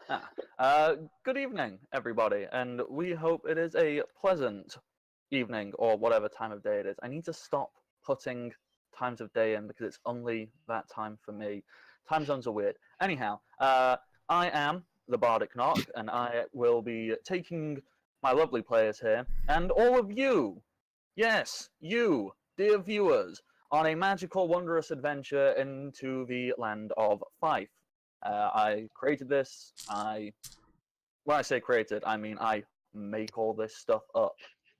Good evening, everybody, and we hope it is a pleasant evening or whatever time of day it is. I need to stop putting times of day in because it's only that time for me. Time zones are weird. Anyhow, I am the Bardic Knock, and I will be taking my lovely players here and all of you, yes, you, dear viewers, on a magical, wondrous adventure into the land of Fife. I created this. When I say created, I mean I make all this stuff up.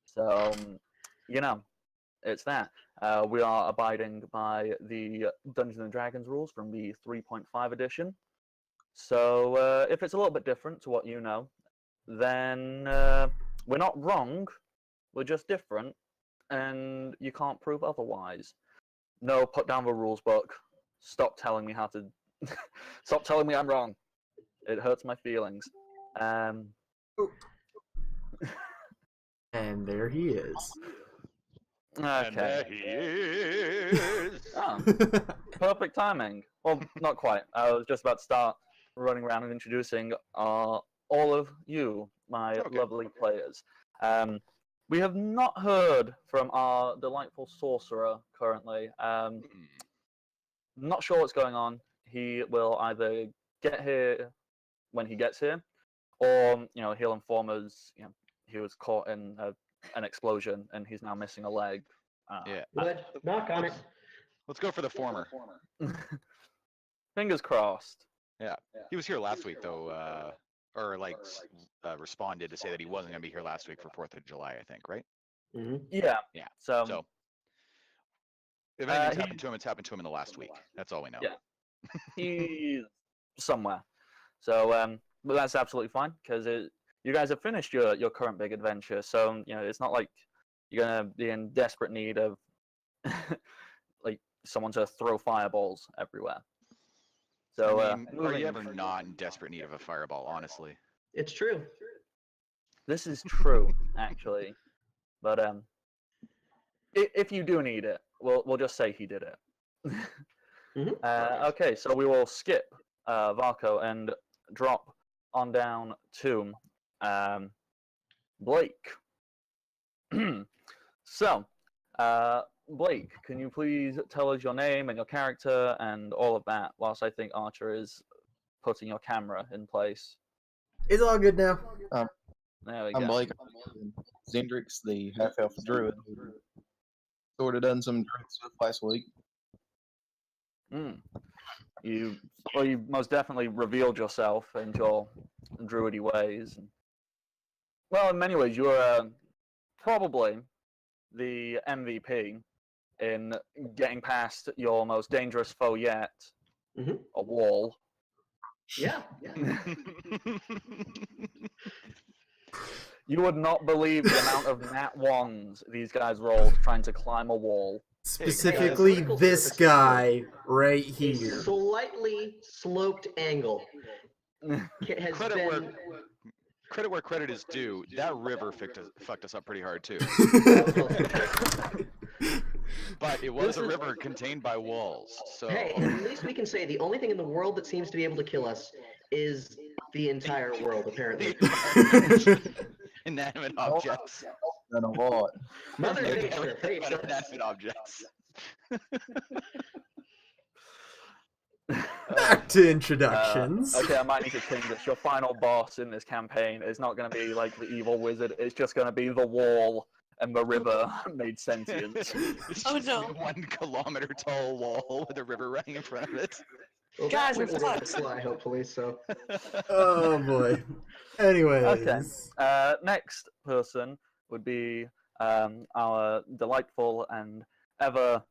So, you know, it's that. We are abiding by the Dungeons and Dragons rules from the 3.5 edition. So, if it's a little bit different to what you know, then we're not wrong. We're just different, and you can't prove otherwise. No, put down the rules book. Stop telling me how to. Stop telling me I'm wrong. It hurts my feelings. And there he is. Okay. And there he is. Oh, perfect timing. Well, not quite. I was just about to start running around and introducing all of you, my lovely players. We have not heard from our delightful sorcerer currently. Not sure what's going on. He will either get here when he gets here, or he'll inform us. He was caught in an explosion and he's now missing a leg. Yeah. Good. Knock on it. Let's go for the former. Fingers crossed. Yeah. He was here last week, though, responded to say that he wasn't going to be here last week for 4th of July, I think, right? Mm-hmm. Yeah. Yeah. So if anything's happened to him, it's happened to him in the last week. That's all we know. Yeah. He's somewhere. So, but that's absolutely fine because you guys have finished your current big adventure. So, it's not like you're going to be in desperate need of like someone to throw fireballs everywhere. So, are you ever not in desperate need of a fireball, honestly? It's true. This is true, actually. But if you do need it, we'll just say he did it. Mm-hmm. Okay, so we will skip Varco and drop on down to Blake. So, Blake, can you please tell us your name and your character and all of that, whilst I think Archer is putting your camera in place? It's all good now. There we I'm go. Blake. Zendrix, the half-elf druid. Sort of done some druid stuff last week. You most definitely revealed yourself and your druidy ways. Well, in many ways, you're probably the MVP in getting past your most dangerous foe yet, a wall. Yeah. You would not believe the amount of nat ones these guys rolled trying to climb a wall. Specifically, this guy right A here. slightly sloped angle has Credit where credit is due. That river fucked us up pretty hard too. But it was a river contained by walls. So Hey, at least we can say the only thing in the world that seems to be able to kill us is the entire world, apparently. Inanimate objects. Done a lot. Mother Nature hates us. Inanimate objects. Back to introductions. Okay, I might need to change this. Your final boss in this campaign is not going to be like the evil wizard. It's just going to be the wall and the river made sentient. It's just a 1 kilometer tall wall with a river running in front of it. Well, Guys, that we're went fucked. fly, hopefully, so. Oh boy. Anyways. Okay. Next person would be our delightful and ever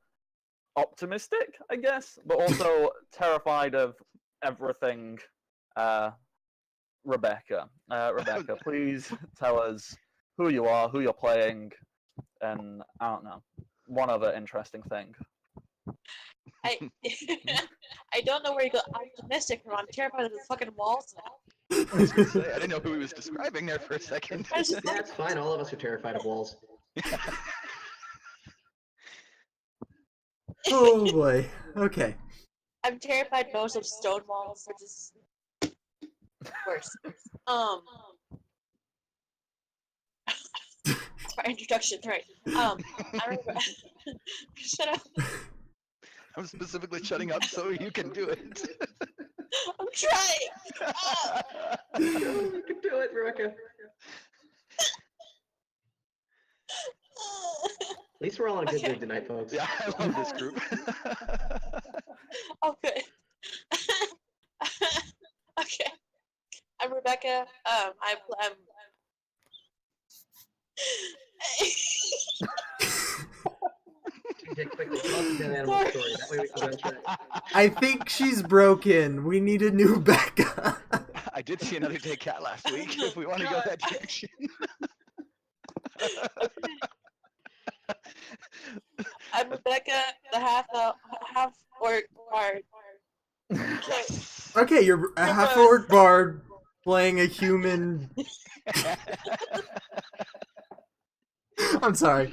optimistic, I guess, but also terrified of everything, Rebecca. Rebecca, please tell us who you are, who you're playing, and I don't know, one other interesting thing. I don't know where you go optimistic from. I'm terrified of the fucking walls now. I was gonna say, I didn't know who he was describing there for a second. That's fine, all of us are terrified of walls. Oh boy. Okay. I'm terrified most of stone walls. They're just worse. Sorry, introduction, right? I remember. Shut up! I'm specifically shutting up so you can do it. I'm trying. You can do it, Rebecca. At least we're all in a good Okay. mood tonight, folks. Yeah, I love this group. Oh, good. Okay. I'm Rebecca. I'm. TJ, quickly, tell us a dead animal Sorry. story. That way we can go and check. I think she's broken. We need a new Becca. I did see another dead cat last week. If we want to go that direction. I'm Rebecca, the half orc bard. Okay, you're a half-orc bard playing a human. I'm sorry.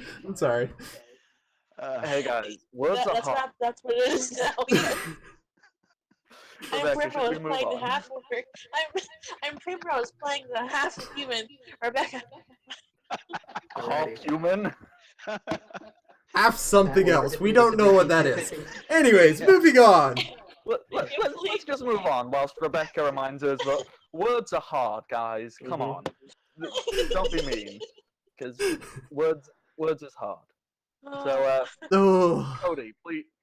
Hey guys, words are hot. That's what it is now. Yeah. I'm Rebecca, should we Primrose move playing the on? half orc. I'm Primrose playing the half human. Rebecca. Half human. Half something That else. word We is don't a know bit what that is. confusing. Anyways, moving on. Let's just move on whilst Rebecca reminds us that words are hard, guys. Come Mhm. on. Don't be mean. Because words is hard. So, Oh, Cody,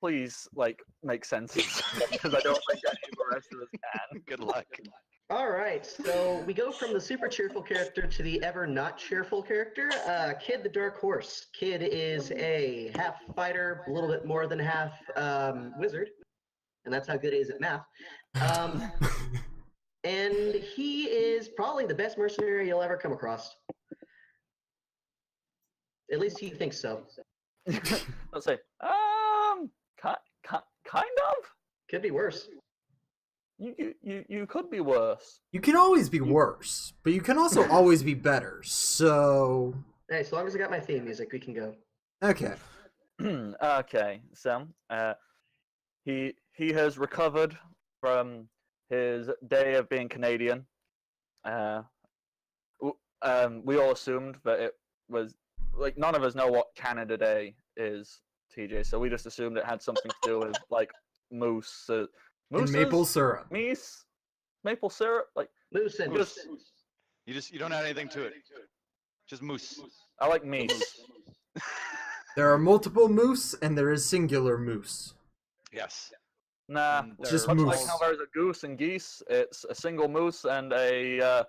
please, like, make sense because I don't think any of the rest of us can. Good luck. All right, so we go from the super cheerful character to the ever not cheerful character. Kid the Dark Horse. Kid is a half fighter, a little bit more than half wizard, and that's how good he is at math. And he is probably the best mercenary you'll ever come across. At least he thinks so. Let's say, kind of. Could be worse. You could be worse. you can always be worse, but you can also always be better. So, Hey, so long as I got my theme music, we can go. okay. Okay, so he has recovered from his day of being Canadian. We all assumed that it was like none of us know what Canada Day is, TJ. So we just assumed it had something to do with like moose, And mooses? maple syrup. Meese, maple syrup. Like Moose and just You don't add anything to it. Just moose. I like meese. There are multiple moose, and there is singular moose. Yes. Nah, And Just they're much moose. like how there's a goose and geese, it's a single moose and a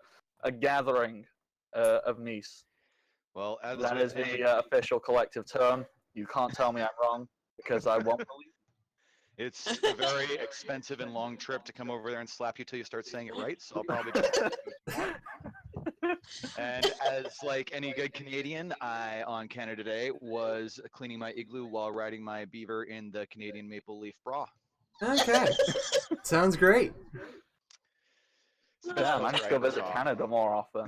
gathering of meese. Well, as That with is the any- official collective term. You can't tell me I'm wrong because I won't believe. it's a very expensive and long trip to come over there and slap you till you start saying it right. So I'll probably just. And as like any good Canadian, I on Canada Day was cleaning my igloo while riding my beaver in the Canadian maple leaf bra. Okay. Sounds great. It's the best Damn, I poster need to go ever visit saw. Canada more often.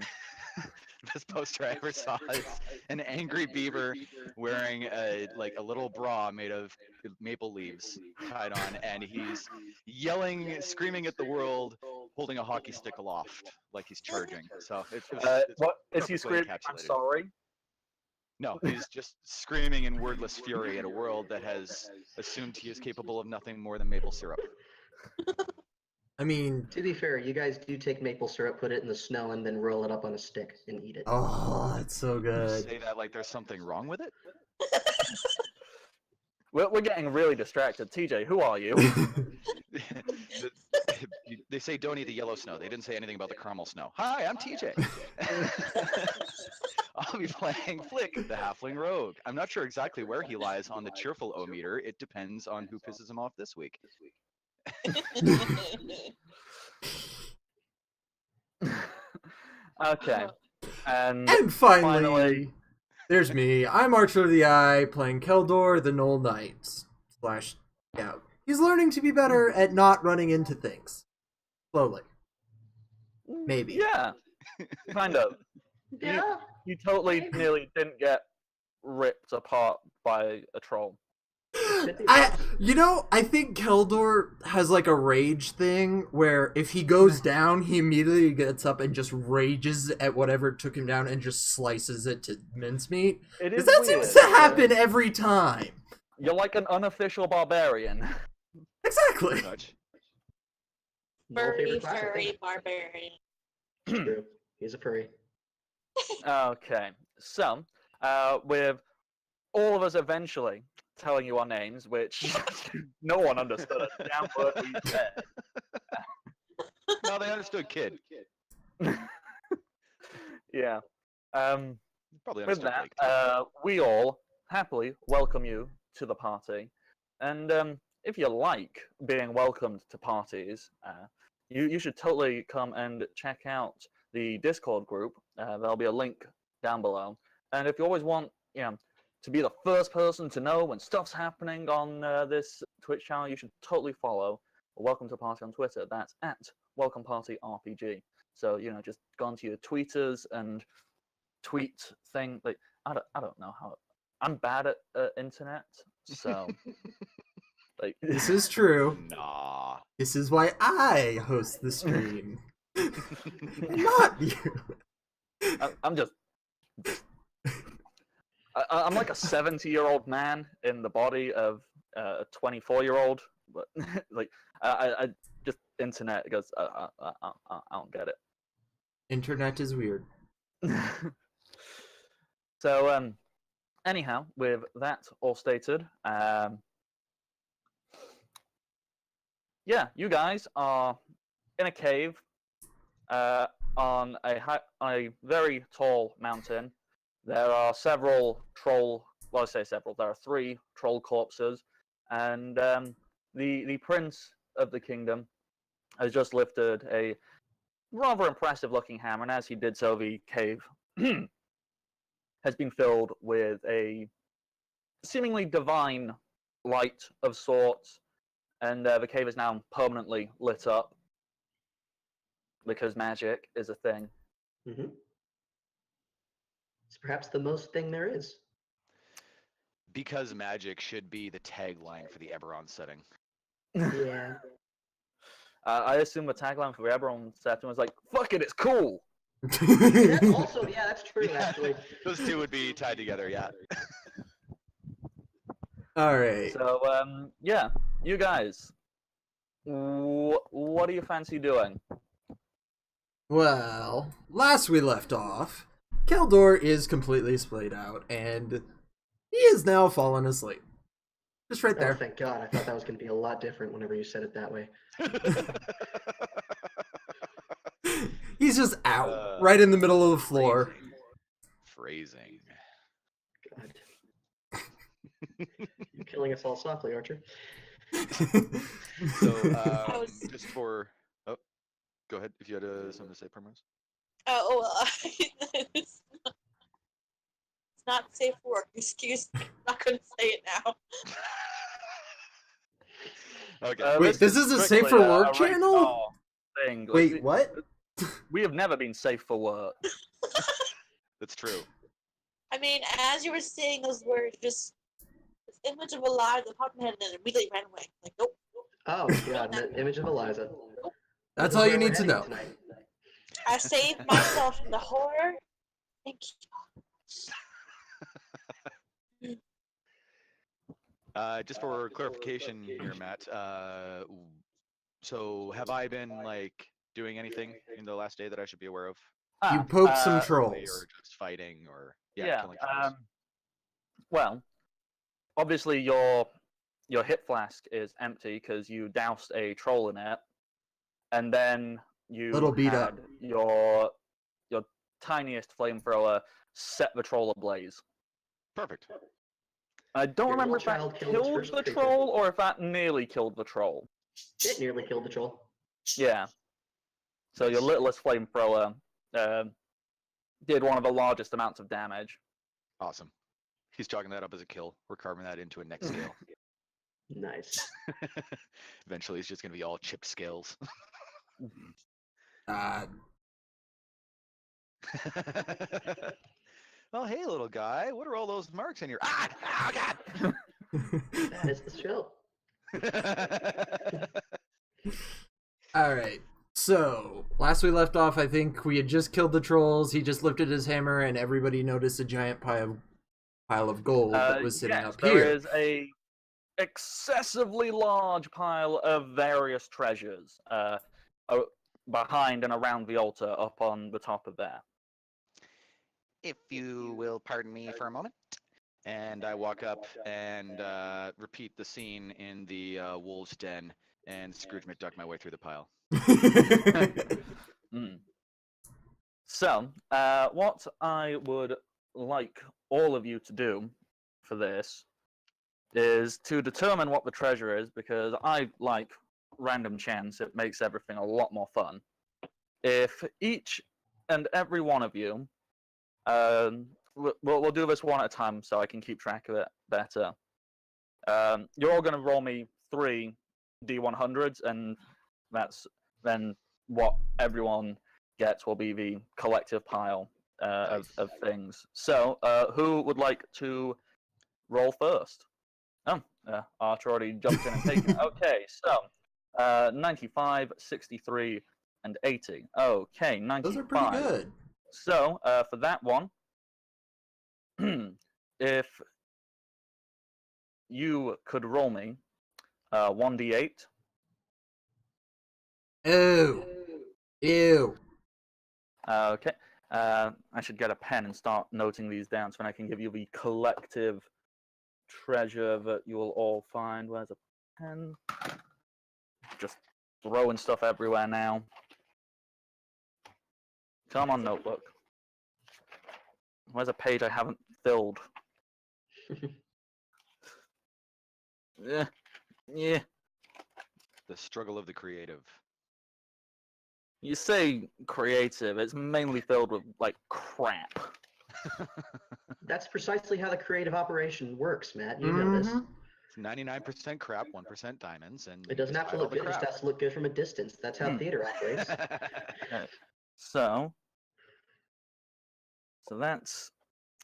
Best poster I ever saw is an angry beaver wearing a little bra made of maple leaves tied on, and he's yelling, screaming at the world, holding a hockey stick aloft like he's charging. So it's What is he perfectly screaming? I'm encapsulated. sorry. No, he's just screaming in wordless fury at a world that has assumed he is capable of nothing more than maple syrup. I mean, To be fair, you guys do take maple syrup, put it in the snow, and then roll it up on a stick and eat it. oh, it's so You good. say that like there's something wrong with it? We're getting really distracted. TJ, who are you? They say don't eat the yellow snow. They didn't say anything about the caramel snow. Hi, I'm TJ. I'll be playing Flick, the halfling rogue. I'm not sure exactly where he lies on the cheerful-o-meter. It depends on who pisses him off this week. Okay. And And finally, finally- there's me. I'm Archer of the Eye, playing Keldor, the Knoll Knight / Scout. He's learning to be better at not running into things. Slowly. Maybe. yeah, kind of. Yeah. You totally nearly didn't get ripped apart by a troll. I think Keldor has like a rage thing where if he goes down, he immediately gets up and just rages at whatever took him down and just slices it to mincemeat. It Because is that weird. seems to happen every time. You're like an unofficial barbarian. Exactly. Pretty much. No Furry, favorite class, I furry think. barbarian. True. He's a furry. Okay, so with all of us eventually telling you our names, which no one understood a damn word we said. No, they understood kid. Yeah. Probably With understood that, Blake, too. we all happily welcome you to the party. And if you like being welcomed to parties, you should totally come and check out the Discord group. There'll be a link down below. And if you always want, to be the first person to know when stuff's happening on this Twitch channel, you should totally follow Welcome to Party on Twitter. That's at Welcome Party RPG. So just go onto your tweeters and tweet thing. Like I don't know how. I'm bad at internet, so like This is true. Nah. This is why I host the stream. Not you. I'm just. I'm like a 70-year-old man in the body of a 24-year-old, but like I just internet goes. I don't get it. Internet is weird. So anyhow, with that all stated, yeah, you guys are in a cave on a very tall mountain. There are several troll. Well, I say several. There are 3 troll corpses, and the prince of the kingdom has just lifted a rather impressive-looking hammer, and as he did so, the cave has been filled with a seemingly divine light of sorts, and the cave is now permanently lit up because magic is a thing. Mm-hmm. It's perhaps the most thing there is. Because magic should be the tagline for the Eberron setting. Yeah. I assume the tagline for everyone setting was like, "Fuck it, it's cool." That's also, yeah, that's true, Yeah, actually. Those two would be tied together, yeah. All right. So yeah, you guys, what do you fancy doing? Well, last we left off, Keldor is completely splayed out, and he is now fallen asleep. Just right Oh, there. thank God. I thought that was going to be a lot different whenever you said it that way. He's just out, right in the middle of the floor. Phrasing. God. You're killing us all softly, Archer. So, just for... Oh, go ahead, if you had something to say, Primrose. Oh, well, it's not safe for work. Excuse me. I'm not going to say it now. Okay. Wait, this is a safe for work channel? Thing. Like, Wait, what? We have never been safe for work. That's true. I mean, as you were saying those words, just this image of Eliza popped in my head and then immediately ran away. Like, nope. Oh, God, the image of Eliza. That's This is all you where we're need to heading know. tonight. I saved myself from the horror. Thank you. Just for clarification here, Matt. So have I been like doing anything in the last day that I should be aware of? You poked some Or trolls. just fighting, or Yeah. killing trolls? Well, obviously your hit flask is empty because you doused a troll in it, and then you Little beat up. had your tiniest flamethrower set the troll ablaze. Perfect. I don't Your remember little if that child killed its killed first the creature. troll or if that nearly killed the troll. It nearly killed the troll. Yeah. So your Nice. littlest flamethrower did one of the largest amounts of damage. Awesome. He's chalking that up as a kill. We're carving that into a next scale. Nice. Eventually, it's just gonna be all chip scales. Oh, hey, little guy. What are all those marks in your? Ah! Oh, God! That is the show. All right. So, last we left off, I think we had just killed the trolls. He just lifted his hammer, and everybody noticed a giant pile of gold that was sitting yes, up there here. is a excessively large pile of various treasures behind and around the altar up on the top of there. If you will pardon me for a moment. And I walk up and repeat the scene in the wolves' den, and Scrooge McDuck my way through the pile. Mm. So, what I would like all of you to do for this is to determine what the treasure is, because I like random chance. It makes everything a lot more fun. If each and every one of you, we'll do this one at a time so I can keep track of it better. You're all going to roll me 3 D100s, and that's then what everyone gets will be the collective pile of things. So, who would like to roll first? Oh, Archer already jumped in and taken it. Okay, so 95, 63, and 80. Okay, 95. Those are pretty good. So, for that one, if you could roll me 1d8. Ew. Ew. Okay. I should get a pen and start noting these down so I can give you the collective treasure that you will all find. Where's a pen? Just throwing stuff everywhere now. Come on, notebook. Where's a page I haven't filled? Yeah. Yeah. The struggle of the creative. You say creative, it's mainly filled with, like, crap. That's precisely how the creative operation works, Matt. You know this. It's 99% crap, 1% diamonds, and It doesn't have to look good, it just has to look good from a distance. That's how theater operates. Okay. So that's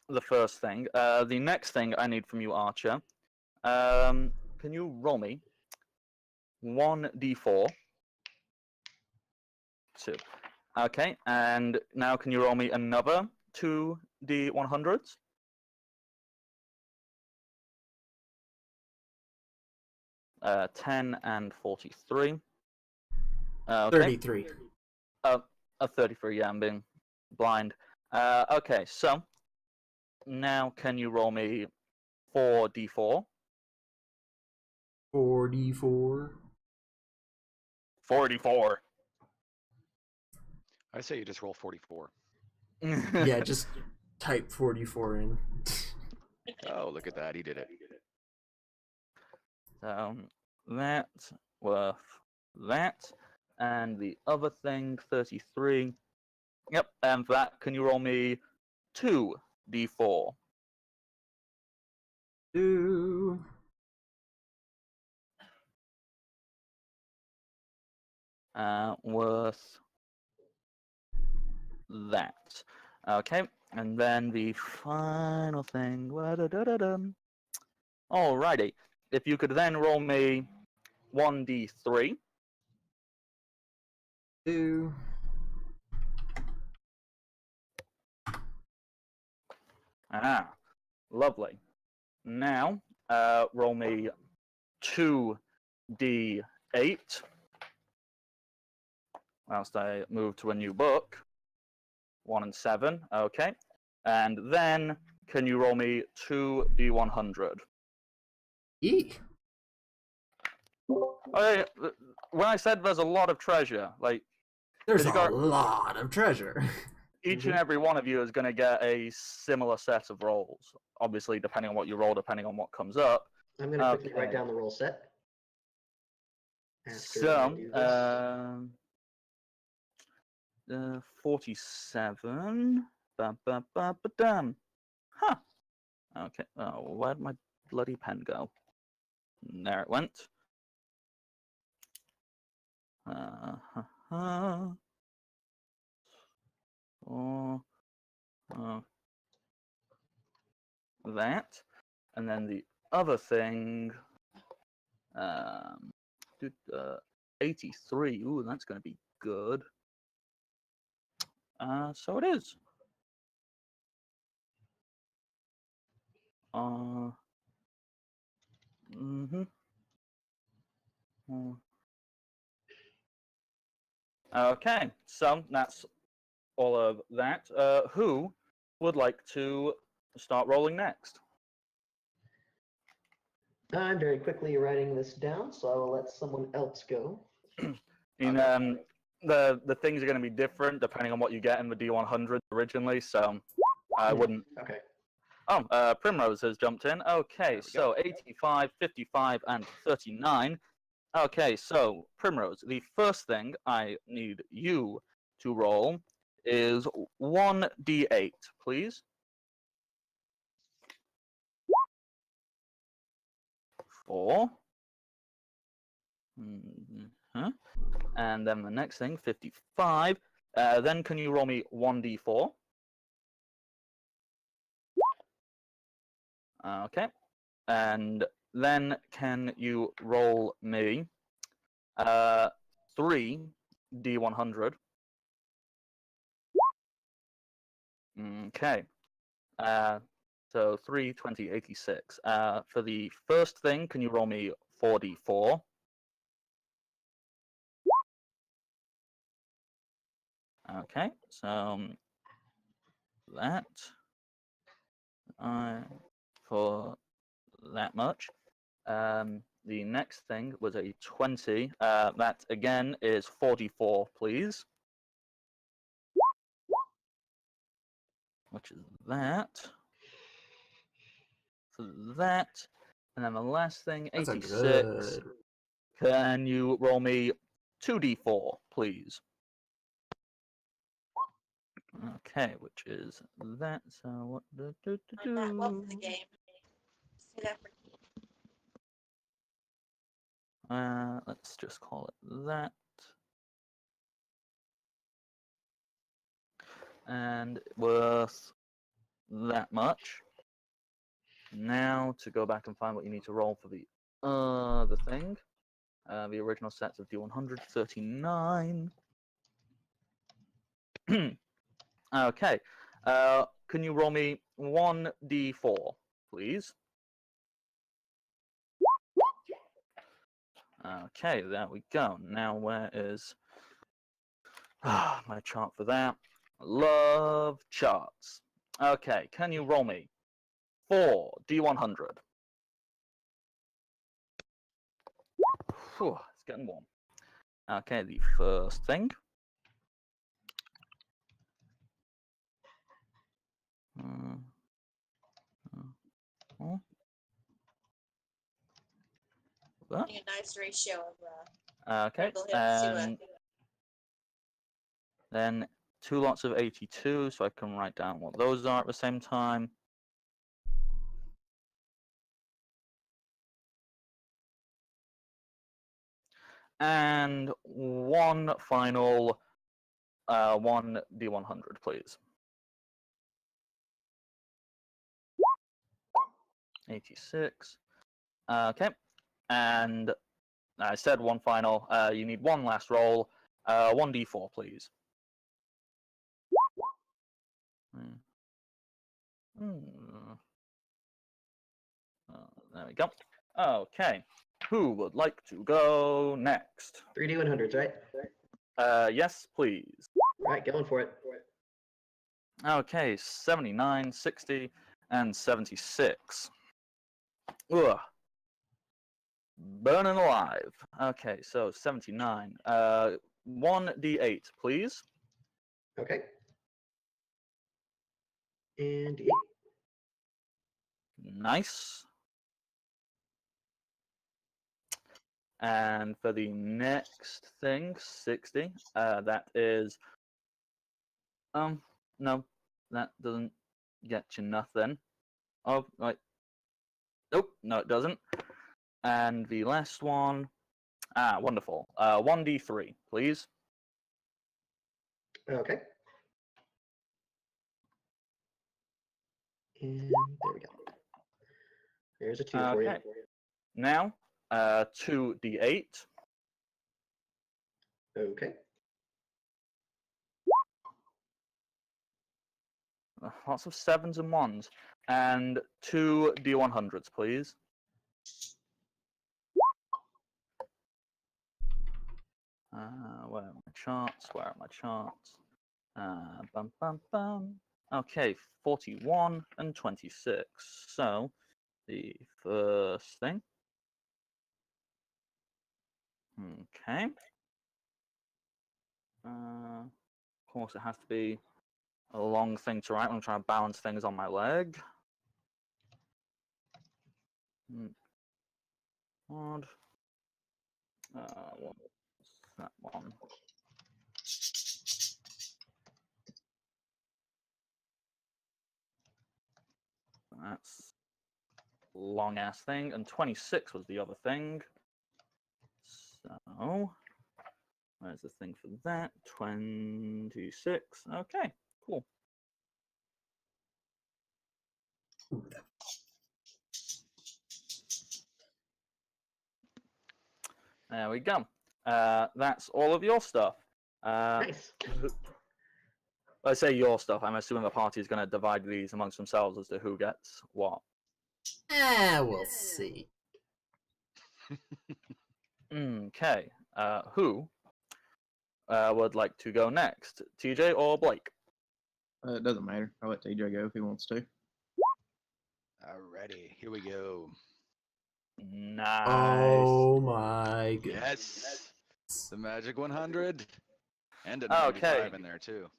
the first thing. The next thing I need from you, Archer, can you roll me 1d4? 2. Okay, and now can you roll me another 2d100s? Uh, 10 and 43. Okay. 33. A 33, yeah, I'm being blind. Okay, so now can you roll me 4d4? 44. 44. I say you just roll 44. Yeah, just type 44 in. Oh, look at that. He did it. So that's worth that. And the other thing, 33. Yep, and for that, can you roll me 2d4? 2. Worth that. Okay, and then the final thing. Alrighty, if you could then roll me 1d3. 2. Lovely. Now, roll me 2d8. Whilst I move to a new book. 1 and 7. Okay. And then, can you roll me 2d100? Eek. Okay, when I said there's a lot of treasure, like, There's you a got- lot of treasure. each and every one of you is going to get a similar set of rolls. Obviously, depending on what you roll, depending on what comes up. I'm going to quickly write down the roll set. So, 47. Ba-ba-ba-ba-dum. Huh. Okay. Oh, where'd my bloody pen go? There it went. That. And then the other thing, um, 83. Ooh, that's going to be good. So it is. Mm-hmm. Okay, so that's all of that. Who would like to start rolling next? I'm very quickly writing this down, so I will let someone else go. The things are going to be different depending on what you get in the D100 originally, so I wouldn't. Okay. Oh, Primrose has jumped in. Okay, we so 85, 55, and 39. Okay, so Primrose, the first thing I need you to roll is 1d8, please. 4. Mhm. And then the next thing, 55. Then can you roll me 1d4? Okay. And then can you roll me 3 D100? Okay. So 3, 20, 86. For the first thing, can you roll me 4d4? Okay, so that for that much. The next thing was a 20. That again is 44, please. Which is that. For that. And then the last thing, That's a 86. good. Can you roll me 2d4, please? Okay, which is that. So what do I'm not well for the game. Say that for let's just call it that. And worth that much. Now to go back and find what you need to roll for the other thing. The original sets of D100, 39. Okay. Can you roll me 1d4, please? Okay, there we go. Now where is my chart for that? Love charts. Okay, can you roll me 4 D100? Whew, it's getting warm. Okay, the first thing. That. a nice ratio of Okay, critical hits to then 2 lots of 82, so I can write down what those are at the same time. And one final 1 D100, please. 86. Okay, and I said one final. You need one last roll. 1d4, please. There we go. Okay, who would like to go next? 3D100s, right? Yes, please. Right, going for it. Okay, 79, 60, and 76. Ugh. Burning alive. Okay, so 79. 1d8, please. Okay. And 8. Nice. And for the next thing, 60. That is no, that doesn't get you nothing. Oh, right. Nope, no, it doesn't. And the last one, wonderful. 1d3, please. Okay. And there we go. There's a 2 for you. Okay. Now, 2d8. Okay. Lots of 7s and 1s. And 2 d100s, please. Where are my charts? Where are my charts? Bum, bum, bum. Okay, 41 and 26. So, the first thing. Okay. Of course, it has to be a long thing to write when I'm trying to balance things on my leg. Odd. What's that one? That's long ass thing, and 26 was the other thing. So, where's the thing for that? 26. Okay, cool. There we go. That's all of your stuff. Nice. I say your stuff. I'm assuming the party is going to divide these amongst themselves as to who gets what. We'll see. Okay. Who would like to go next? TJ or Blake? It doesn't matter. I'll let TJ go if he wants to. Alrighty, here we go. Nice. Oh my goodness. Yes, the magic 100, and a Okay. 95 in there too.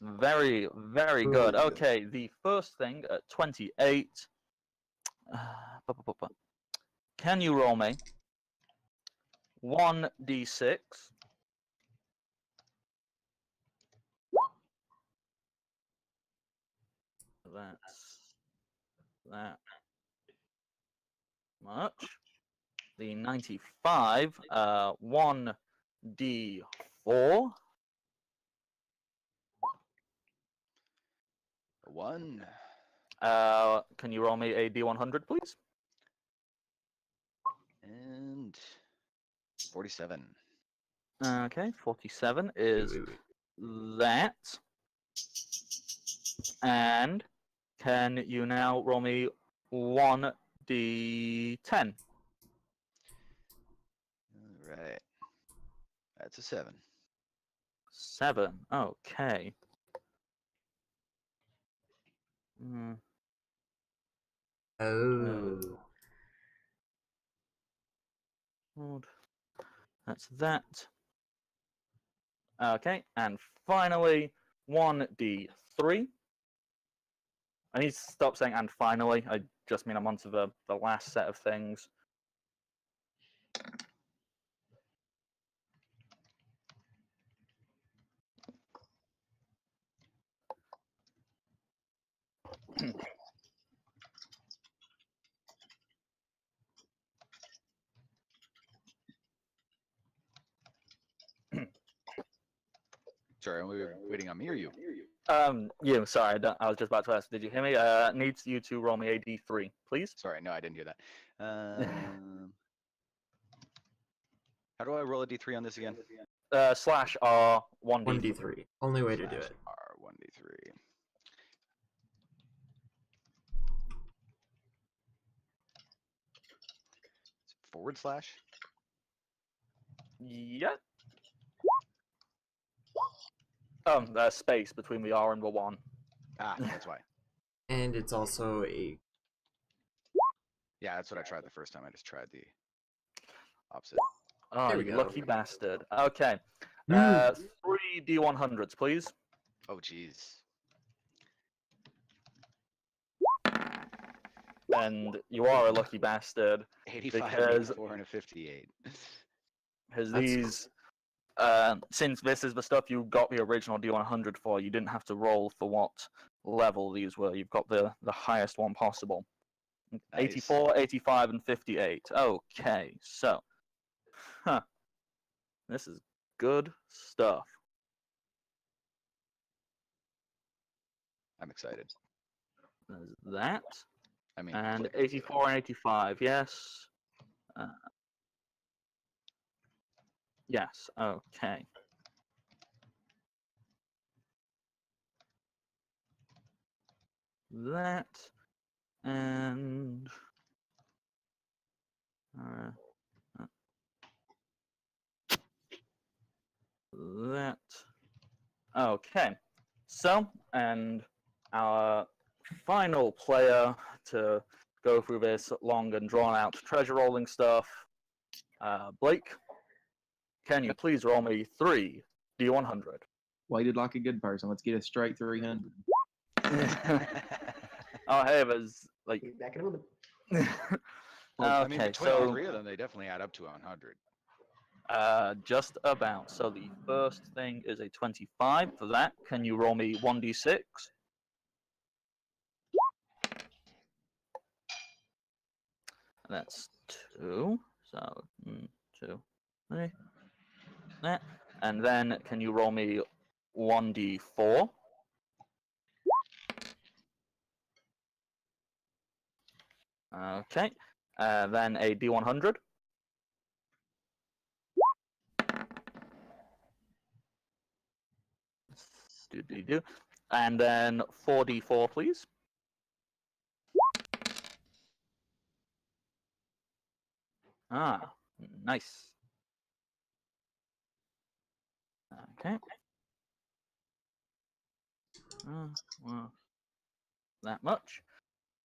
Very, very good. Okay, the first thing at 28. Can you roll me 1d6? That's that much. The 95, 1d4. 1. Can you roll me a d100, please? And 47. Okay, 47 is that. And can you now roll me 1d10? Alright. That's a 7. 7. Okay. Mm, Oh. Hold. That's that. Okay, and finally, 1d3. I need to stop saying and finally. I just mean I'm onto the last set of things. Sorry, are we waiting on me or you? You, sorry, I was just about to ask, did you hear me? Needs you to roll me a d3, please. Sorry, no, I didn't hear that. How do I roll a d3 on this again? Slash R 1d3. 1d3. Only way to do it. R1d3. Forward slash? Yep. Space between the R and the 1. Ah, that's why. And it's also a... Yeah, that's what I tried the first time. I just tried the opposite. Oh, There we you go. lucky bastard. Okay. 3 d100s, please. Oh, jeez. And you are a lucky bastard 85, because 84, and a 58. because That's these, since this is the stuff you got the original d100 for, you didn't have to roll for what level these were. You've got the highest one possible. Nice. 84, 85, and 58. Okay, so, this is good stuff. I'm excited. There's that. I mean, And click. 84 and 85, yes. Yes, okay. That and that. Okay. So, and our final player to go through this long and drawn out treasure rolling stuff, Blake, can you please roll me 3 D100? Waited like a good person. Let's get a straight 300. Oh, hey, there's like. Back in a moment. I mean, Okay, between all so 3 of them, they definitely add up to 100. just about. So the first thing is a 25. For that, can you roll me 1d6? That's 2. So 2, 3. That. And then can you roll me 1d4? Okay. Then a d100. Do. And then 4d4, please. Ah, nice. Okay. Well, that much.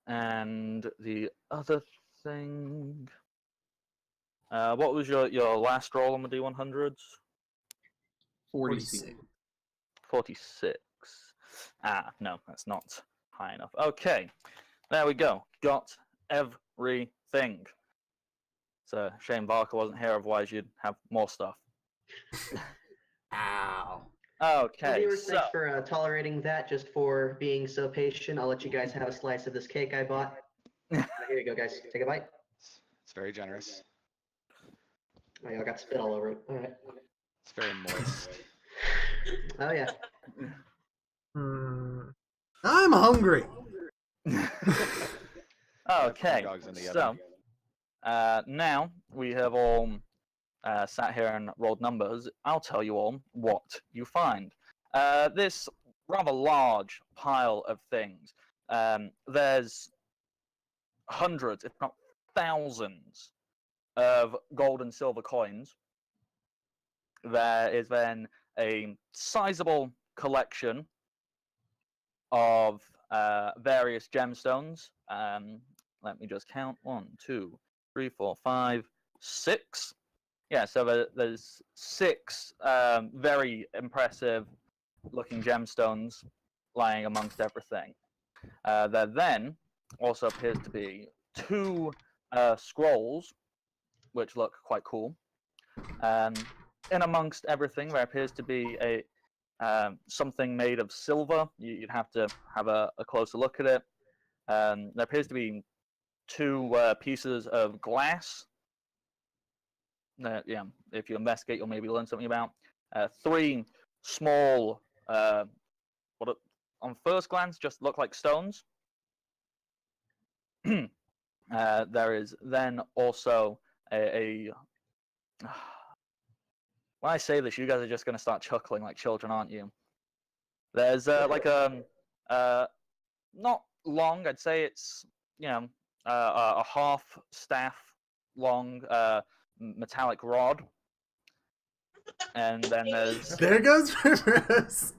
And the other thing. What was your last roll on the D100s? 46. 46. No, that's not high enough. Okay, there we go. Got everything. It's a shame Barker wasn't here, otherwise you'd have more stuff. Ow. Okay, Viewers, so thanks for tolerating that, just for being so patient. I'll let you guys have a slice of this cake I bought. Here you go, guys. Take a bite. It's very generous. Oh, yeah, I got spit all over it. All right. It's very moist. Oh, yeah. I'm hungry. okay, Dogs in the so oven. now we have all sat here and rolled numbers. I'll tell you all what you find. This rather large pile of things. There's hundreds, if not thousands, of gold and silver coins. There is then a sizable collection of various gemstones. Let me just count. 1, 2, 3, 4, 5, 6. Yeah, so there's 6 very impressive looking gemstones lying amongst everything. There then also appears to be 2 scrolls, which look quite cool. In amongst everything, there appears to be a something made of silver. You'd have to have a closer look at it. There appears to be 2 pieces of glass that, yeah, if you investigate, you'll maybe learn something about. 3 small, what on first glance just look like stones. There is then also a when I say this, you guys are just going to start chuckling like children, aren't you? There's like not long. I'd say it's a half staff long metallic rod, and then there's There goes Rivers.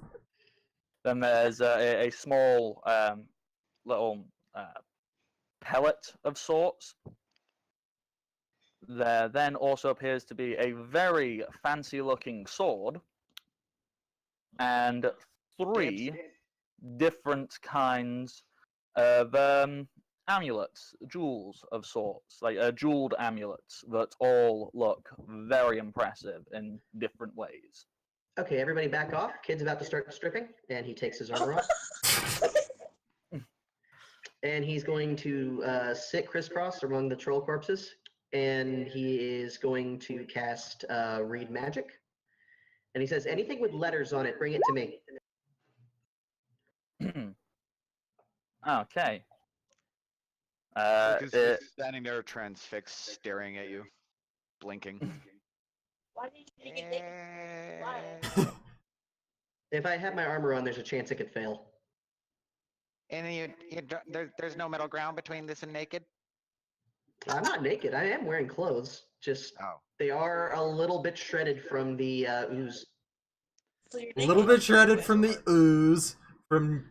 then there's a small little pellet of sorts. There then also appears to be a very fancy-looking sword, and 3 different kinds of amulets, jewels of sorts, like jeweled amulets that all look very impressive in different ways. Okay, everybody back off. Kid's about to start stripping, and he takes his armor off. And he's going to sit crisscross among the troll corpses, and he is going to cast Read Magic. And he says, anything with letters on it, bring it to me. Okay. Lucas is standing there transfixed, staring at you, blinking. Why did you get naked? Why? If I had my armor on, there's a chance it could fail. And there's no middle ground between this and naked? I'm not naked. I am wearing clothes. Just Oh. they are a little bit shredded from the ooze. So you're A little naked? bit shredded from the ooze, from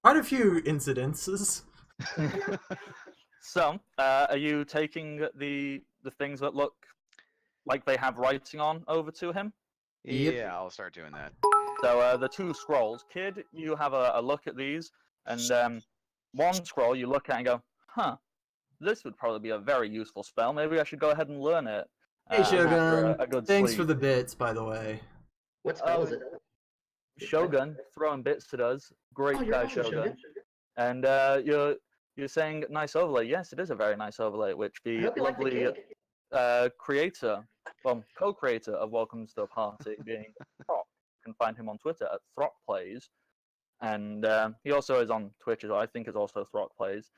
quite a few incidences. So, are you taking the things that look like they have writing on over to him? Yep. Yeah, I'll start doing that. So the two scrolls, kid, you have a look at these, and one scroll you look at and go, huh, this would probably be a very useful spell. Maybe I should go ahead and learn it. Hey after Shogun, a good thanks sleep. for the bits, by the way. What spell is it? Shogun, throwing bits to us. Great Oh, you're guy, awesome, Shogun. Shogun. And you're saying nice overlay. Yes, it is a very nice overlay, which I the hope you like the lovely cake. creator, co-creator of Welcome to the Party, being Throck. You can find him on Twitter at Throck Plays, and he also is on Twitch as well. I think is also Throck Plays.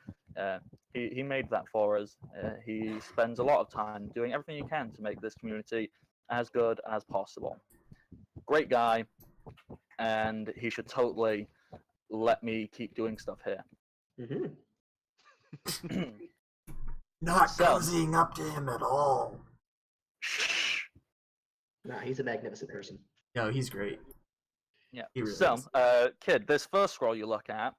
He made that for us. He spends a lot of time doing everything he can to make this community as good as possible. Great guy, and he should totally let me keep doing stuff here. Mm-hmm. Not So- cozying up to him at all. Nah, he's a magnificent person. No, he's great. Yeah. He really So, is. kid, this first scroll you look at,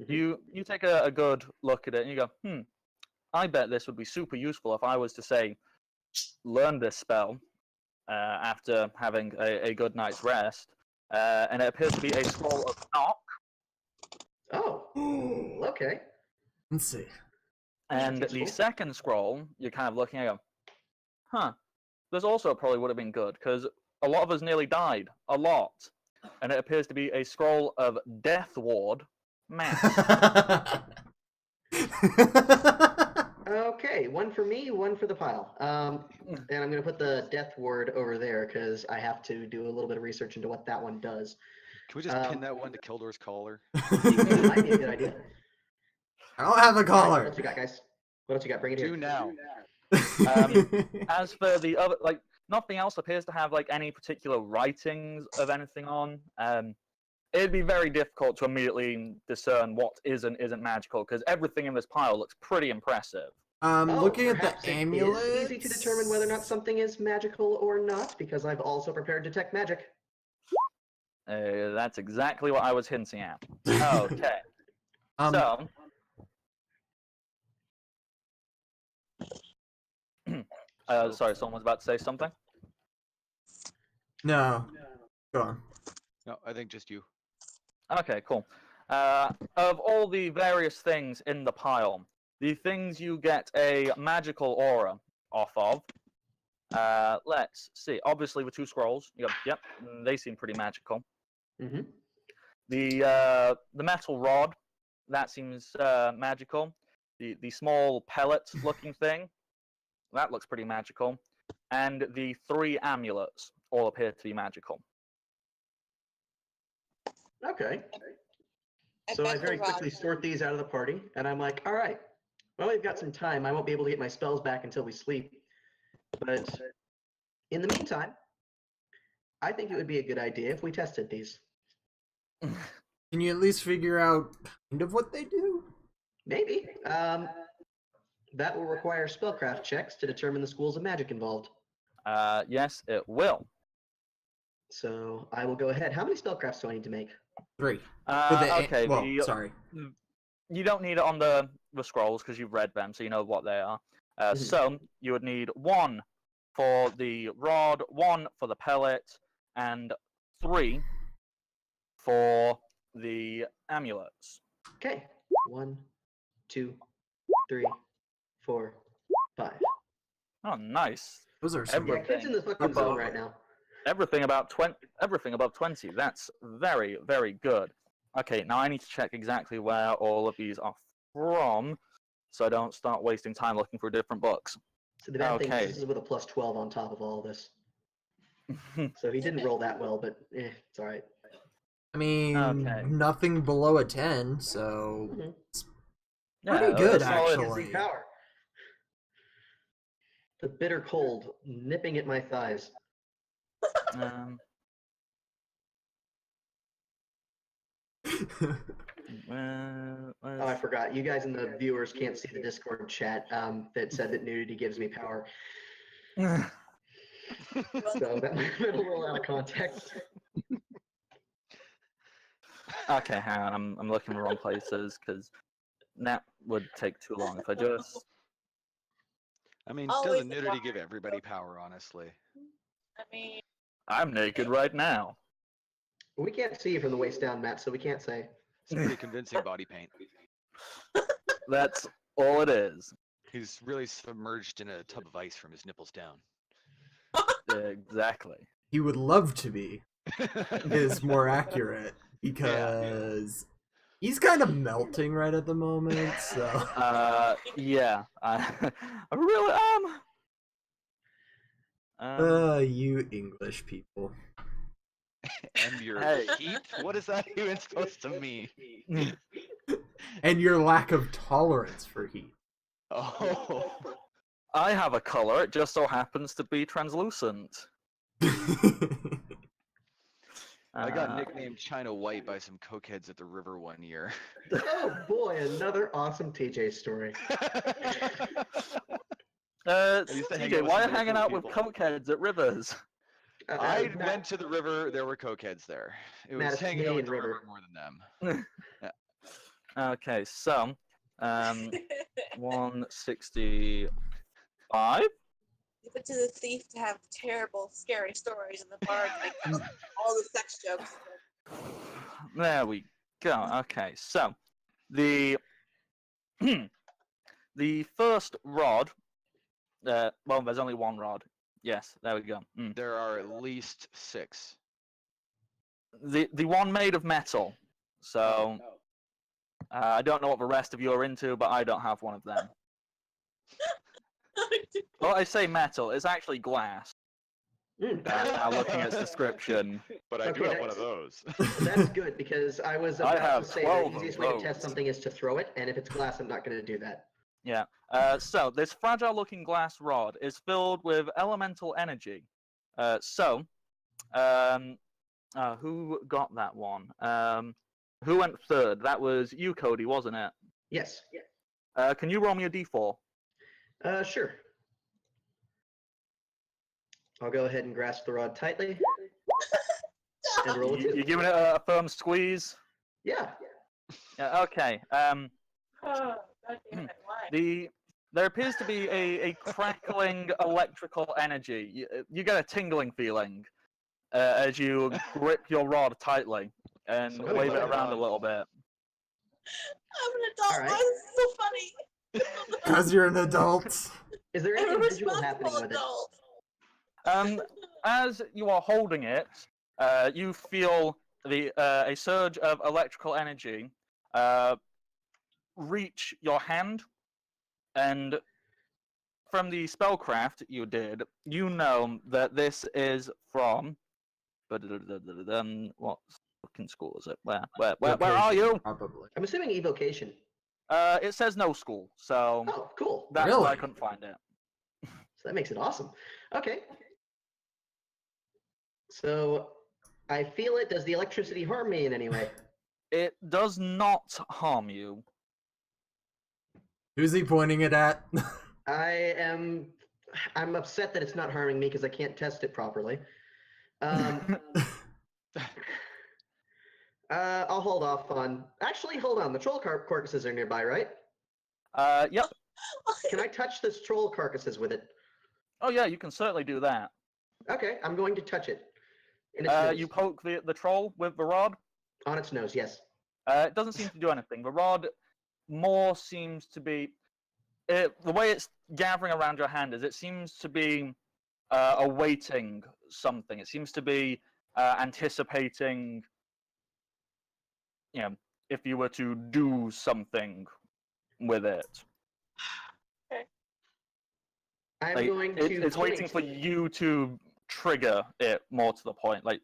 Mhm. you take a good look at it and you go, I bet this would be super useful if I was to say, learn this spell after having a good night's rest. And it appears to be a scroll of knock. Oh, okay. Let's see. And That's the useful. second scroll, you're kind of looking at, go, this also probably would have been good because a lot of us nearly died. A lot. And it appears to be a scroll of Death Ward Mass. Okay, one for me, one for the pile. And I'm going to put the death word over there because I have to do a little bit of research into what that one does. Can we just pin that one to Kildor's collar? It might be a good idea. I don't have a What collar. else you got, guys? What else you got? Bring it here. Do now. As for the other, nothing else appears to have any particular writings of anything on. It'd be very difficult to immediately discern what is and isn't magical because everything in this pile looks pretty impressive. Looking at perhaps the it amulet. is easy to determine whether or not something is magical or not because I've also prepared detect magic. That's exactly what I was hinting at. Okay. So, sorry, someone was about to say something. No. Go on. No, I think just you. Okay, cool. Of all the various things in the pile, the things you get a magical aura off of, let's see. Obviously, with two scrolls, you go, yep, they seem pretty magical. Mm-hmm. The metal rod, that seems magical. The small pellet-looking thing, that looks pretty magical. And the 3 amulets all appear to be magical. Okay. I So I bet the very rod- quickly sort these out of the party, and I'm like, all right, well, we've got some time. I won't be able to get my spells back until we sleep. But in the meantime, I think it would be a good idea if we tested these. Can you at least figure out kind of what they do? Maybe. That will require spellcraft checks to determine the schools of magic involved. Yes, it will. So I will go ahead. How many spellcrafts do I need to make? 3. Okay, Well, sorry. you don't need it on the scrolls because you've read them, so you know what they are. Mhm. So you would need 1 for the rod, 1 for the pellet, and 3 for the amulets. Okay. 1, 2, 3, 4, 5. Oh, nice. Those are some Yeah, Everything kid's in the fucking above- zone right now. Everything above 20. That's very, very good. Okay, now I need to check exactly where all of these are from, so I don't start wasting time looking for different books. So the bad thing Okay. is this is with a plus 12 on top of all this. So he didn't roll that well, but it's all right. I mean, Okay. nothing below a 10, so Mhm. Pretty good, that's all it- Gives me actually. power. The bitter cold nipping at my thighs. Um, Oh, I forgot. You guys and the viewers can't see the Discord chat that said that nudity gives me power. So that might have been a little out of context. Okay, hang on. I'm looking in the wrong places because that would take too long. If I just I mean, Always doesn't nudity give everybody power, honestly? I mean, I'm naked right now. We can't see you from the waist down, Matt, so we can't say. It's pretty convincing body paint. That's all it is. He's really submerged in a tub of ice from his nipples down. Exactly. He would love to be, is more accurate, because he's kind of melting right at the moment, so. Yeah, I really am. You English people. And your Hey. heat? What is that even supposed to mean? And your lack of tolerance for heat. Oh. I have a color. It just so happens to be translucent. I got nicknamed China White by some cokeheads at the river one year. Oh boy, another awesome TJ story. used to hang TJ, out with why are some you hanging really out cool with people. cokeheads at rivers? I Matt, went to the river. There were cokeheads there. It Matt, was it's hanging out with Canadian the river. river more than them. Okay, so 165. you went to the thief to have terrible, scary stories in the bar to make all the sex jokes. There we go. Okay, so the the first rod. Well, there's only one rod. Yes, there we go. There are at least 6. The one made of metal. So I don't know what the rest of you are into, but I don't have one of them. Well, I say metal. It's actually glass. Now looking at its description. But I do Okay, have one of those. That's good because I was I about have to say 12 the of easiest way to test those. something is to throw it, and if it's glass, I'm not going to do that. Yeah. So this fragile-looking glass rod is filled with elemental energy. Who got that one? Who went third? That was you, Cody, wasn't it? Yes. Can you roll me a d4? Sure. I'll go ahead and grasp the rod tightly and roll a You 2. giving it a firm squeeze? Yeah. Yeah. Okay. Oh, God damn it, why? There appears to be a crackling electrical energy. You get a tingling feeling as you grip your rod tightly and Somebody wave it let it around a on. little bit. I'm an adult. All right. Why is this so funny? Because you're an adult. Is there I'm a anything visual happening responsible with it? adult. As you are holding it, you feel a surge of electrical energy reach your hand, and from the spellcraft you did, you know that this is from. What fucking school is it? Where are you? Probably. I'm assuming evocation. It says no school, so Oh, cool. that's why I Really? couldn't find it. So that makes it awesome. Okay. So I feel it. Does the electricity harm me in any way? It does not harm you. Who's he pointing it at? I'm upset that it's not harming me because I can't test it properly. I'll hold off on. Actually, hold on. The troll carcasses are nearby, right? Yep. Can I touch this troll carcasses with it? Oh yeah, you can certainly do that. Okay, I'm going to touch it. In its nose. You poke the troll with the rod. On its nose, yes. It doesn't seem to do anything. The rod more seems to be the way it's gathering around your hand is it seems to be awaiting something. It seems to be anticipating, if you were to do something with it. I'm Like, going to. it's waiting for you to trigger it more to the point. Like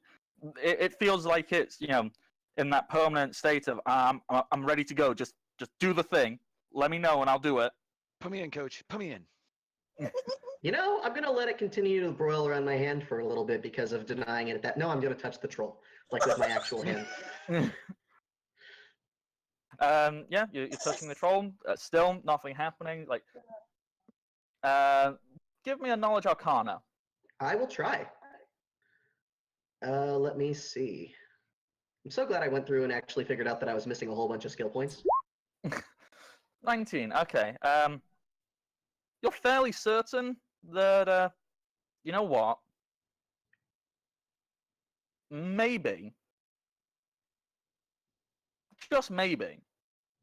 it feels like it's in that permanent state of I'm ready to go. Just do the thing, let me know and I'll do it. Put me in, coach. Put me in. You know, I'm gonna let it continue to broil around my hand for a little bit because of denying it. No, I'm gonna touch the troll, like with my actual hand. Yeah, you're touching the troll. Still nothing happening. Like, give me a knowledge arcana. I will try. Let me see. I'm so glad I went through and actually figured out that I was missing a whole bunch of skill points. 19. Okay. You're fairly certain that you know what? Maybe, just maybe,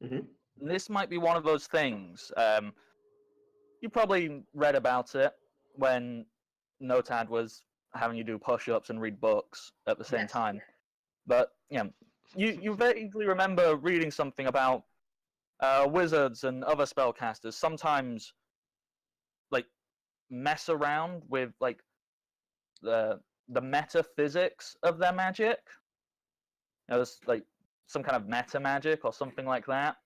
hmm this might be one of those things. You probably read about it when Notad was having you do push-ups and read books at the same Yes. time. But yeah, you vaguely remember reading something about wizards and other spellcasters sometimes like mess around with like the metaphysics of their magic. There's like some kind of meta magic or something like that.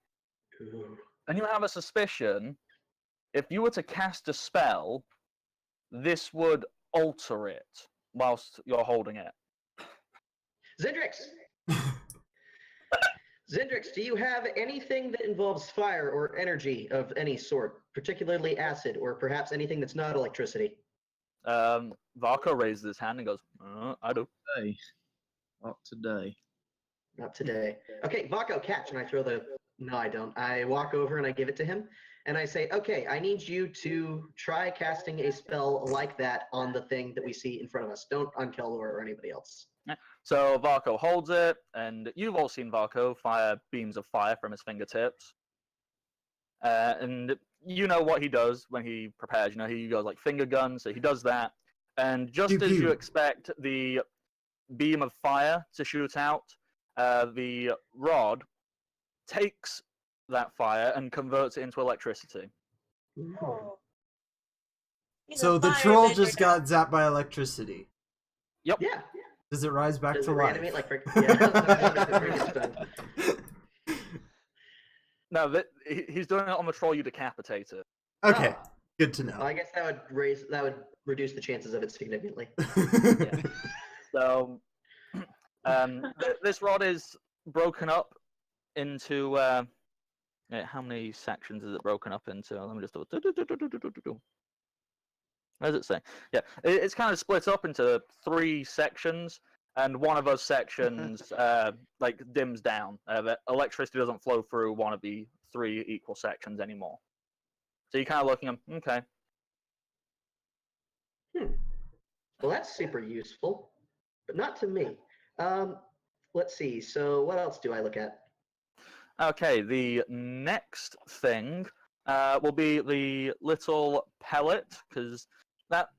Ooh. And you have a suspicion if you were to cast a spell, this would alter it whilst you're holding it. Zendrix! Zendrix, do you have anything that involves fire or energy of any sort, particularly acid, or perhaps anything that's not electricity? Varko raises his hand and goes, I do. Hey, not today. Not today. Okay, Vako, catch, and I throw the... No, I don't. I walk over and I give it to him, and I say, okay, I need you to try casting a spell like that on the thing that we see in front of us. Don't on Keldor or anybody else. So Varko holds it, and you've all seen Varko fire beams of fire from his fingertips. And you know what he does when he prepares. You know, he goes like finger gun, so he does that. And just Pew, as pew. you expect the beam of fire to shoot out, the rod takes that fire and converts it into electricity. Oh. He's So a the fire troll bender just now. got zapped by electricity. Yep. Yeah. Does it rise back Does to it life? reanimate like frick? Yeah. No, he's doing it on the troll you decapitated. Okay, Oh. good to know. I guess that would reduce the chances of it significantly. Yeah. So, this rod is broken up into. How many sections is it broken up into? Let me just do. What does it say? Yeah, it's kind of split up into 3 sections, and one of those sections like dims down. The electricity doesn't flow through one of the 3 equal sections anymore. So you're kind of looking at, okay. Well, that's super useful, but not to me. Let's see. So what else do I look at? Okay, the next thing will be the little pellet, because that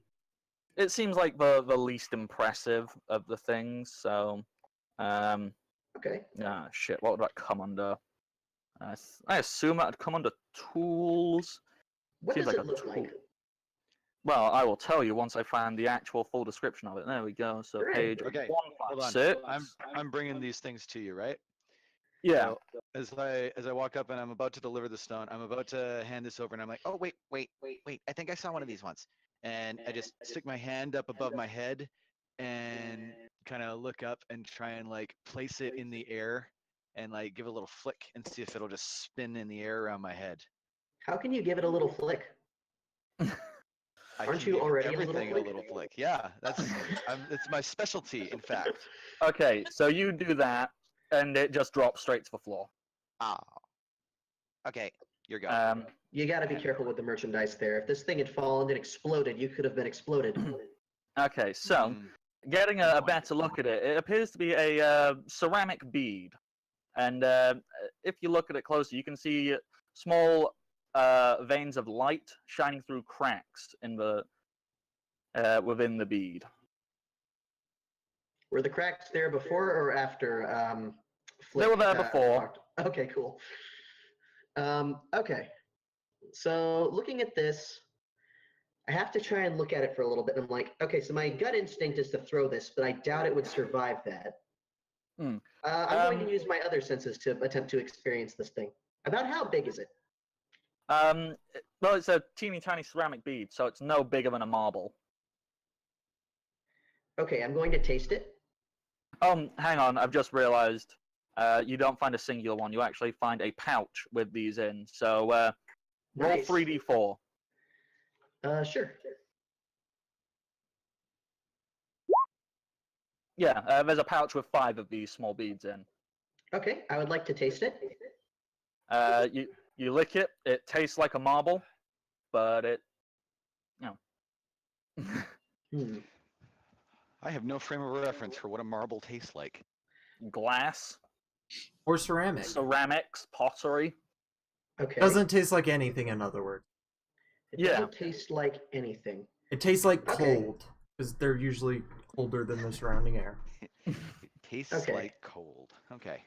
it seems like the least impressive of the things. So, Okay. shit, what would that come under? I assume that'd come under tools. What Seems does like it a look tool. like? Well, I will tell you once I find the actual full description of it. There we go. So Great. page Okay, hold on. 156. I'm bringing these things to you, right? Yeah. So as I walk up and I'm about to deliver the stone, I'm about to hand this over, and I'm like, oh wait, I think I saw one of these once, and I just stick my hand up above my head and kind of look up and try and like place it in the air and like give a little flick and see if it'll just spin in the air around my head. How can you give it a little flick? I Aren't can you give already everything a little flick? Yeah, it's my specialty, in fact. Okay, so you do that, and it just drops straight to the floor. Oh. Okay, you're go. You got to be careful with the merchandise there. If this thing had fallen and exploded, you could have been exploded. Okay, so Hmm. getting a better look at it, it appears to be a ceramic bead, and if you look at it closer, you can see small veins of light shining through cracks in the within the bead. Were the cracks there before or after? They were there before. talked? Okay, cool. Okay, so looking at this, I have to try and look at it for a little bit. And I'm like, okay, so my gut instinct is to throw this, but I doubt it would survive that. Hmm. I'm going to use my other senses to attempt to experience this thing. About how big is it? Well, it's a teeny tiny ceramic bead, so it's no bigger than a marble. Okay, I'm going to taste it. Hang on, I've just realized you don't find a singular one. You actually find a pouch with these in. So roll Nice. 3d4. Sure. Yeah, there's a pouch with 5 of these small beads in. Okay, I would like to taste it. You lick it. It tastes like a marble, but it, you know. Hmm. I have no frame of reference for what a marble tastes like. Glass, Or ceramic. ceramics, pottery. Okay. Doesn't taste like anything, in other words. It Yeah. doesn't taste like anything. It tastes like Okay. cold, because they're usually colder than the surrounding air. It tastes Okay. like cold. Okay.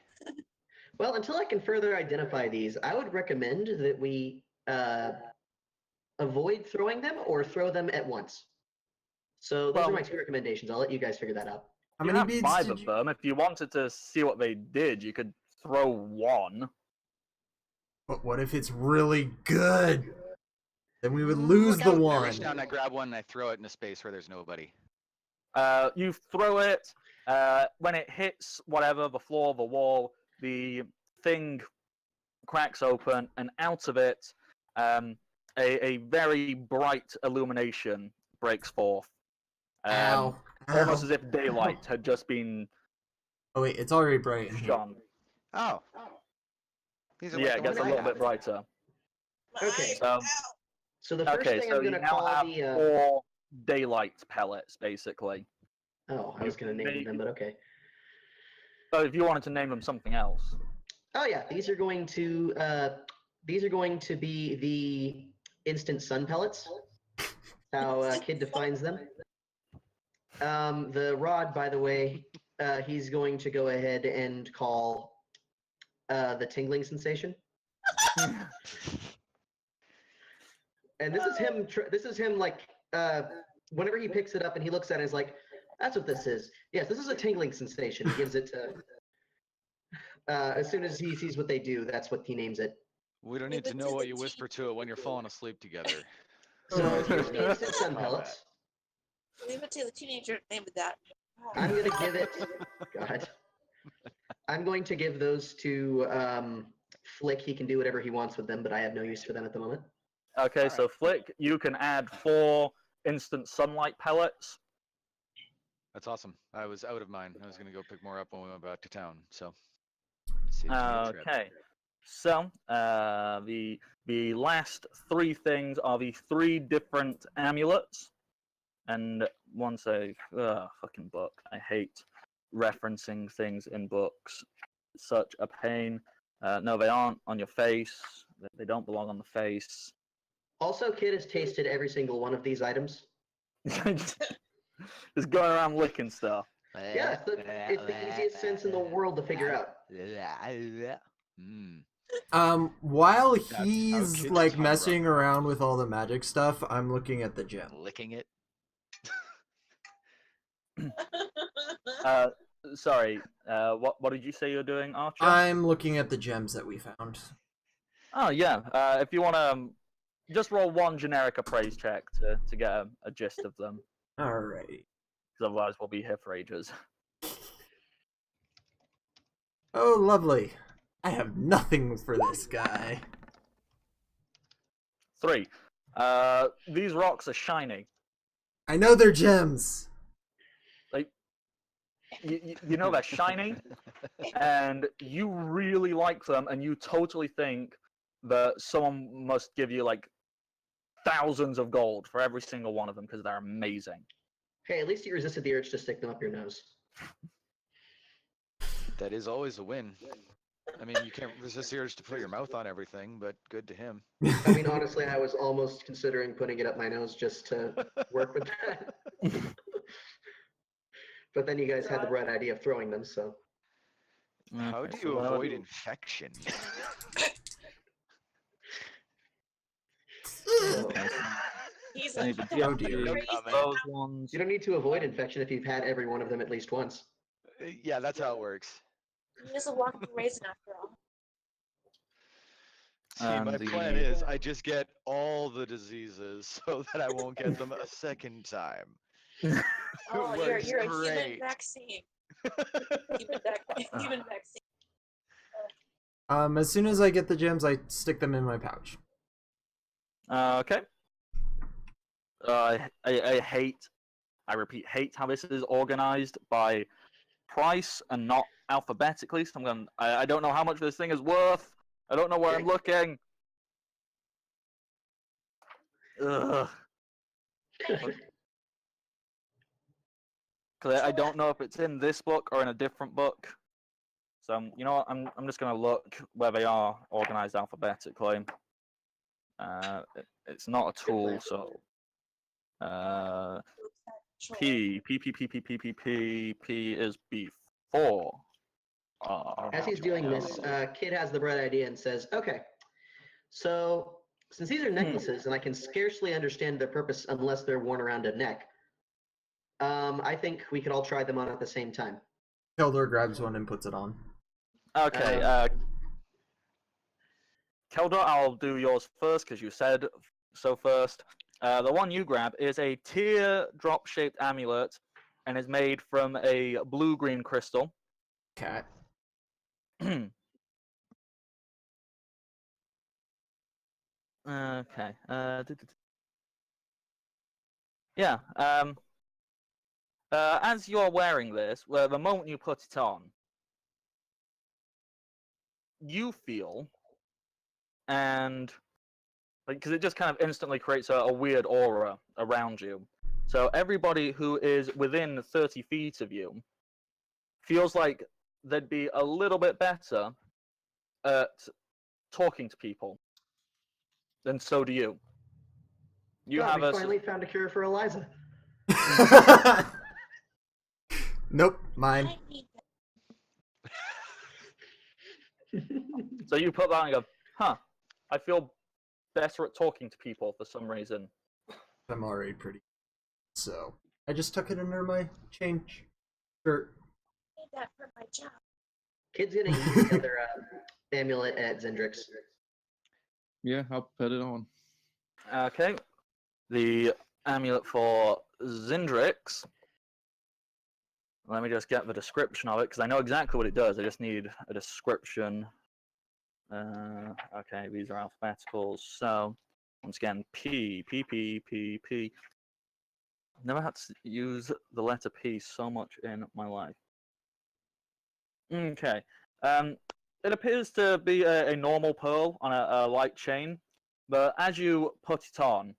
Well, until I can further identify these, I would recommend that we avoid throwing them or throw them at once. So those are my 2 recommendations. I'll let you guys figure that out. How You many have beads 5 did of you... them. If you wanted to see what they did, you could throw 1. But what if it's really good? Then we would lose Look the out. one. I reach down and I grab one and I throw it in a space where there's nobody. You throw it. When it hits whatever, the floor, the wall, the thing cracks open, and out of it, a very bright illumination breaks forth. Ow. Almost Ow. as if daylight had just been Oh wait, it's already bright in here. shone. Oh. These are Yeah, like it the gets a ones I little have. bit brighter. My Okay. eyes are out. So the first Okay, thing so I'm going you to now call have the... 4 daylight pellets, basically. Oh, I was going to name them, but okay. So if you wanted to name them something else. Oh yeah, these are going to be the instant sun pellets. How Kid defines them. The rod, by the way, he's going to go ahead and call the tingling sensation. And this is him. This is him like whenever he picks it up and he looks at it, he's like, "That's what this is. Yes, this is a tingling sensation." He gives it to. As soon as he sees what they do, that's what he names it. We don't need to know what you whisper to it when you're falling asleep together. So here's the instant sun pellets. Leave it to the teenager named that. I'm gonna give it. God. I'm going to give those to Flick. He can do whatever he wants with them, but I have no use for them at the moment. Okay, All so right. Flick, you can add 4 instant sunlight pellets. That's awesome. I was out of mine. I was gonna go pick more up when we went back to town. So. Saves me a trip. Okay, so the last 3 things are the 3 different amulets, and once fucking book. I hate referencing things in books. It's such a pain. No, they aren't on your face. They don't belong on the face. Also, Kid has tasted every single one of these items. Just going around licking stuff. Yeah, it's the easiest sense in the world to figure out. While That's how he's kids like talk, messing Robert. around with all the magic stuff, I'm looking at the gem. Licking it. Sorry. What did you say you're doing, Archer? I'm looking at the gems that we found. Oh yeah. If you want to, just roll 1 generic appraise check to get a gist of them. Alrighty. Because otherwise we'll be here for ages. Oh, lovely. I have nothing for this guy. 3. These rocks are shiny. I know they're gems. Like, you know they're shiny, and you really like them, and you totally think that someone must give you like thousands of gold for every single one of them because they're amazing. Hey, at least you resisted the urge to stick them up your nose. That is always a win. I mean, you can't resist the urge to put your mouth on everything, but good to him. I mean, honestly, I was almost considering putting it up my nose just to work with that. But then you guys had the bright idea of throwing them, so. How Okay, do so you that'll avoid be- infection? He's Okay, like, so "What the you Oh, have to dear. do crazy those ones. You don't need to avoid infection if you've had every one of them at least once. Yeah, that's how it works. He is a walking raisin after all." See, And my plan the- is I just get all the diseases so that I won't get them a second time. Oh, It you're works a human great. vaccine. Human vaccine. As soon as I get the gems, I stick them in my pouch. Okay. I hate, I repeat, hate how this is organized by price and not alphabetically. So I don't know how much this thing is worth. I don't know where I'm looking. Ugh. Because I don't know if it's in this book or in a different book. So you know what? I'm just gonna look where they are organized alphabetically. It's not a tool, so P is before. As he's doing this, Kid has the bright idea and says, "Okay, so since these are necklaces and I can scarcely understand their purpose unless they're worn around a neck, I think we could all try them on at the same time." Keldor grabs one and puts it on. Okay, Keldor, I'll do yours first because you said so first. The one you grab is a teardrop-shaped amulet and is made from a blue-green crystal. Cat. Okay. Yeah. As you're wearing this, well, the moment you put it on, you feel, and because it just kind of instantly creates a weird aura around you. So everybody who is within 30 feet of you feels like they'd be a little bit better at talking to people. Then so do you. You God, have we a finally found a cure for Eliza. Nope, mine. I need that. so you put that and go, huh? I feel better at talking to people for some reason. I'm already pretty. So I just tuck it under my change shirt. I need that for my job. Kid's gonna use the other amulet at Zendrix. Yeah, I'll put it on. Okay. The amulet for Zindrix. Let me just get the description of it because I know exactly what it does. I just need a description. Okay, these are alphabeticals. So once again, P. Never had to use the letter P so much in my life. Okay. It appears to be a normal pearl on a light chain, but as you put it on,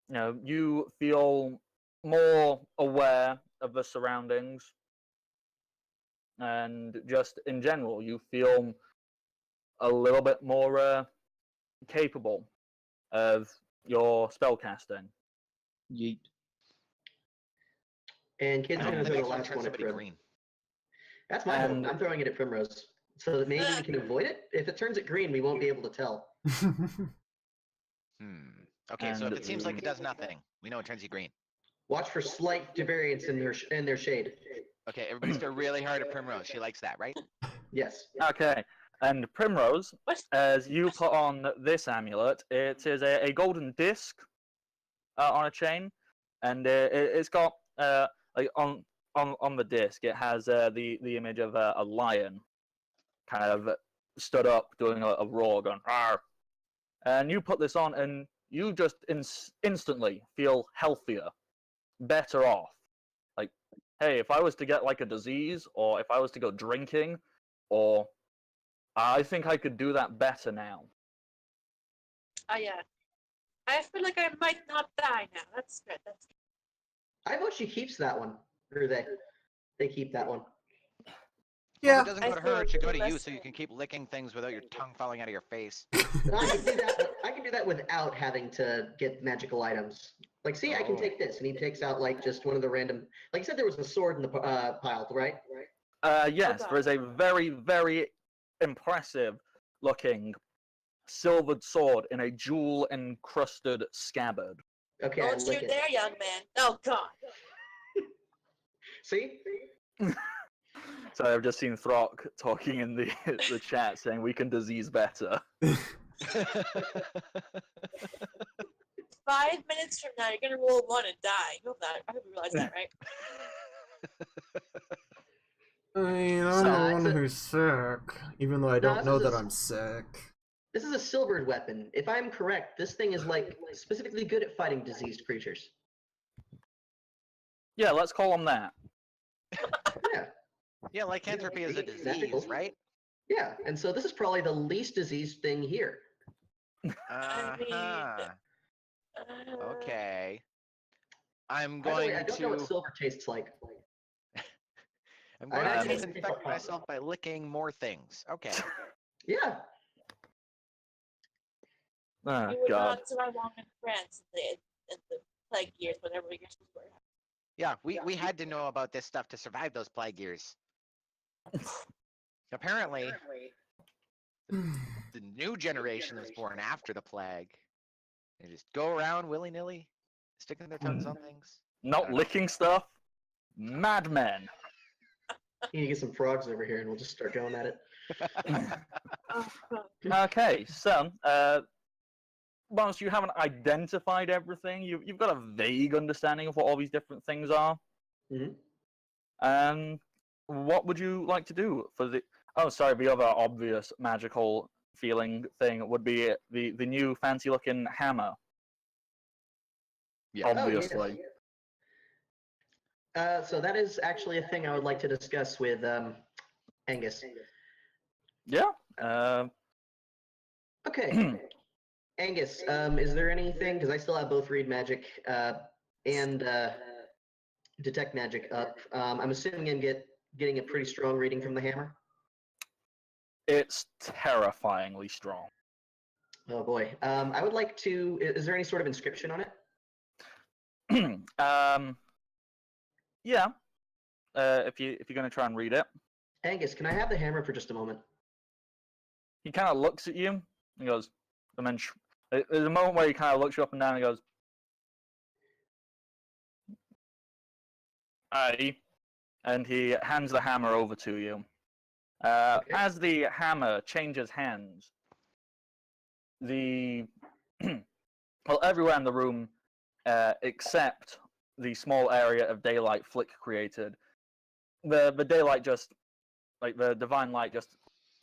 you know, you feel more aware of the surroundings, and just in general, you feel a little bit more capable of your spellcasting. Yeet. And Kid's I hope gonna the throw the next one last turns one at somebody Prim. green. That's my And- hope. I'm throwing it at Primrose. So that maybe we can avoid it. If it turns it green, we won't be able to tell. Okay, so if And it seems like it does nothing, we know it turns you green. Watch for slight variance in their shade. Okay, everybody stare really hard at Primrose. She likes that, right? Yes. Okay, and Primrose, What's as you put on this amulet, it is a golden disc on a chain, and it's got like on the disc, it has the image of a lion, kind of stood up, doing a roar, going "Arr!" And you put this on, and you just instantly feel healthier, better off. Like, hey, if I was to get like a disease, or if I was to go drinking, or I think I could do that better now. Oh yeah. I feel like I might not die now. That's good. That's good. I vote she keeps that one. Or they keep that one. Well, Yeah. if it doesn't I go to feel her, it should go to you less so you can keep licking things without your tongue falling out of your face. But I can do that. I can do that without having to get magical items. Like, see, I can Oh. take this, and he takes out like just one of the random. Like you said, there was a sword in the pile, right? Yes, there is a very, very impressive looking silvered sword in a jewel encrusted scabbard. Okay, I Don't lick you it. dare, young man. Oh God. See? So I've just seen Throck talking in the the chat saying we can disease better. 5 minutes from now, you're gonna roll 1 and die. You know that. I hope you realize that, right? I mean, I'm So- the one who's sick, even though I No, don't this know is that a- I'm sick. This is a silvered weapon. If I'm correct, this thing is like specifically good at fighting diseased creatures. Yeah, let's call them that. Yeah, Yeah, lycanthropy is a disease, Magical. right? yeah. And so this is probably the least diseased thing here. I mean, Uh-huh. Okay. I'm By the going way, I don't know what to silver tastes like. I'm I going imagine to it's pretty infect hot. myself by licking more things. Okay. Yeah. Oh, you would God. not survive long in France in the plague years, whatever years we were. Yeah, we had to know about this stuff to survive those plague years. Apparently, the new generation that was born after the plague, they just go around willy-nilly, sticking their tongues on things. I Not don't know. licking stuff. Madmen. You need to get some frogs over here and we'll just start going at it. Oh, God. Okay, so, whilst you haven't identified everything, you've got a vague understanding of what all these different things are. Mhm. What would you like to do for the... Oh, sorry, the other obvious magical feeling thing would be the new fancy-looking hammer, Yeah. obviously. So that is actually a thing I would like to discuss with Angus. Yeah. Okay. Angus, is there anything, because I still have both read magic and detect magic up. I'm assuming I'm getting a pretty strong reading from the hammer. It's terrifyingly strong. Oh boy. I would like to, is there any sort of inscription on it? Yeah. If you're gonna try and read it, Angus, can I have the hammer for just a moment? he kind of looks at you and goes, and then there's a moment where he kind of looks you up and down and goes, "Aye," and he hands the hammer over to you. Okay. As the hammer changes hands, well, everywhere in the room, except the small area of daylight Flick created, the daylight just, like the divine light just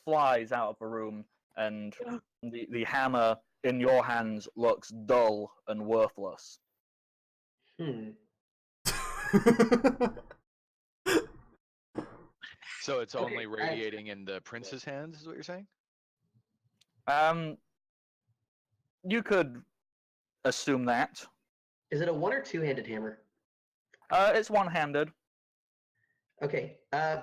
flies out of the room, and the hammer in your hands looks dull and worthless. Hmm. So it's Okay, only radiating in the prince's hands, is what you're saying? You could assume that. Is it a one or two-handed hammer? It's one-handed. Okay.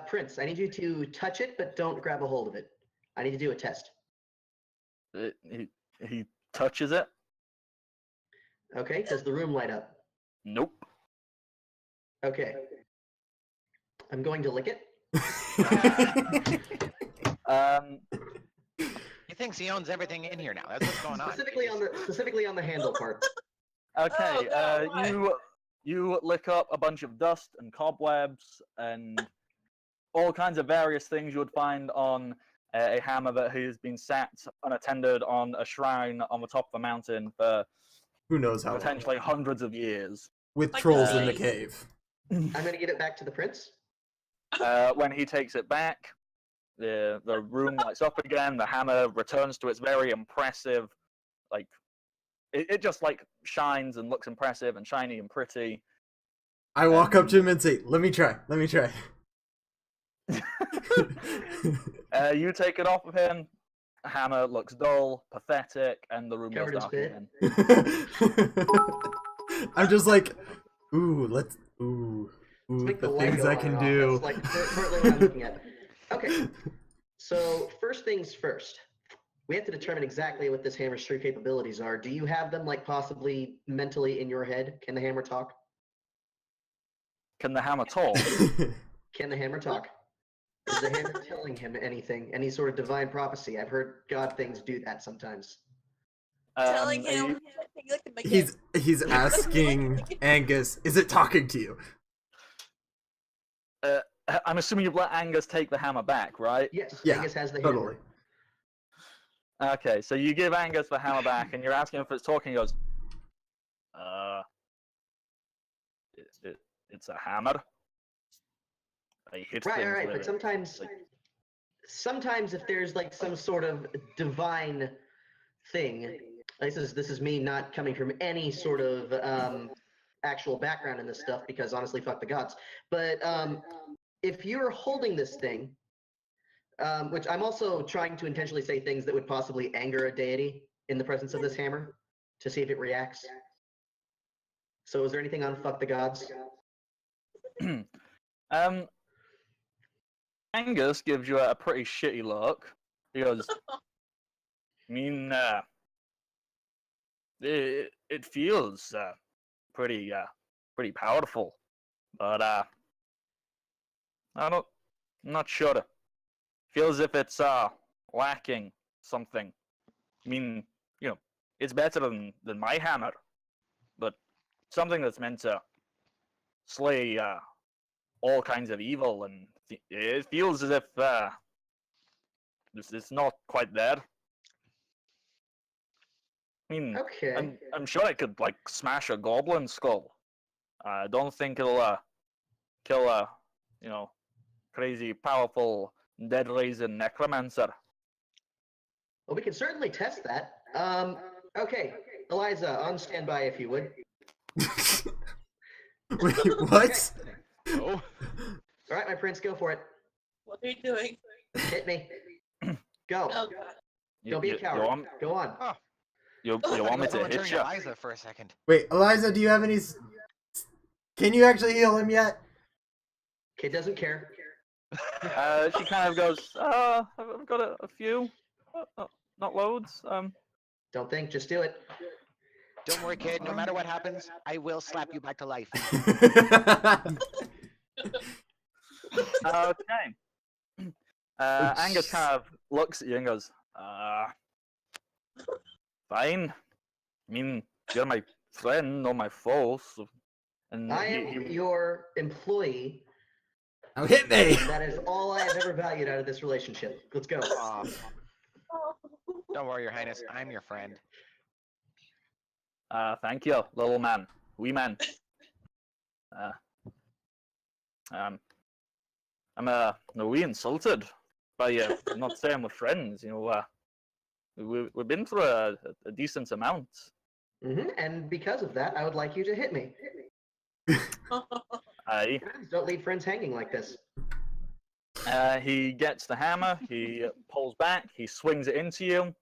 Prince, I need you to touch it, but don't grab a hold of it. I need to do a test. He touches it. Okay. Does the room light up? Nope. Okay. I'm going to lick it. He thinks he owns everything in here now. That's what's going on. Specifically on the handle part. Okay. Oh, God, why? You lick up a bunch of dust and cobwebs and all kinds of various things you would find on a hammer that has been sat unattended on a shrine on the top of a mountain for Who knows how long. potentially hundreds of years. With Like trolls in the nice. cave. I'm going to give it back to the prince. When he takes it back, the room lights up again. The hammer returns to its very impressive, like it just like shines and looks impressive and shiny and pretty. I walk up to him and say, let me try. You take it off of him. Hammer looks dull, pathetic, and the room Covered in goes dark spit. again. I'm just like, ooh, Make the the light things go I on can and off. do. That's like currently what I'm looking at. Okay. So first things first. We have to determine exactly what this hammer's true capabilities are. Do you have them like possibly mentally in your head? Can the hammer talk? Can the hammer talk? Can the hammer talk? Is the hammer telling him anything? Any sort of divine prophecy? I've heard God things do that sometimes. Telling Are him, you- you like to make it. he's asking Angus, is it talking to you? I'm assuming you've let Angus take the hammer back, right? Yes, Yeah, Angus has the totally. hammer. Okay, so you give Angus the hammer back, and you're asking if it's talking. He goes, it's a hammer. I hit Right, things right, with but it. sometimes, Like, sometimes if there's like some sort of divine thing, this is me not coming from any sort of actual background in this stuff because honestly, fuck the gods. But if you're holding this thing, which I'm also trying to intentionally say things that would possibly anger a deity in the presence of this hammer to see if it reacts. So is there anything on fuck the gods? Angus gives you a pretty shitty look. He goes, I mean, it feels pretty powerful, but I'm not sure. Feels as if it's lacking something. I mean, it's better than my hammer, but something that's meant to slay all kinds of evil, and it feels as if it's not quite there. I mean, Okay. I'm sure it could like smash a goblin skull. I don't think it'll kill a crazy powerful dead raising necromancer. Well, we can certainly test that. Okay, Eliza, on standby if you would. Wait, what? Oh, All right, my prince, go for it. What are you doing? Hit me. Go. Oh god. Don't be a coward. Go on. oh. You I want me was to only hit turning you? Eliza for a second. Wait, Eliza, do you have any? Can you actually heal him yet? Kid doesn't care. She kind of goes, I've got a few, not loads. Don't think, just do it. Don't worry, kid. No matter what happens, I will slap you back to life. Okay. Angus kind of looks at you and goes, fine. I mean, you're my friend, not my foe. So... And I am your employee. Oh, hit me! That is all I have ever valued out of this relationship. Let's go. Aw. Don't worry, Your Highness. I'm your friend. Thank you, little man, wee man. I'm we insulted by you not saying we're friends. We've been through a decent amount. And because of that, I would like you to hit me. Aye. Don't leave friends hanging like this. He gets the hammer, he pulls back, he swings it into you.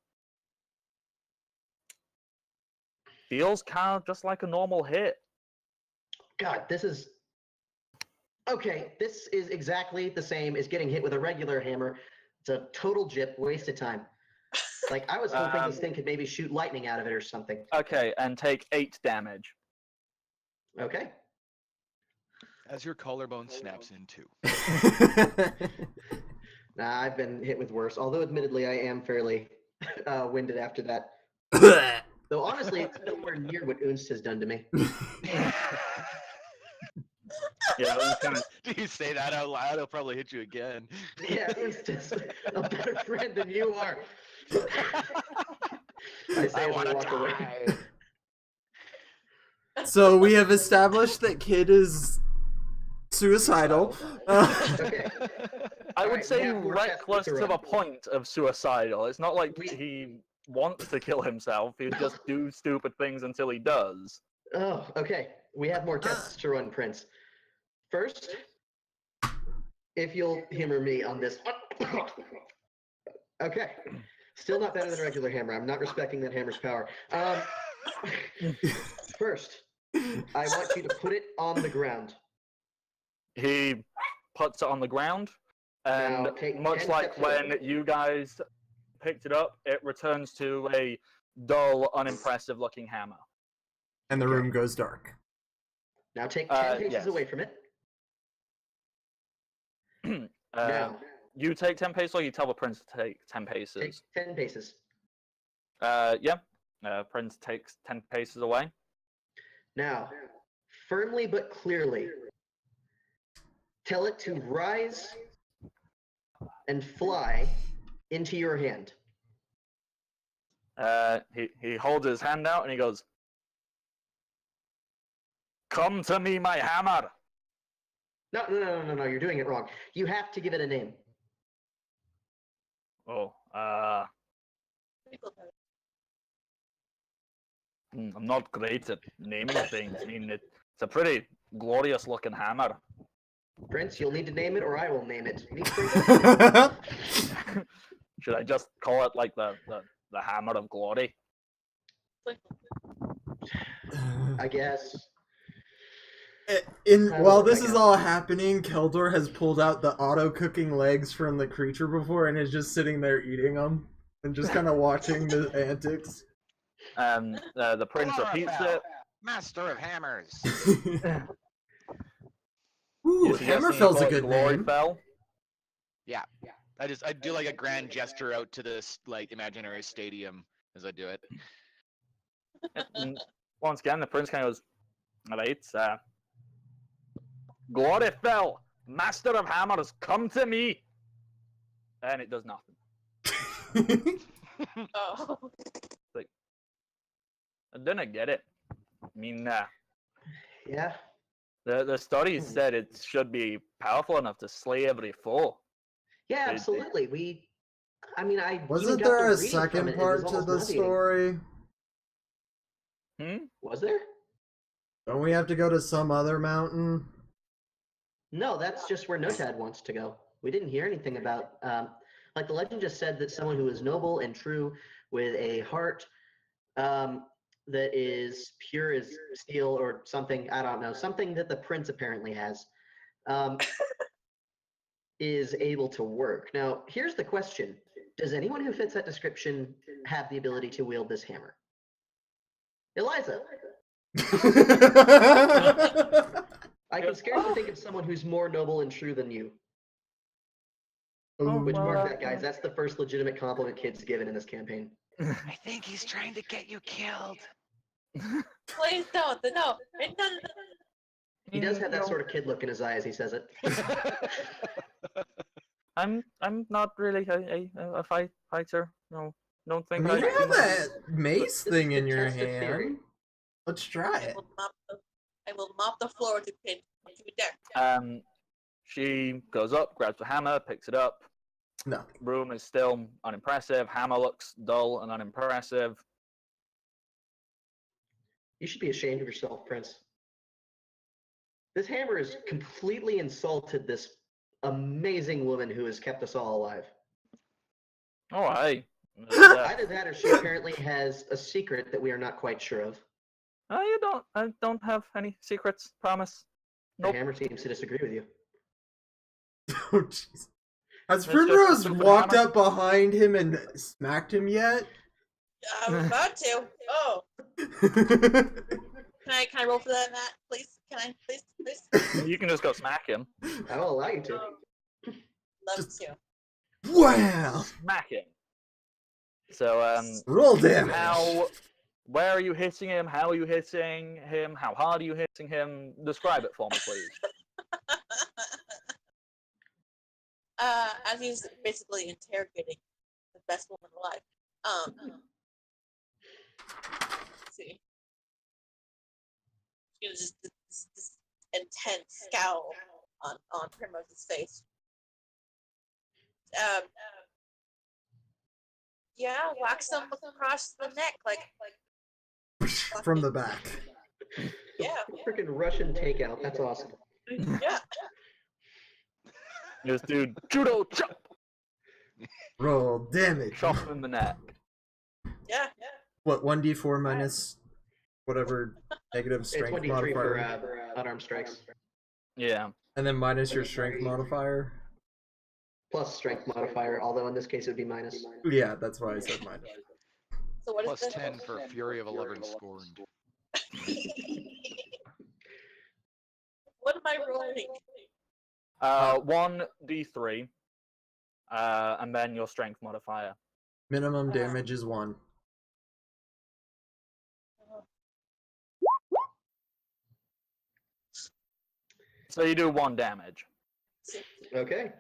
Feels kind of just like a normal hit. God, this is... Okay, this is exactly the same as getting hit with a regular hammer. It's a total jip, waste of time. Like, I was hoping this thing could maybe shoot lightning out of it or something. Okay, and take 8 damage. Okay. As your collarbone snaps in two. Nah, I've been hit with worse. Although, admittedly, I am fairly winded after that. Though, honestly, it's nowhere near what Unst has done to me. Yeah, Do you say that out loud? He'll probably hit you again. Yeah, Unst is a better friend than you are. I say as I walk away. So we have established that Kid is suicidal. Okay. I would Alright, we say have more tests reckless to to the run. point of suicidal. It's not like We- he wants to kill himself. He'll just do stupid things until he does. Oh, okay. We have more tests to run, Prince. First, if you'll hammer me on this. Okay. Still not better than a regular hammer. I'm not respecting that hammer's power. First, I want you to put it on the ground. He puts it on the ground, and Now, take much 10 like steps away. when you guys picked it up, it returns to a dull, unimpressive looking hammer. And the room goes dark. Now take 10 paces yes. away from it. Now, Now, you take 10 paces, or you tell the prince to take 10 take paces? 10 paces. Yeah. Prince takes 10 paces away. Now, firmly but clearly, tell it to rise and fly into your hand. He holds his hand out and he goes, "Come to me, my hammer." No, you're doing it wrong. You have to give it a name. Oh, I'm not great at naming things. I mean, it's a pretty glorious looking hammer. Prince, you'll need to name it or I will name it. Should I just call it like the hammer of glory? I guess. While this is all happening, Keldor has pulled out the auto-cooking legs from the creature before and is just sitting there eating them and just kind of watching the antics. The prince repeats it. Master of hammers. Ooh, Hammerfell's a good glory name. fell. Yeah. I do like a grand gesture out to this like imaginary stadium as I do it. And once again, the prince kind of goes, "All right, glory fell, master of hammers, come to me," and it does nothing. Oh. Like, I didn't get it. I mean, Yeah. the study said it should be powerful enough to slay every foe. Yeah, absolutely. I Wasn't there a second part to the story? Was there? Don't we have to go to some other mountain? No, that's just where Notad wants to go. We didn't hear anything about, like the legend just said that someone who is noble and true with a heart that is pure as steel or something, I don't know, something that the prince apparently has, is able to work. Now, here's the question. Does anyone who fits that description have the ability to wield this hammer? Eliza. I can scarcely think of someone who's more noble and true than you. Which, mark that, guys. That's the first legitimate compliment Kid's given in this campaign. I think he's trying to get you killed. Please don't. No. He does have that sort of kid look in his eye as he says it. I'm not really a fighter. No, don't think. I mean, you have I that mace thing in your Test of theory. hand. Let's try it. I will mop the floor with the pin. Don't you dare. She goes up, grabs the hammer, picks it up. No. Room is still unimpressive. Hammer looks dull and unimpressive. You should be ashamed of yourself, Prince. This hammer has completely insulted this amazing woman who has kept us all alive. Oh, hey. Either that or she apparently has a secret that we are not quite sure of. You don't. I don't have any secrets. Promise. The Nope. hammer seems to disagree with you. Oh, jeez. Has It's Primrose just a stupid walked hammer. up behind him and smacked him yet? I'm about to. Oh. Can I roll for that, Matt? Please? Can I? Please? You can just go smack him. I will allow you to. Love to. Wow! Smack him. So, Roll damage. where are you hitting him? How are you hitting him? How hard are you hitting him? Describe it for me, please. As he's basically interrogating the best woman alive. Let's see. Just this intense scowl on Primose's face. Yeah, wax him across the neck, like From the back. yeah, Freaking Russian takeout. That's awesome. yeah. Just do judo chop. Roll damage. Chop him in the neck. Yeah. What, 1d4 minus whatever negative It's strength 1d3 modifier? for unarmed strikes. Yeah. And then minus your strength modifier? Plus strength modifier, although in this case it would be minus. Yeah, that's why I said minus. So what Plus is this? 10 for Fury of a Lover Scorned. What am I rolling? 1d3, and then your strength modifier. Minimum damage is 1. So you do 1 damage. Okay.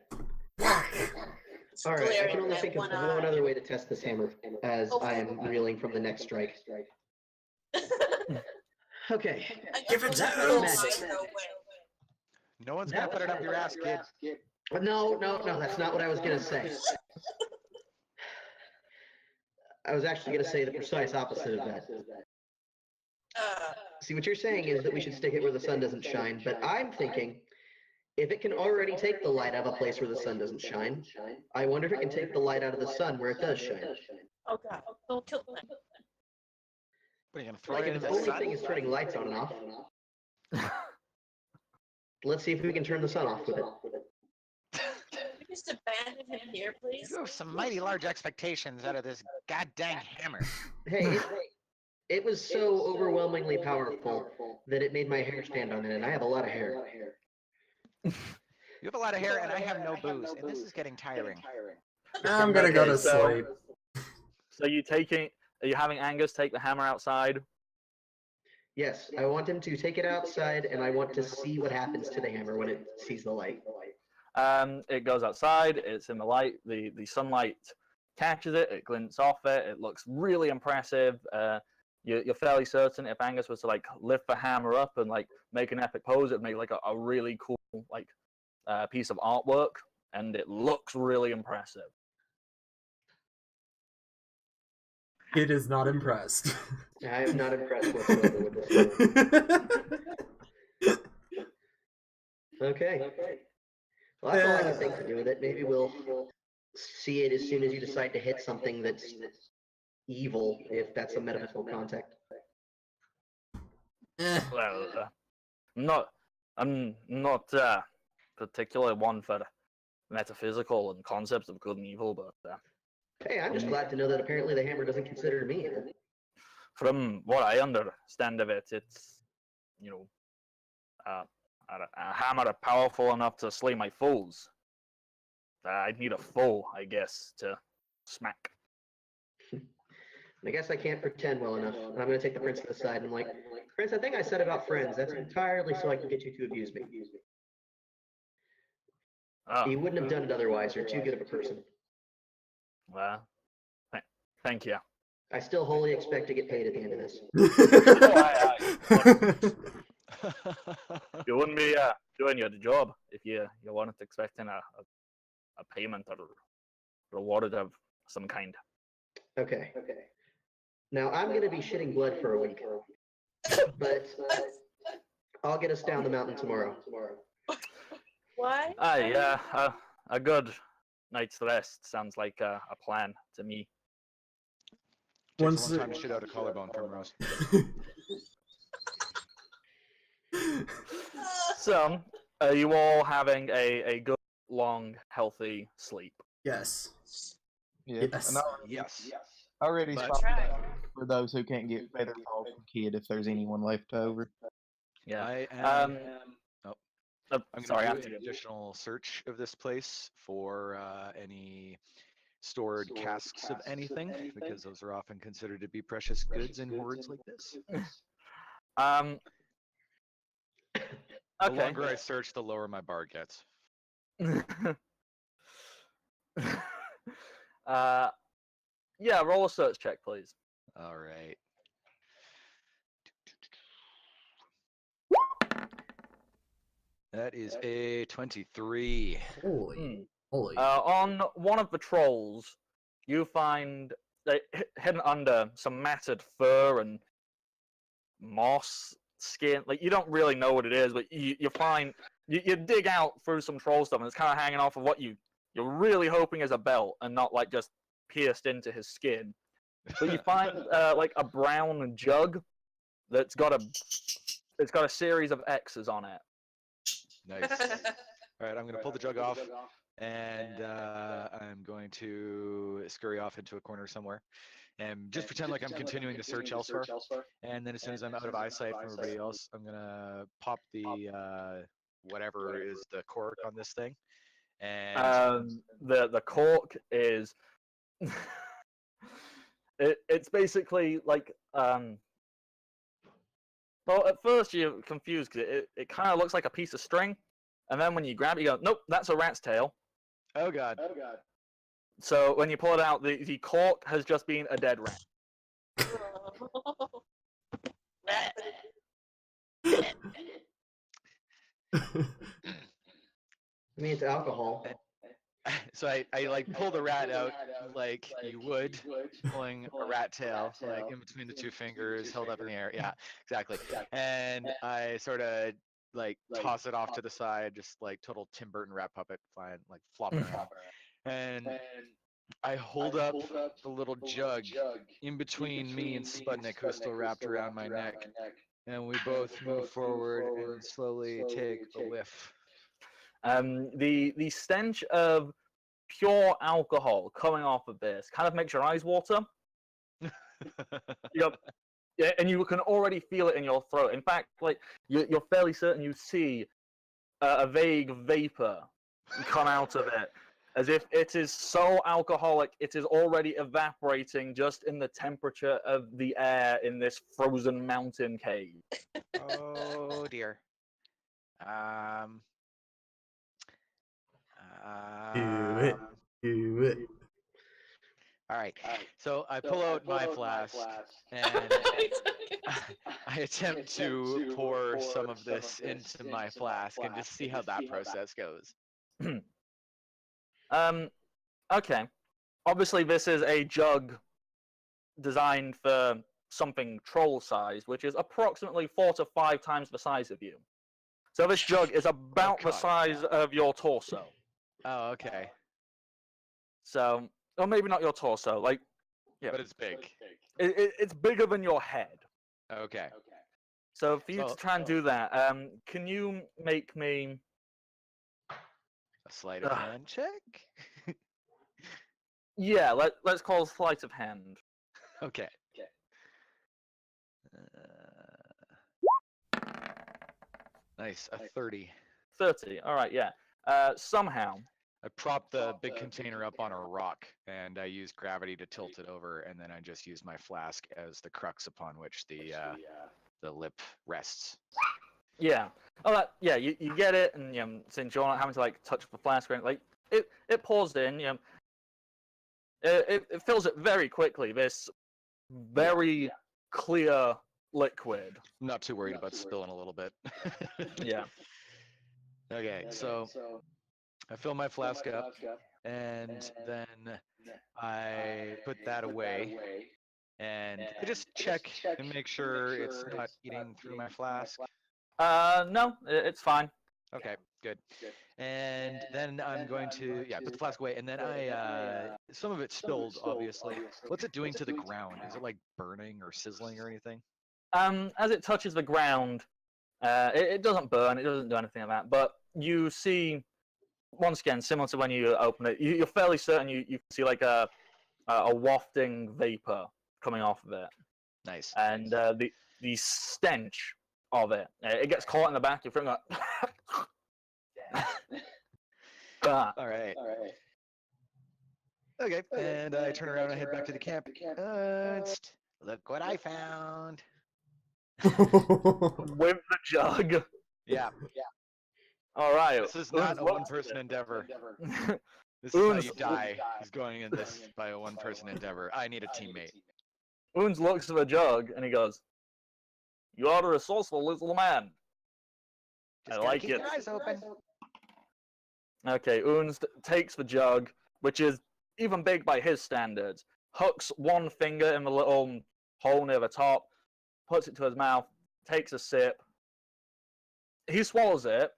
Just All right, I glaring can only at think of one one eye. other way to test this hammer, as I am reeling from the next strike. Okay. Give it to Little us. eye throw away. No one's gonna put it up your ass, kid. No, that's not what I was gonna say. I was actually gonna say the precise opposite of that. See, what you're saying is that we should stick it where the sun doesn't shine, but I'm thinking if it can already take the light out of a place where the sun doesn't shine, I wonder if it can take the light out of the sun where it does shine. Oh god, don't kill me. What are you gonna throw Like it if into its the only thing sun? is turning lights on and off. Let's see if we can turn the sun off with it. Can we just abandon him here, please? You have some mighty large expectations out of this goddamn hammer. Hey, it was so overwhelmingly powerful that it made my hair stand on end, and I have a lot of hair. You have a lot of hair, and I have no booze, and this is getting tiring. I'm gonna go Okay, to so- sleep. So are you having Angus take the hammer outside? Yes, I want him to take it outside, and I want to see what happens to the hammer when it sees the light. It goes outside, it's in the light, the sunlight catches it, it glints off it, it looks really impressive. You're fairly certain if Angus was to like lift the hammer up and like make an epic pose, it'd make like a really cool like piece of artwork, and it looks really impressive. Kid is not impressed. I am not impressed whatsoever with this hammer. Okay. Well, that's all I can think to do with it. Maybe we'll see it as soon as you decide to hit something that's evil, if that's a metaphysical context. Well, I'm not particularly one for metaphysical and concepts of good and evil, but Hey, I'm just glad to know that apparently the hammer doesn't consider me either. from what I understand of it, it's a hammer powerful enough to slay my foes. I'd need a foe, I guess, to smack. I guess I can't pretend well enough. I'm going to take the prince to the side and I'm like, Prince, I think I said about friends. That's entirely so I can get you to abuse me. Oh, You wouldn't have done it otherwise. You're too good of a person. well, thank you. I still wholly expect to get paid at the end of this. You wouldn't be doing your job if you weren't expecting a payment or rewarded of some kind. Okay. Now, I'm going to be shitting blood for a week. But I'll get us down the mountain tomorrow. Why? Yeah, a good night's rest sounds like a plan to me. Takes Once a long time to shit out a collarbone, Primrose. So, are you all having a good, long, healthy sleep? Yes. Yeah. Yes. And I already But- stopped Try. for those who can't get feather fall from kid if there's anyone left over. Yeah. I am. I'm Sorry, going after to do you. an additional search of this place for any stored casks of anything, because those are often considered to be precious goods in hordes like this. Um. The Okay. longer I search, the lower my bar gets. Yeah, roll a search check, please. All right. That is a 23. Holy. Holy. On one of the trolls, you find hidden under some matted fur and moss skin. Like, you don't really know what it is, but you find you dig out through some troll stuff, and it's kind of hanging off of what you're really hoping is a belt, and not like just pierced into his skin. But you find like a brown jug that's got a series of X's on it. Nice. All right, I'm going to pull the jug off, and I'm going to scurry off into a corner somewhere, and just pretend like I'm continuing to search elsewhere. And then as soon as I'm out of eyesight from everybody else, I'm going to pop the whatever is the cork on this thing. And The cork is it's basically like well, at first you're confused because it kind of looks like a piece of string, and then when you grab it, you go, nope, that's a rat's tail. oh god, So when you pull it out, the cork has just been a dead rat. Rat. I mean, it's alcohol. So I like pull the rat out like you would pulling a rat tail, like in between the two fingers, held up in the air. Yeah, exactly. And I sort of like toss it off to the side, just like total Tim Burton rat puppet, flying like flopping around. And I hold up the little jug in between me and Sputnik, who's still wrapped around my neck, and we both move forward and slowly take a whiff. The stench of pure alcohol coming off of this kind of makes your eyes water. Yep. Yeah, and you can already feel it in your throat. In fact, like you're fairly certain you see a vague vapor come out of it, as if it is so alcoholic it is already evaporating just in the temperature of the air in this frozen mountain cave. Oh dear. Do it. Do it. All right. So I pull out my flask and I attempt to pour some of this into my flask and just see how that process goes. Okay. Obviously, this is a jug designed for something troll size, which is approximately 4 to 5 times the size of you. So this jug is about the God. size of your torso. Oh, okay. So, or maybe not your torso. Like, yeah, But it's big. it's bigger than your head. Okay. So for you to So- try and do that, can you make me? A sleight of hand check? Yeah, let's call it sleight of hand. Okay. Nice, a 30. 30. All right, yeah. Somehow, I prop the big container up on a rock and I use gravity to tilt it over, and then I just use my flask as the crux upon which the lip rests. yeah. Oh, yeah. You get it, and since you're not having to like touch the flask, or anything, like it pours in. It fills it very quickly. This very clear liquid. I'm not too worried about spilling a little bit. Yeah. Okay, so I fill my flask up and then I put that away and I just check and make sure it's not eating through my flask. No, it's fine. Okay, good. And then I'm going to put the flask away, and then some of it spilled, obviously. What's it doing to the ground? Is it like burning or sizzling or anything? As it touches the ground, it doesn't burn. It doesn't do anything like that. But you see, once again, similar to when you open it, you're fairly certain you can see like a wafting vapor coming off of it, Nice. and the stench of it. It gets caught in the back of your throat. All right. Okay, and I turn around and head back to the camp. Look what I found. With the jug. Yeah, All right. this is not a one-person endeavor. This is how you die, is going in this by a one-person endeavor. I need a teammate. Oons looks at the jug and he goes, "You are a resourceful little man. Just I gotta like keep it." your eyes open. Okay, Oons takes the jug, which is even big by his standards, hooks one finger in the little hole near the top, puts it to his mouth, takes a sip. He swallows it.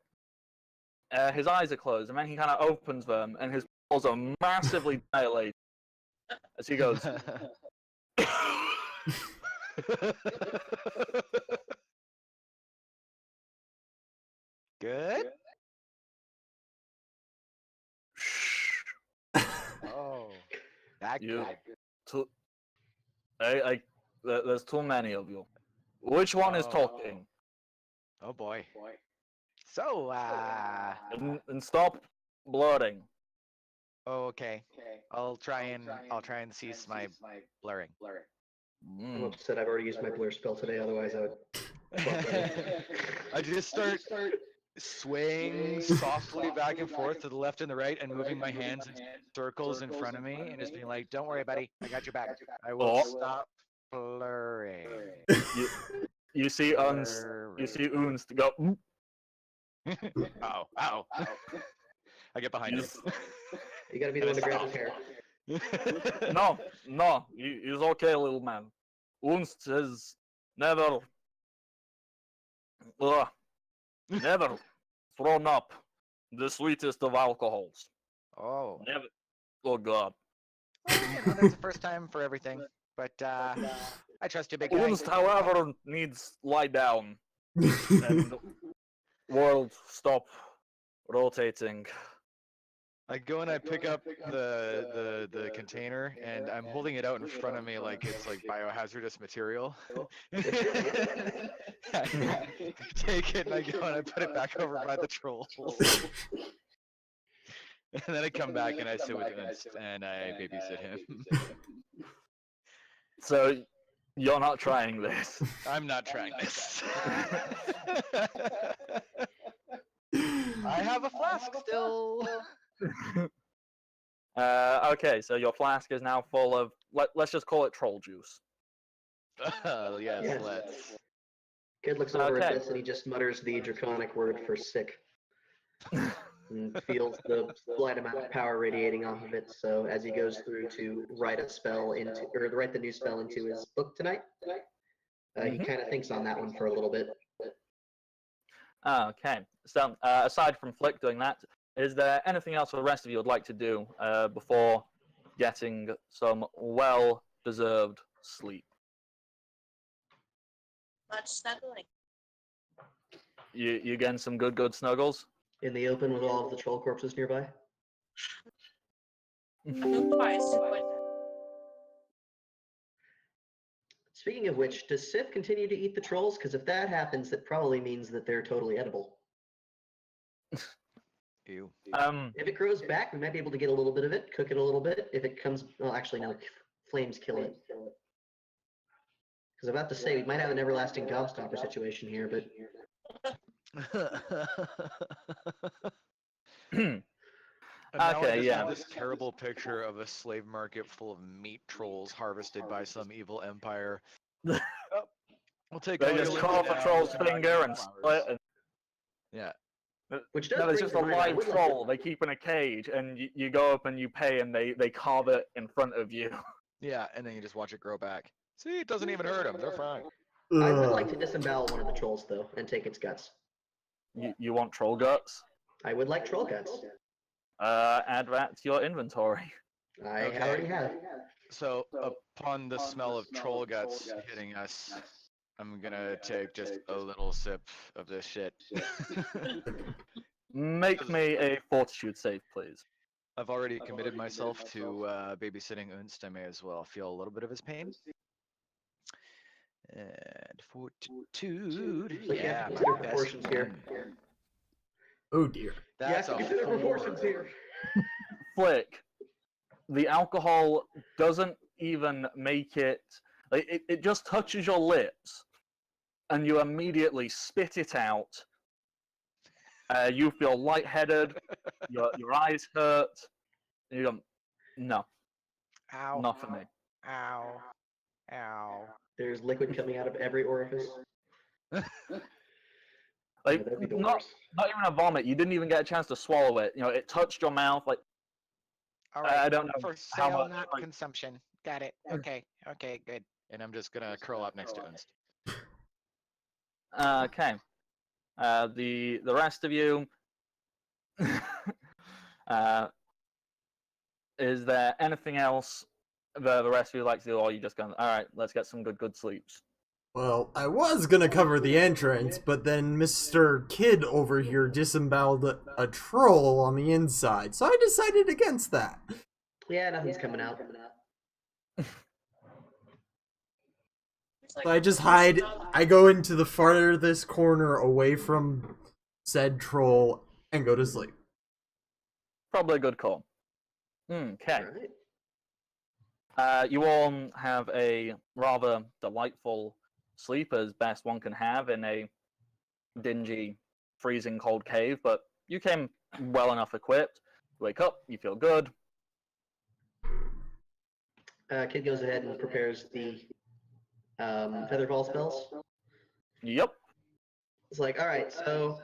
His eyes are closed, and then he kind of opens them, and his pupils are massively dilated as he goes, Good. "Shh, Oh, that you, good. there's too many of you. Which one is Oh. talking? Oh boy. So, And stop blurting." oh, okay. I'll try and cease my blurring. I'm upset I've already used my blur spell today, otherwise I would. I just start swaying softly back and forth to the left and the right and moving my hands in circles in front of me and just being like, "Don't worry, buddy. I got your back. I will Oh. stop blurring." You see Uns go. Ow, ow. I get behind He's, You gotta be the one to grab his hair. him. no, he's okay, little man. Unst has never, never thrown up the sweetest of alcohols. Oh. Never. Oh God. Well, there's a first time for everything. But I trust you, big guy. Unst, however, needs lie down and world stop rotating. I go and I pick up the container and I'm holding it out in front of me like it's like biohazardous material. I take it and I go and I put it back over by the trolls. And then I come back and I sit with Ernst and I babysit him. So you're not trying this. I'm not trying this. I have a flask still. Okay, so your flask is now full of, let's just call it troll juice. Yes, Yes. let's. Kid looks over at Okay. this and he just mutters the draconic word for sick. And feels the slight amount of power radiating off of it. So as he goes through to write a spell into, or write the new spell into his book tonight, he kind of thinks on that one for a little bit. Okay, so aside from Flick doing that, is there anything else the rest of you would like to do before getting some well-deserved sleep? Much snuggling. You getting some good snuggles? In the open with all of the troll corpses nearby. Move twice. Speaking of which, does Sif continue to eat the trolls? Because if that happens, that probably means that they're totally edible. Ew. If it grows back, we might be able to get a little bit of it, cook it a little bit. If it comes, well, actually, no, flames kill it. Because I'm about to say, we might have an everlasting gobstopper situation here, but And now I Okay, just yeah. have this terrible picture of a slave market full of meat trolls harvested by some evil empire. Oh, we'll take They all your just liquor cut off a now, troll's we'll come back finger in and 2 split hours. it. Yeah. which does No, it's bring just to a mind, I live would like troll. They keep in a cage, and you go up and you pay, and they carve it in front of you. Yeah, and then you just watch it grow back. See, it doesn't even hurt them. They're fine. I would like to disembowel one of the trolls though, and take its guts. You want troll guts? I would like troll guts. Add that to your inventory. I Okay. already have. So upon the smell of troll guts hitting us, I'm gonna take just a little sip of this shit. Make me a fortitude save, please. I've already committed myself to babysitting Ernst. I may as well feel a little bit of his pain. And fortitude. But you have Yeah, to my consider best proportions here. one. Oh dear. That's you have to a consider 4. proportions here. Flick, the alcohol doesn't even make it, like, it just touches your lips, and you immediately spit it out. You feel lightheaded, your eyes hurt, and you go, no, Ow. not for me. Ow. Ow. There's liquid coming out of every orifice. Like, That'd be the not worst. even a vomit. You didn't even get a chance to swallow it. You know, it touched your mouth. Like, All right. I don't know For how sale, much. not Like, consumption. Got it. Okay. Okay. Good. And I'm just gonna curl up next to Ernst. okay. The rest of you. Is there anything else that the rest of you like to do, or are you just going, all right, let's get some good sleeps? Well, I was gonna cover the entrance, but then Mr. Kid over here disemboweled a troll on the inside, so I decided against that. Yeah, nothing's coming out. So I just hide, I go into the farthest corner away from said troll and go to sleep. Probably a good call. Okay. Alright. You all have a rather delightful sleep, as best one can have in a dingy freezing cold cave, but you came well enough equipped. You wake up, you feel good. Kid goes ahead and prepares the featherball spells. Yep. It's like, all right, so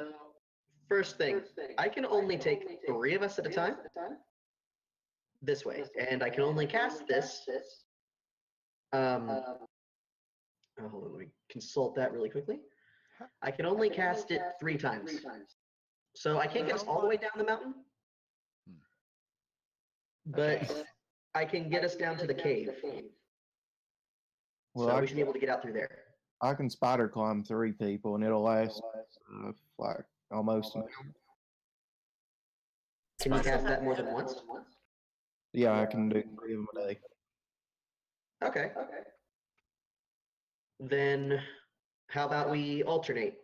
first thing, I can only take 3 of us at a time this way, and I can only cast this. Oh, hold on, let me consult that really quickly. I can only cast it 3 times. So I can't get us all the way down the mountain, but I can get us down to the cave. Well, So we should be able to get out through there. I can spider climb 3 people, and it'll last like almost. Can you cast that more than once? Yeah, I can do 3 of them a day. Okay. Then how about we alternate?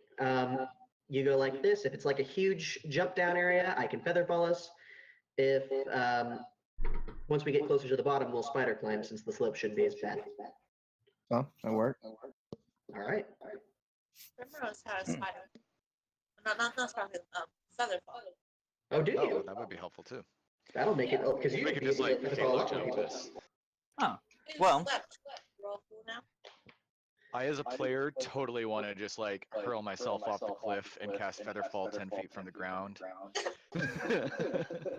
You go like this. If it's like a huge jump down area, I can feather fall us. If once we get closer to the bottom, we'll spider climb since the slope shouldn't be as bad. Oh, that worked. All right. Primrose has spider. Not spider. Feather fall. Oh, do you? Oh, that would be helpful too. That'll make it because you We could just like Halo jump this. Oh, well. Roll cool now. I, as a player, totally want to just like hurl myself off the cliff and cast Featherfall 10 feet from the ground.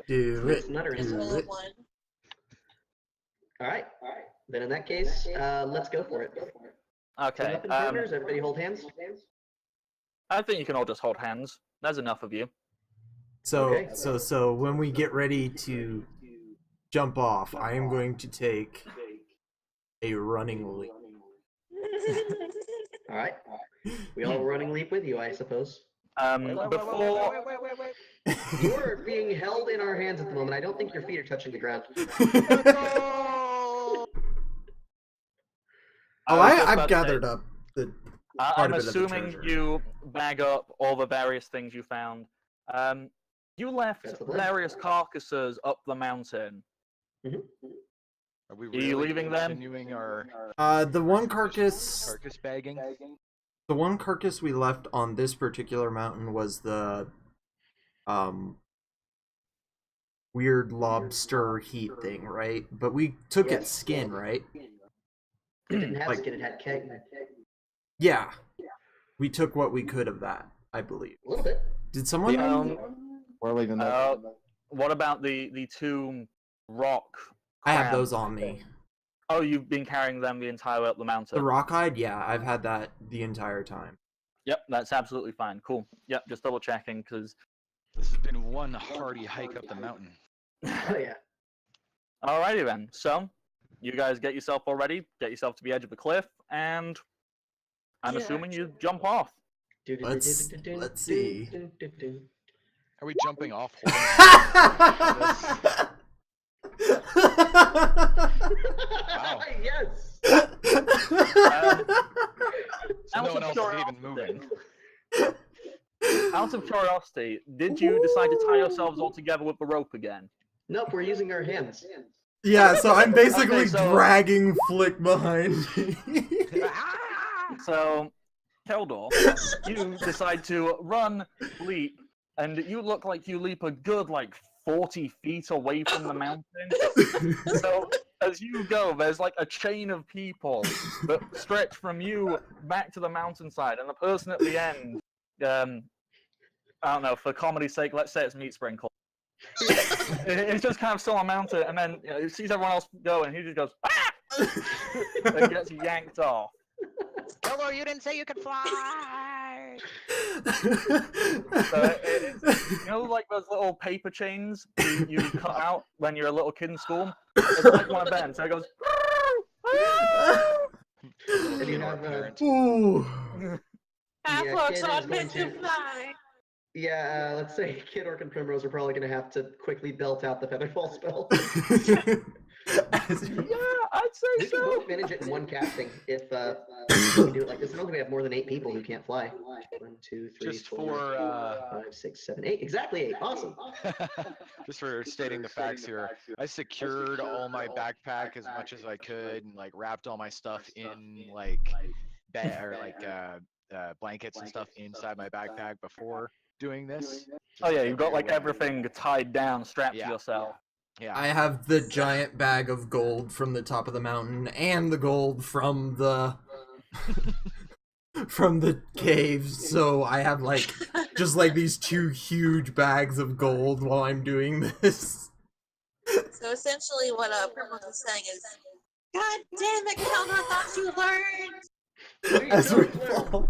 Do it. Just Do roll a it. 1. All right. Then in that case, let's go for it. Okay. Team up in partners. Everybody hold hands. I think you can all just hold hands. There's enough of you. So, Okay. so when we get ready to jump off, I am going to take a running leap. All right. We all running leap with you, I suppose. Before You are being held in our hands at the moment. I don't think your feet are touching the ground. I've gathered up the. I'm part of it of the assuming treasure. you bag up all the various things you found. You left That's the plan. various carcasses up the mountain. Are we you really leaving them? continuing our The one carcass. carcass bagging? The one carcass we left on this particular mountain was the weird lobster heat thing, right? But we took its skin, right? It didn't have skin. It had keg. Yeah. We took what we could of that, I believe. A little bit. Did someone? We're leaving that. What about the 2 rock? I have crabs? those on me. Oh, you've been carrying them the entire way up the mountain. The rock-hide, yeah, I've had that the entire time. Yep, that's absolutely fine. Cool. Yep, just double checking because. This has been one hearty hike up the mountain. Oh yeah. Alrighty then. So, you guys get yourself all ready. Get yourself to the edge of the cliff, and I'm assuming you jump off. Let's see. Are we jumping off? Wow. Yes. So no one else is even moving. Out of curiosity, did you decide to tie yourselves all together with the rope again? Nope, we're using our hands. Yeah, so I'm basically Okay, so- dragging Flick behind me. So, Keldor, you decide to run, leap, and you look like you leap a good, 40 feet away from the mountain. So, as you go, there's a chain of people that stretch from you back to the mountainside, and the person at the end, I don't know, for comedy's sake, let's say it's Meat Sprinkle. It's just kind of still on mountain, and then he sees everyone else go, and he just goes, ah! And gets yanked off. Hello, you didn't say you could fly. So those little paper chains you cut out when you're a little kid in school? It's like one of them. So it goes. And you have Ooh. Half Yeah, looks kid on is going makes you to- fly. yeah. Let's say Kid, Orc, and Primrose are probably going to have to quickly belt out the Featherfall spell. Yeah, I'd say We can so. both manage it in one casting if we do it like this. I don't think we have more than 8 people who can't fly. 1, 2, 3, Just 4, for 5, 6, 7, 8. Exactly 8. Awesome. just for stating the facts here, I secured all my backpack as much as I could and wrapped all my stuff in blankets and stuff inside my backpack before doing this. Oh yeah, you've got like everything tied down, strapped Yeah. to yourself. Yeah. I have the giant bag of gold from the top of the mountain and the gold from the from the caves, so I have like just like these 2 huge bags of gold while I'm doing this. So essentially, what Primrose is saying is, "God damn it, Keldor, I thought you learned." As we fall.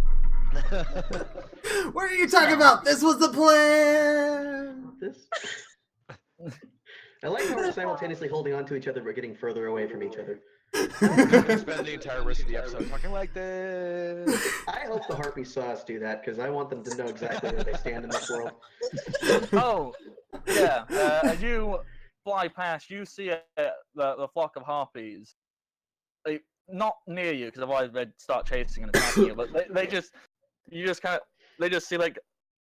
What are you talking about? This was the plan! This. I like how we're simultaneously holding on to each other but getting further away from each other. Spend the entire rest of the episode talking like this. I hope the harpies saw us do that because I want them to know exactly where they stand in this world. Oh, yeah. As you fly past, you see the flock of harpies. Not near you, because otherwise they'd start chasing and attacking you. But they just see like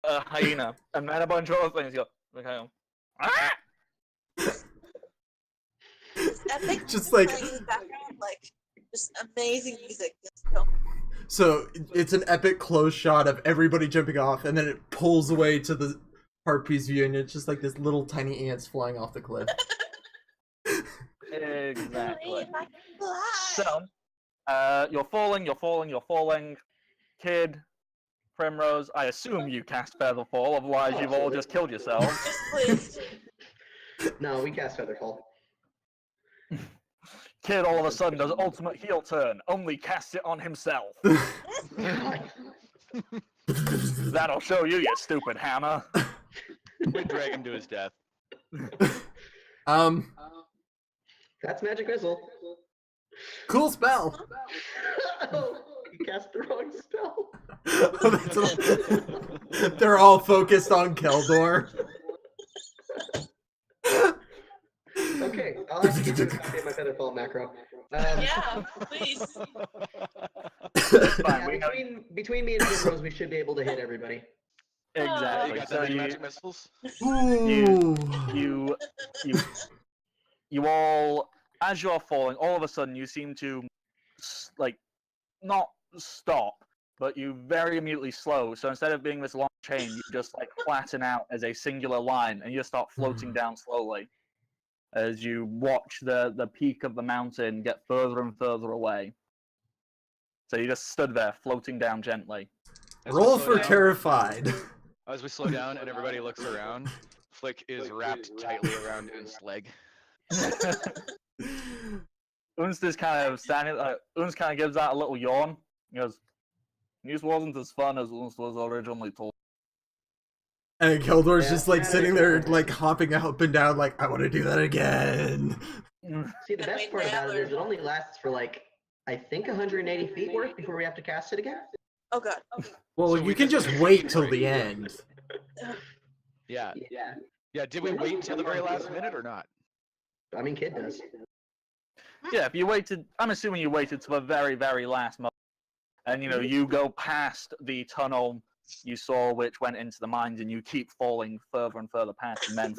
a hyena and then a bunch of other things. You go, okay, ah! Epic Just like- playing in the background, like just amazing music. Just go. So it's an epic close shot of everybody jumping off, and then it pulls away to the harpies view, and it's just like this little tiny ants flying off the cliff. Exactly. If I can fly. So, you're falling. Kid, Primrose, I assume you cast Featherfall, otherwise you've all just killed yourselves. Just please. No, we cast Featherfall. Kid all of a sudden does ultimate heel turn, only casts it on himself. That'll show you, you stupid hammer. We drag him to his death. That's magic missile. Cool spell. Oh, you cast the wrong spell. They're all focused on Keldor. Okay, I'll have to give you a copy of my Featherfall macro. Yeah, please. Fine, Yeah, between me and Primrose, we should be able to hit everybody. You Exactly. got So that many you, magic missiles? Ooh. you all, as you're falling, all of a sudden you seem to, like, not stop, but you very immediately slow. So instead of being this long chain, you just like flatten out as a singular line, and you start floating down slowly as you watch the peak of the mountain get further and further away. So you just stood there, floating down gently. As we Roll slow for down- terrified. As we slow down and everybody looks around, Flick is wrapped tightly around Un's leg. Un's just kind of standing. Un's kind of gives out a little yawn. He goes, "This wasn't as fun as Uns was originally told." And Keldor's Yeah. just like sitting there, like hopping up and down, like, I want to do that again. See, the best part about it is it only lasts for like, I think 180 feet worth before we have to cast it again. Oh god. Well, So you we can just- just wait till the end. Yeah. Yeah. Yeah, did we wait until the very last minute or not? I mean, Kid does. Yeah, if you waited, I'm assuming you waited to the very, very last moment, and you go past the tunnel you saw which went into the mines, and you keep falling further and further past, and then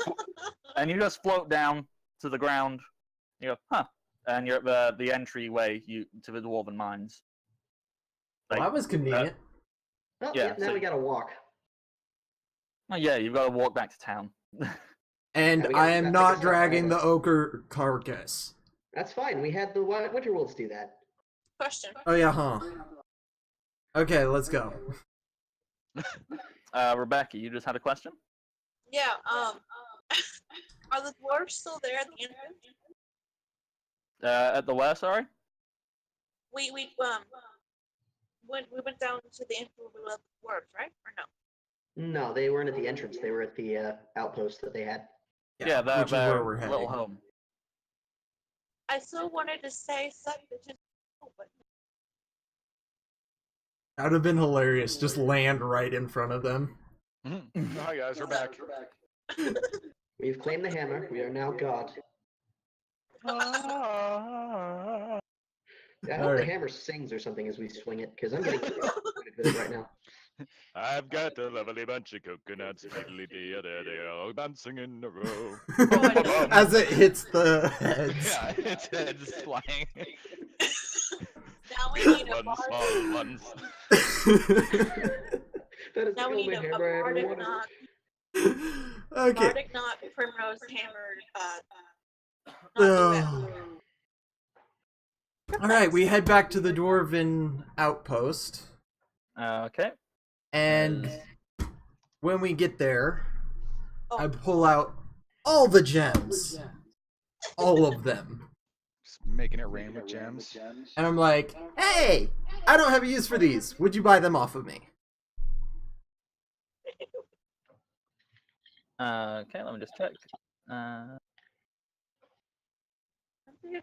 and you just float down to the ground. You go, huh? And you're at the entryway to the dwarven mines. Well, that was convenient. Well, Yeah, yeah, now so- we gotta walk. Oh yeah, you've got to walk back to town. And Yeah, we I gotta am take not a dragging the step ochre carcass. That's fine. We had the Winter Wolves do that. Question. Oh yeah, huh? Okay, let's go. Rebecca, you just had a question? Yeah. Are the dwarves still there at the entrance? At the where, sorry? We went down to the entrance where we left the dwarves, right? Or no? No, they weren't at the entrance. They were at the outpost that they had. Yeah, which is where we're little heading. home. I still wanted to say something, but That would have been hilarious. Just land right in front of them. Hi guys, we're back. We've claimed the hammer. We are now God. I hope Alright. the hammer sings or something as we swing it, because I'm getting disappointed with it right now. I've got a lovely bunch of coconuts, they're all bouncing in a row. As it hits the heads. Yeah, its head's flying. now we need a One bar. small, one. That is Now the we need only a hammer I ever bardic wanted. knot, Okay. bardic knot, primrose hammer, not the whip. All right, we head back to the dwarven outpost, Okay. and when we get there, I Oh, pull out all the gems, all of them, Just making it rain with gems. and I'm like, "Hey, I don't have a use for these. Would you buy them off of me?" Okay, let me just check.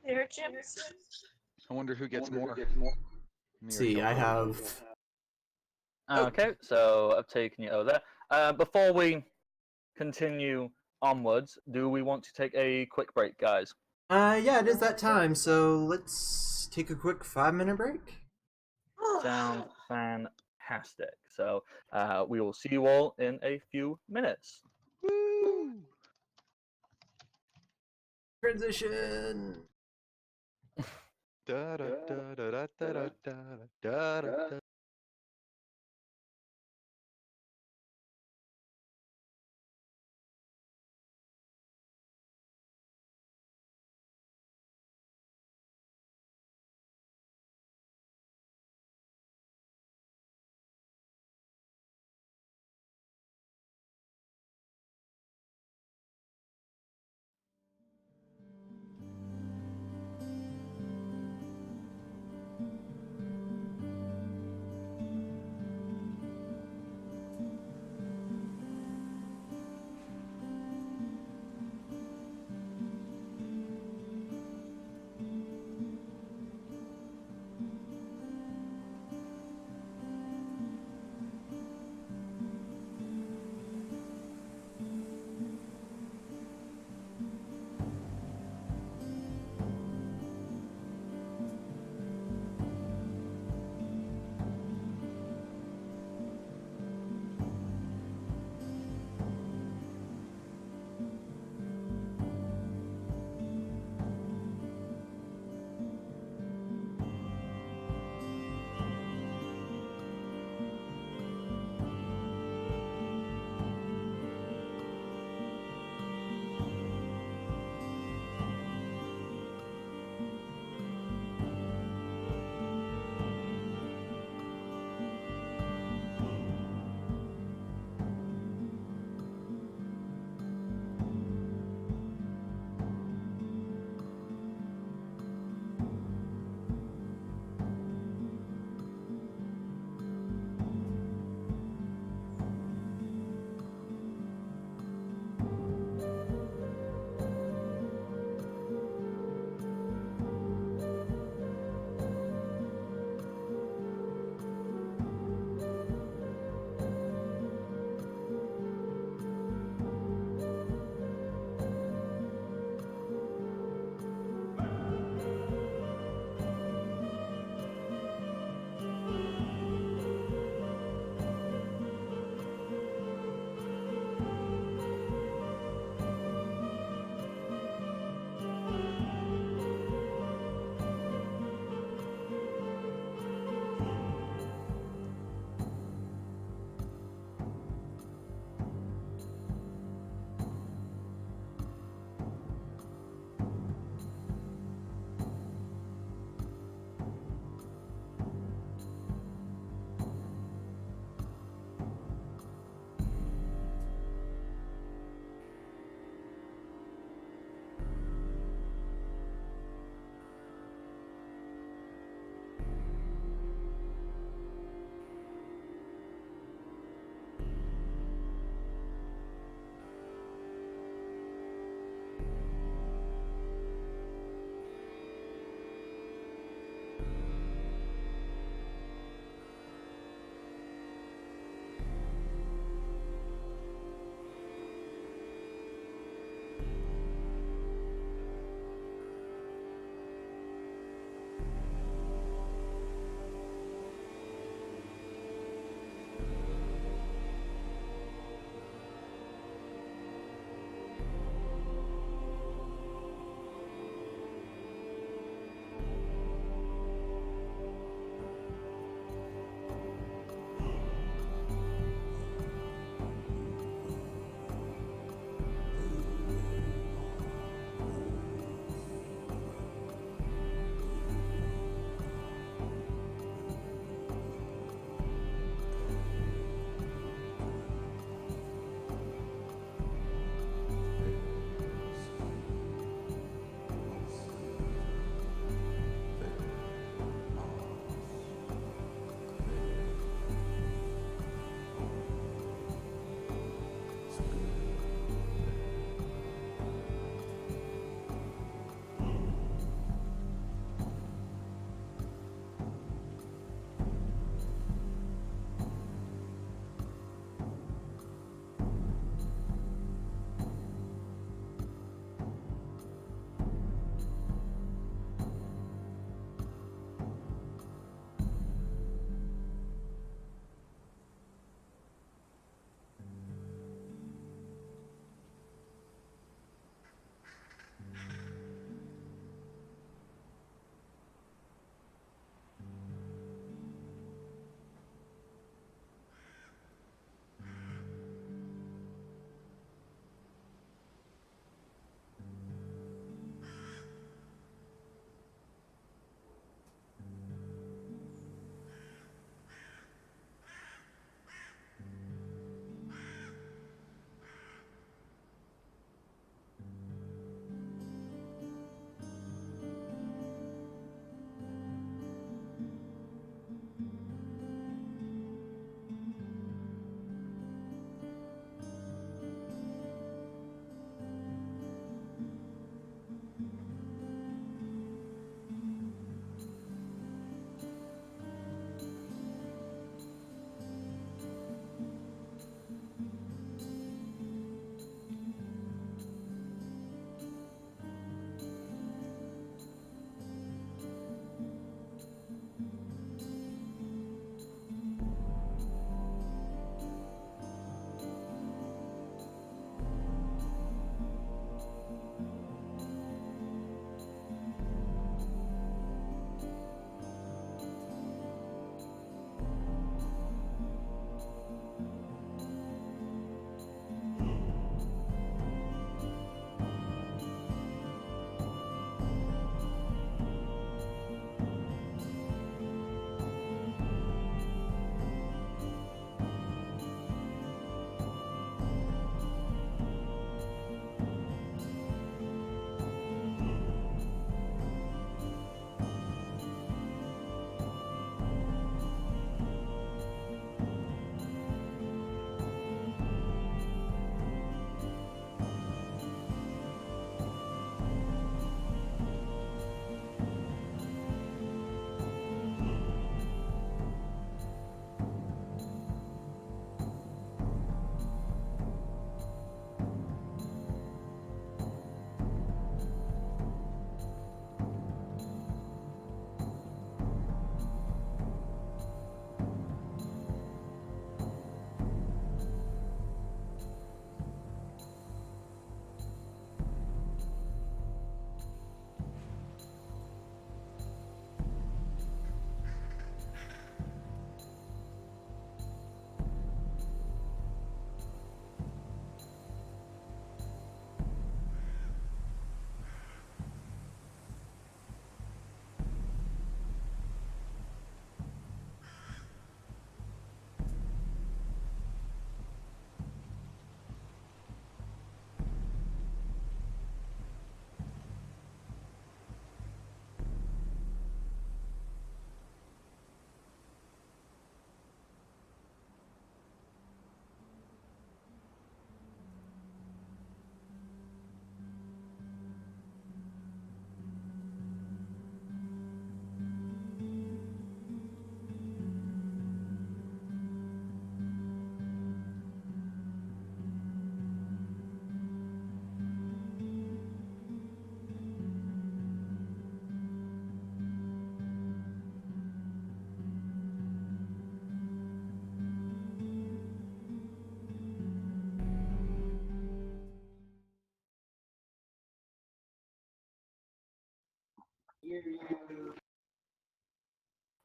they're gems. I wonder who gets more. Me or See, I Kildor. have. Okay, so I've taken you over there. Before we continue onwards, do we want to take a quick break, guys? Yeah, it is that time. So let's take a quick 5-minute break. Sounds fantastic. So we will see you all in a few minutes. Woo! Transition. Da, da, da, da, da, da, da, da, da, da, da.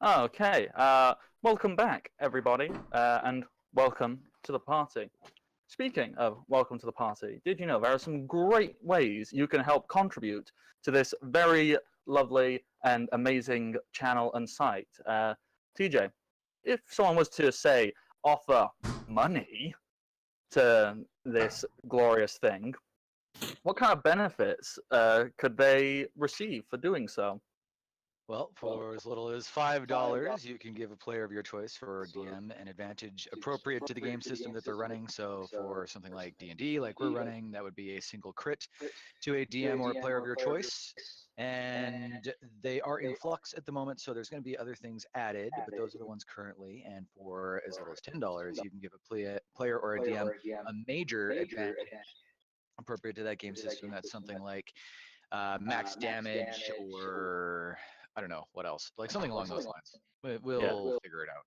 Okay, welcome back, everybody, and welcome to the party. Speaking of welcome to the party, did you know there are some great ways you can help contribute to this very lovely and amazing channel and site? TJ, if someone was to, say, offer money to this glorious thing, what kind of benefits could they receive for doing so? Well, for as little as $5, you can give a player of your choice for DM an advantage appropriate to the game system that they're running. So for something like D&D, like we're running, that would be a single crit to a DM or a player of your choice. And they are in flux at the moment, so there's going to be other things added, but those are the ones currently. And for as little as $10, you can give a player or a DM a major advantage appropriate to that game system. That's something like max damage, or I don't know what else, like something along those lines. We'll figure it out.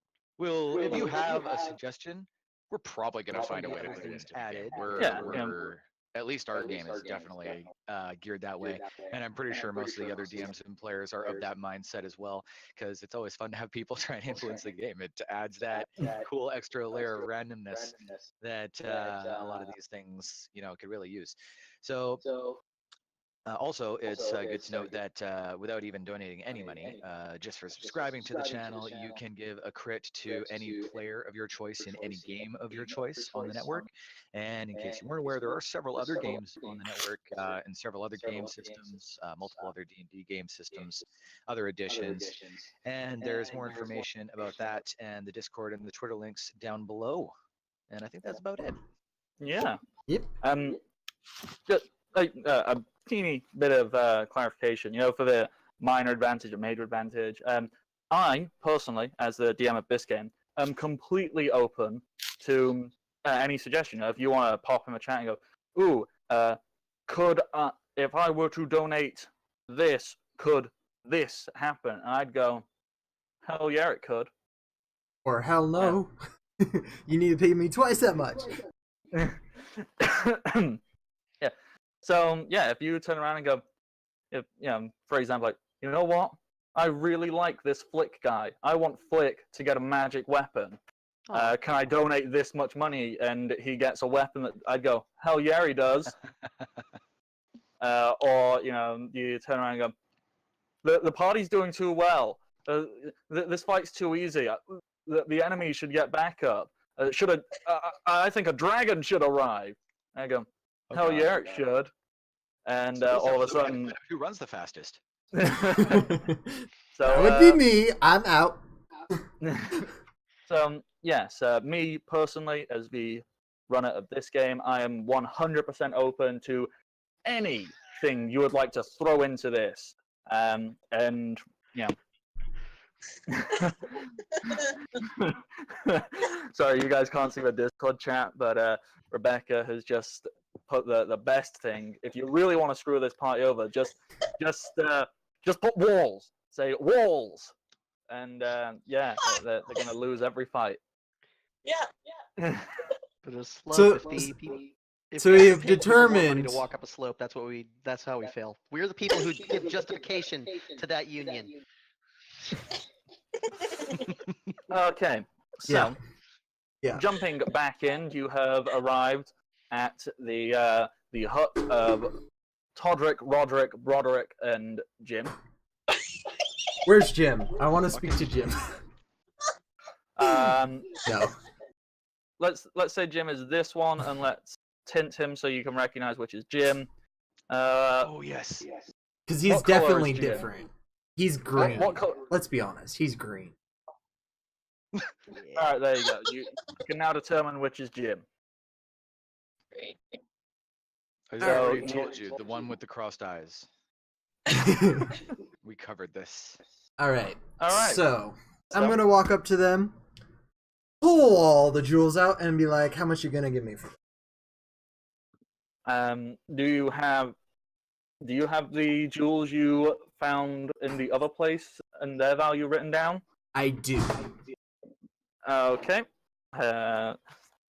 If you have a suggestion, we're probably going to find a way to put it into the game. We're at least our game is definitely geared that way, and I'm pretty sure most of the other DMs and players are of that mindset as well, because it's always fun to have people try and influence the game. It adds that cool extra layer of randomness that a lot of these things, could really use. So also, it's good to note that without even donating any money, just for subscribing to the channel, you can give a crit to any player of your choice in any game of your choice on the network. And in case you weren't aware, there are several other games on the network and several other game systems, multiple other D&D game systems, other editions. And there's more information about that and the Discord and the Twitter links down below. And I think that's about it. Yeah. Yep. Just a teeny bit of clarification, for the minor advantage or major advantage. I, personally, as the DM of this game, am completely open to any suggestion. If you want to pop in the chat and go, ooh, could, if I were to donate this, could this happen? And I'd go, hell yeah, it could. Or hell no. You need to pay me twice that much. Yeah. So yeah, if you turn around and go, for example, like, you know what? I really like this Flick guy. I want Flick to get a magic weapon. Can I donate this much money and he gets a weapon? That I'd go, hell yeah, he does. Or you turn around and go, the party's doing too well. This fight's too easy. The enemy should get back up. I think a dragon should arrive. I go, hell yeah, it should. And all of a sudden, who runs the fastest? So that would be me. I'm out. So yes, me personally, as the runner of this game, I am 100% open to anything you would like to throw into this. And sorry, you guys can't see the Discord chat, but Rebecca has just put the best thing. If you really want to screw this party over, just put walls. Say walls, and they're gonna lose every fight. Yeah. Put a slope. So- If we have pay people more money determined- to walk up a slope. That's how we fail. We're the people who give justification to that union. Okay, so Yeah. jumping back in, you have arrived at the hut of Todrick, Roderick, Broderick, and Jim. Where's Jim? I want to speak to Jim. No. Let's say Jim is this one, and let's tint him so you can recognize which is Jim. Oh yes. Because he's What color is definitely Jim? different. He's green. What color? Let's be honest. He's green. All right, there you go. You can now determine which is Jim. I So- already told you, the one with the crossed eyes. We covered this. All right. All right. So I'm gonna walk up to them, pull all the jewels out, and be like, "How much you gonna give me for?" Do you have the jewels you found in the other place and their value written down? I do. Okay.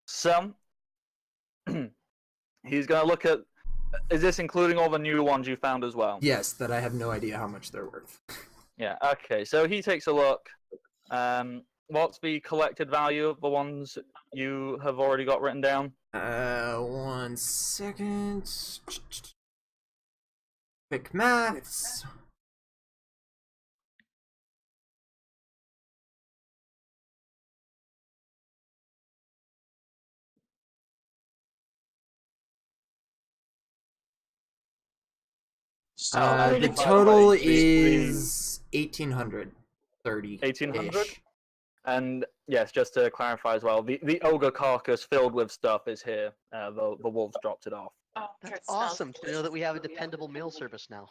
So he's gonna look at Is this including all the new ones you found as well? Yes, that I have no idea how much they're worth. Yeah. Okay. So he takes a look. What's the collected value of the ones you have already got written down? 1 second. Quick maths. Oh, The by the total way, is 1,830. 1,800. And yes, just to clarify as well, the ogre carcass filled with stuff is here. The wolves dropped it off. Oh, That's it smells awesome to know that we have a dependable mail service now.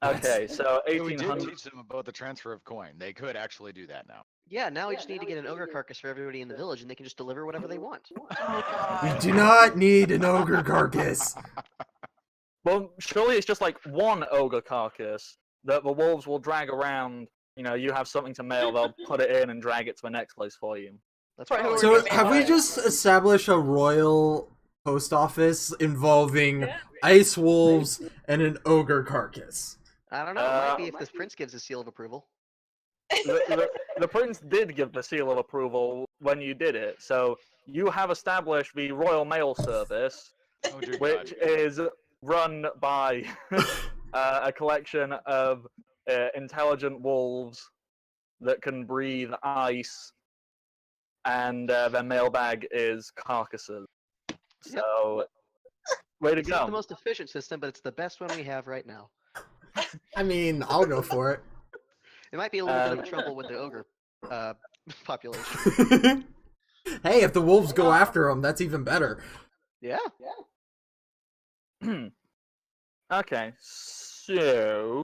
Okay, so Yeah, we did 1,800. teach them about the transfer of coin. They could actually do that now. Yeah, now we just need to get an ogre carcass for everybody in the village, and they can just deliver whatever they want. Oh We god. do not need an ogre carcass. Well, surely it's just like one ogre carcass that the wolves will drag around. You know, you have something to mail, they'll put it in and drag it to the next place for you. That's Right, probably So We're have we gonna- just established a royal post office involving Yeah. ice wolves and an ogre carcass? I don't know. It might be if this prince gives a seal of approval. The prince did give the seal of approval when you did it, so you have established the Royal Mail Service, Oh dear which God. is run by a collection of intelligent wolves that can breathe ice, and their mailbag is carcasses. Yep. So, way to It's not the go. most efficient system, but it's the best one we have right now. I mean, I'll go for It might be a little bit of trouble with the ogre population. it. Hey, if the wolves go after them, that's even better. Yeah. Okay, so.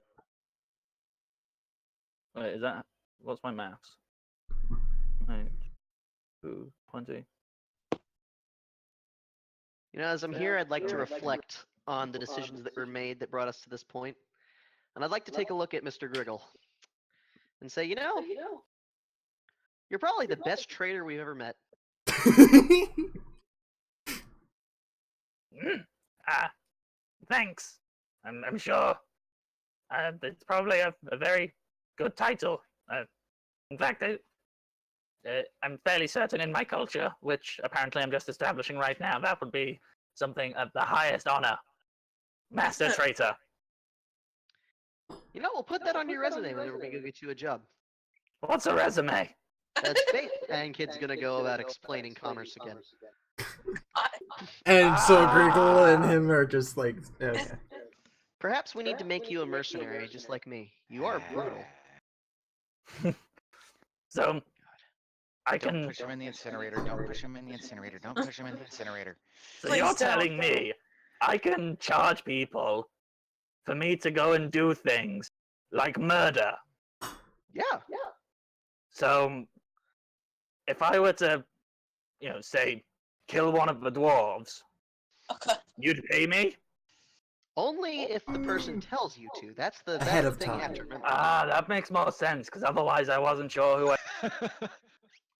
Wait, is that. What's my maths? 8, 2, 20. You know, as I'm here, I'd like to reflect on the decisions that were made that brought us to this point. And I'd like to take a look at Mr. Griggle and say, you know, you're probably the best trader we've ever met. Thanks. I'm sure. It's probably a very good title. In fact, I'm fairly certain in my culture, which apparently I'm just establishing right now, that would be something of the highest honor. Master Traitor. You know, we'll put that on your resume whenever we go get you a job. What's a resume? That's fate. And kid's gonna go about explaining commerce again. And so Griggle and him are just like, okay. Perhaps we need to make you a mercenary, just like me. You are brutal. So, I Don't can. push him in the incinerator. Don't push him in the incinerator. Don't push him in the incinerator. So Please you're don't. telling me I can charge people for me to go and do things like murder? Yeah. So, if I were to, say, kill one of the dwarves, Okay. you'd pay me? Only if the person tells you to. That's the Ahead of thing you have time. to remember. Ah, that makes more sense, because otherwise I wasn't sure who I...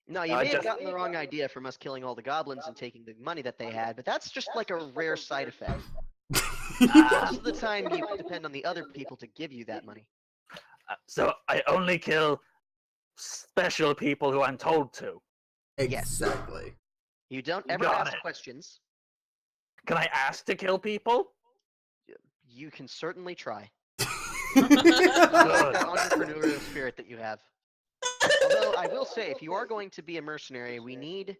No, you I may have just- gotten the wrong idea from us killing all the goblins and taking the money that they had, but that's just like a rare side effect. Most of the time, you depend on the other people to give you that money. So I only kill special people who I'm told to. Exactly. You don't ever Got ask it. questions. Can I ask to kill people? You can certainly try. Good. That entrepreneurial spirit that you have. Although I will say, if you are going to be a mercenary, we need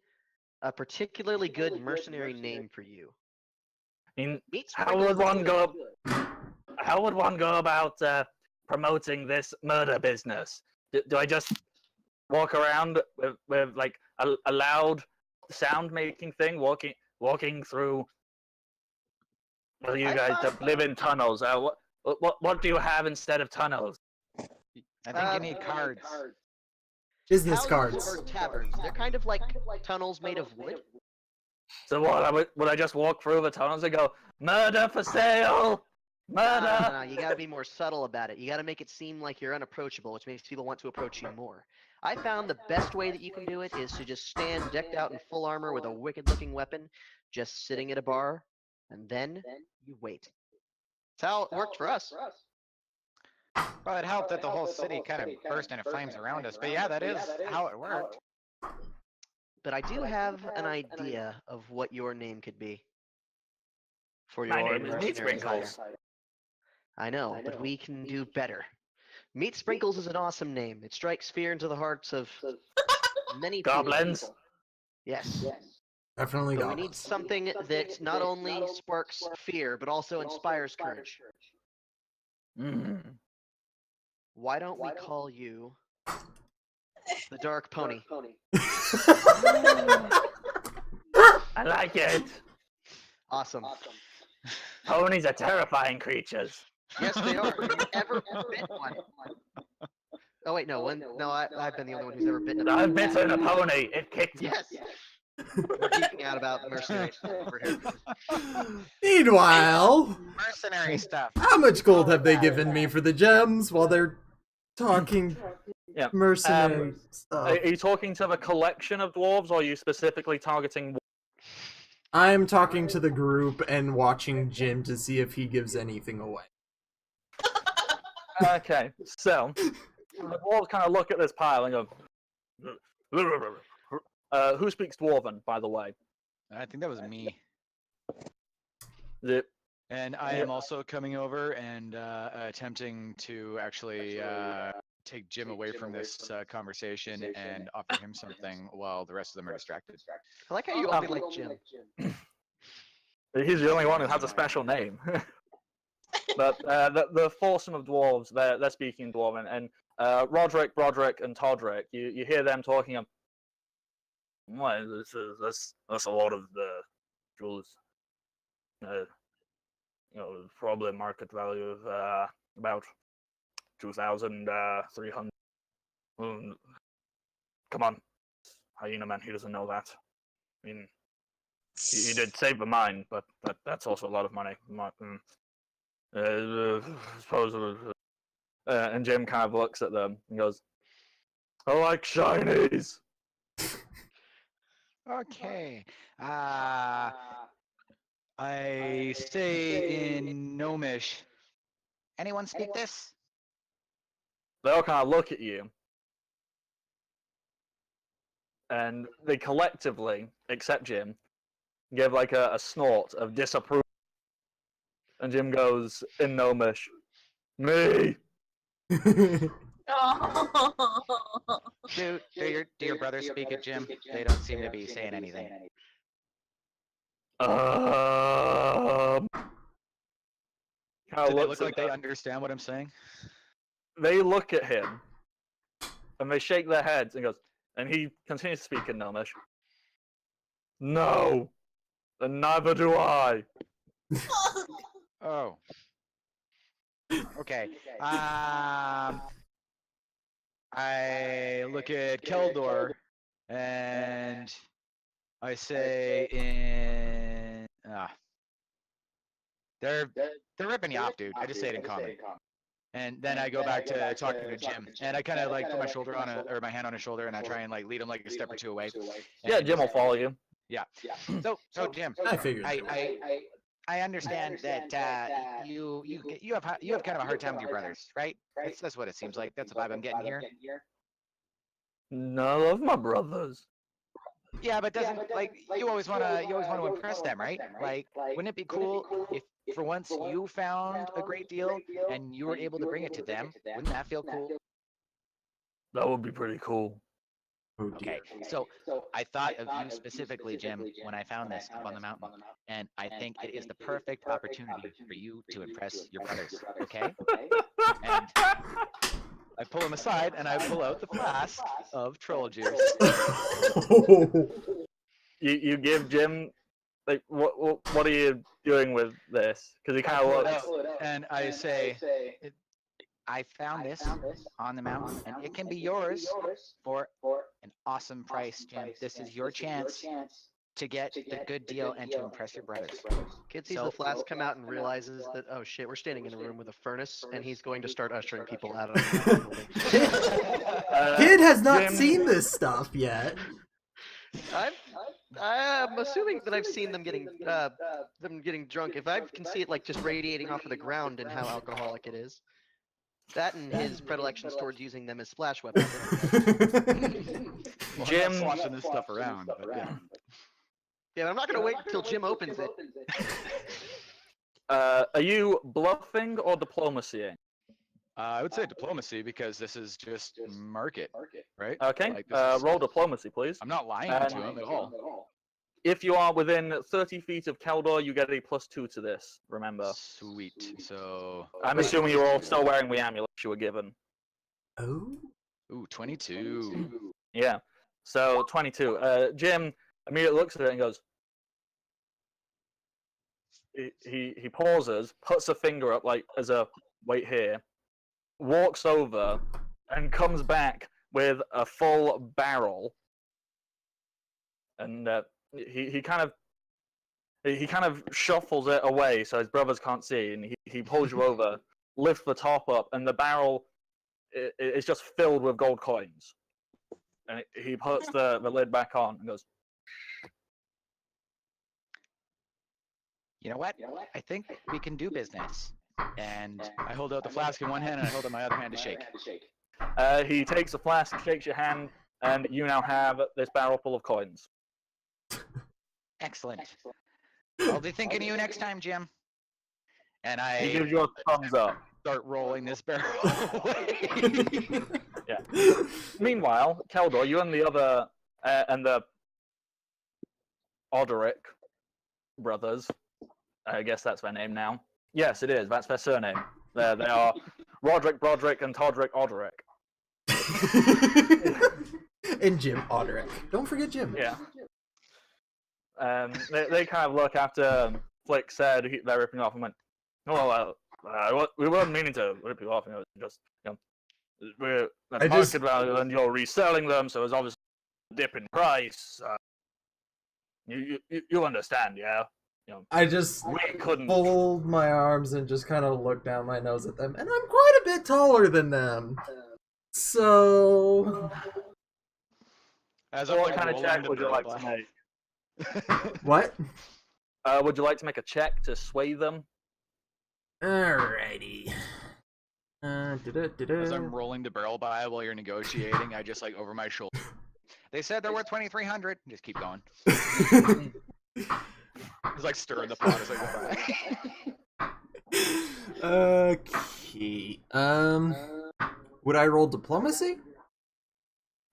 a particularly good mercenary name for you. I mean, Meet how would one go? How would one go about promoting this murder business? Do I just walk around with like a loud sound making thing, walking through? Well, you I guys thought- live in tunnels. What do you have instead of tunnels? I think you need cards. Business Houses cards. or taverns. They're kind of like tunnels made of wood. So what? Would I just walk through the tunnels and go, "Murder for sale, murder"? No, you gotta be more subtle about it. You gotta make it seem like you're unapproachable, which makes people want to approach you more. I found the best way that you can do it is to just stand decked out in full armor with a wicked looking weapon, just sitting at a bar, and then you wait. That's how it worked for us. Well, it helped that the whole city kind of burst into flames around us. But yeah, that is how it worked. But I do have an idea of what your name could be for My your name is Meat mercenaries hire. Sprinkles. I know, but we can do better. Meat Sprinkles is an awesome name. It strikes fear into the hearts of many people. Goblins. Yes. Definitely But got we need something that not only sparks fear, but also inspires courage. Mm. Why don't we call you the Dark Pony? I like it. Awesome. Ponies are terrifying creatures. Yes, they are. Have you ever bit one? Oh wait, no. I've been the only one who's ever bitten a pony. I've bitten a pony. It kicked me. Yes. We're geeking out about mercenary stuff over here. Meanwhile, Mercenary stuff. how much gold have they given me for the gems while they're talking Yeah. mercenary Are stuff? you talking to the collection of dwarves, or are you specifically targeting? I'm talking to the group and watching Jim to see if he gives anything away. Okay, so the dwarves kind of look at this pile and go, who speaks Dwarven, by the way? I think that was me. The, And I am also coming over and attempting to actually take Jim away from this conversation and offer him something while the rest of them are distracted. I like how you only like Jim. he's the only one who has a special name. But the foursome of dwarves, they're speaking Dwarven, and Roderick, Broderick, and Todrick, you hear them talking of, "Why, that's a lot of the jewels. Probably market value of about 2,300. Come on, Hyena Man, he doesn't know that. I mean, he did save the mine, but that's also a lot of money. I suppose." And Jim kind of looks at them and goes, "I like shinies." Okay. I stay in Gnomish. Anyone speak this? They all kind of look at you, and they collectively, except Jim, give like a snort of disapproval. And Jim goes in Gnomish, "Me." Oh. Do your brothers speak it, Jim? They don't seem to be saying anything. Kind Do they looks look at like they them. understand what I'm saying? They look at him, and they shake their heads and goes, and he continues to speak in Gnomish. "No, and neither do I." Oh. Okay. I look at Keldor and I say in They're ripping you off, dude. I just say it in common. and then I go back to talking to Jim and I kind of like put my shoulder on or my hand on his shoulder and I try and like lead him like a step or two away. Yeah, And- Jim will follow you. Yeah. So Jim, I figured. I understand that you have kind of a hard time with your brothers, right? That's what it seems like. That's the vibe I'm getting here. No, I love my brothers. Yeah, but doesn't like you always want to impress them, right? Like, wouldn't it be cool if for once you found a great deal and you were able to bring it to them? Wouldn't that feel cool? That would be pretty cool. Oh, Okay, dear. so I thought of you specifically, Jim, when I found this up on the mountain, and I think it is the perfect opportunity for you to impress your brothers. Okay? And I pull him aside and I pull out the flask of troll juice. You give Jim, like, what are you doing with this? Because he kind of pull it looks. out and I say, I found this on the mountain, and it can be yours for an awesome price, Jim. This is your chance to get the good deal and to impress your brothers. Kid sees So- the flask come out and realizes that, oh shit, we're standing in a room with a furnace, and he's going to start ushering people out of the building. Kid has not Jim- seen this stuff yet. I'm assuming that I've seen them getting drunk. If I can see it like just radiating off of the ground and how alcoholic it is, that and his predilections towards using them as splash weapons. Well, Jim- I'm not sloshing this stuff around, but yeah. Yeah, but I'm not gonna wait until Jim opens it. Are you bluffing or diplomacying? I would say diplomacy because this is just market, right? Okay, Like, this is- roll diplomacy, please. I'm not lying Um, to him at all. If you are within 30 feet of Keldor, you get a +2 to this, remember. Sweet. So, I'm assuming you're all still wearing the amulets you were given. Oh. ooh, 22. Yeah. So 22. Jim immediately looks at it and goes. He pauses, puts a finger up like as a wait here, walks over, and comes back with a full barrel. And he kind of shuffles it away so his brothers can't see, and he pulls you over, lifts the top up, and the barrel is just filled with gold coins. And he puts the lid back on and goes, You know what? I think we can do business. And I hold out the flask in one hand and I hold out my other hand to shake. he takes a flask, shakes your hand, and you now have this barrel full of coins. excellent. I'll be thinking of you next time, Jim. And He I gives you a thumbs up. Start rolling this barrel away. Yeah. Meanwhile, Keldor, you and the other and the Oderic brothers, I guess that's their name now. Yes, it is. That's their surname. They are Roderick, Broderick, and Todrick Oderic. And Jim Oderick. Don't forget Jim. Yeah. They kind of look after Flick said they're ripping off and went, "Oh, we weren't meaning to rip you off. You know, just we're at market value, and you're reselling them, so it's obviously a dip in price. You understand, yeah? You know, I just we couldn't fold my arms and just kind of look down my nose at them, and I'm quite a bit taller than them. So, As what I'm, like, kind of rolling check the would you barrel like to back. make? what? Would you like to make a check to sway them? Alrighty. As I'm rolling the barrel by while you're negotiating, I just like over my shoulder. They said they're worth 2,300. Just keep going. It's like stirring the pot as I go by. Okay. Would I roll diplomacy?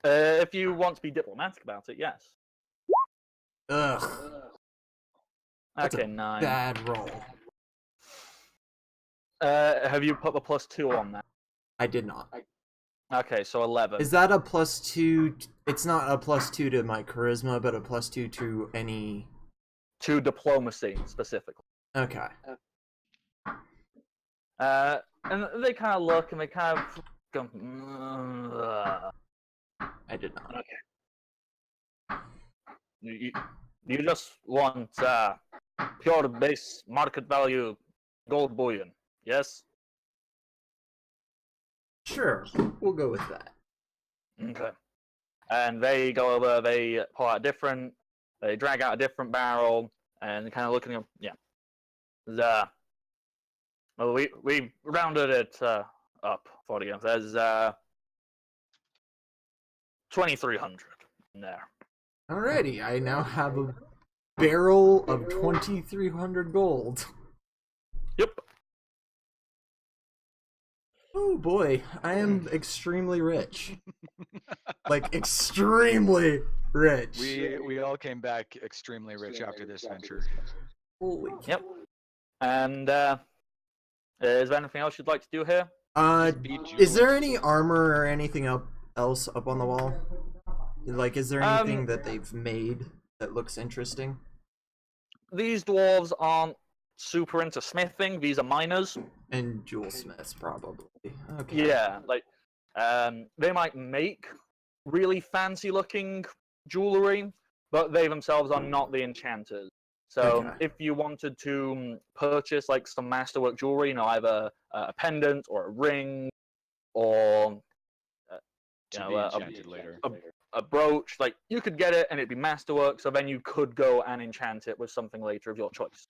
If you want to be diplomatic about it, yes. Ugh. That's Okay, a 9. bad roll. Have you put the +2 on that? I did not. Okay, so 11. Is that a +2? It's not a +2 to my charisma, but a +2 to any. To diplomacy specifically. Okay. And they kind of look and they kind of go. I did not. Okay. You just want pure base market value gold bullion, yes? Sure, we'll go with that. Okay. And they go over, they pull out they drag out a different barrel, and kind of looking at, yeah. Well, we rounded it up for you. There's 2,300 in there. Alrighty, I now have a barrel of 2,300 gold. Yep. Oh boy, I am extremely rich. Like, extremely rich. We all came back extremely rich after this venture. Holy. Yep. And is there anything else you'd like to do here? Is there any armor or anything else up on the wall? Like, is there anything that they've made that looks interesting? These dwarves aren't super into smithing. These are miners. And jewel smiths, probably. Okay. Yeah, like they might make really fancy-looking jewelry, but they themselves are not the enchanters. So Okay. if you wanted to purchase like some masterwork jewelry, either a pendant or a ring, or To be enchanted later. a brooch. Like, you could get it and it'd be masterwork, so then you could go and enchant it with something later of your choice.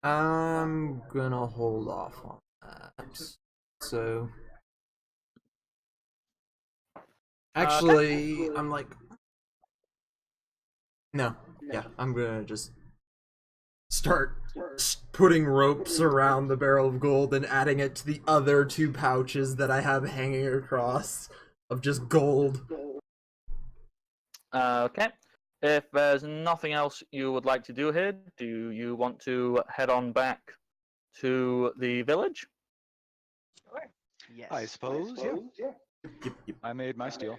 I'm gonna hold off on that. So, actually, I'm like, no, yeah, I'm gonna just start putting ropes around the barrel of gold and adding it to the other 2 pouches that I have hanging across of just gold. Okay. If there's nothing else you would like to do here, do you want to head on back to the village? Sure. Yes. I suppose, yeah. Yep. I made my steal.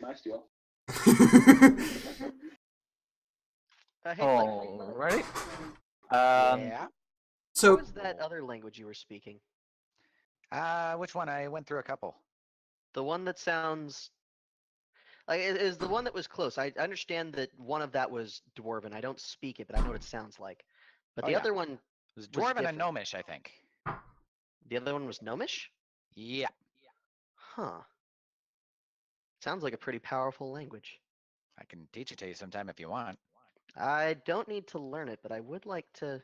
Hey, Blake. Alrighty. Yeah. So, What was that other language you were speaking? Which one? I went through a couple. The one that sounds like it is the one that was close. I understand that one of that was Dwarven. I don't speak it, but I know what it sounds like. But Oh, the yeah. other one It was was Dwarven and different. Gnomish, I think. The other one was Gnomish? Yeah. Huh. Sounds like a pretty powerful language. I can teach it to you sometime if you want. I don't need to learn it, but I would like to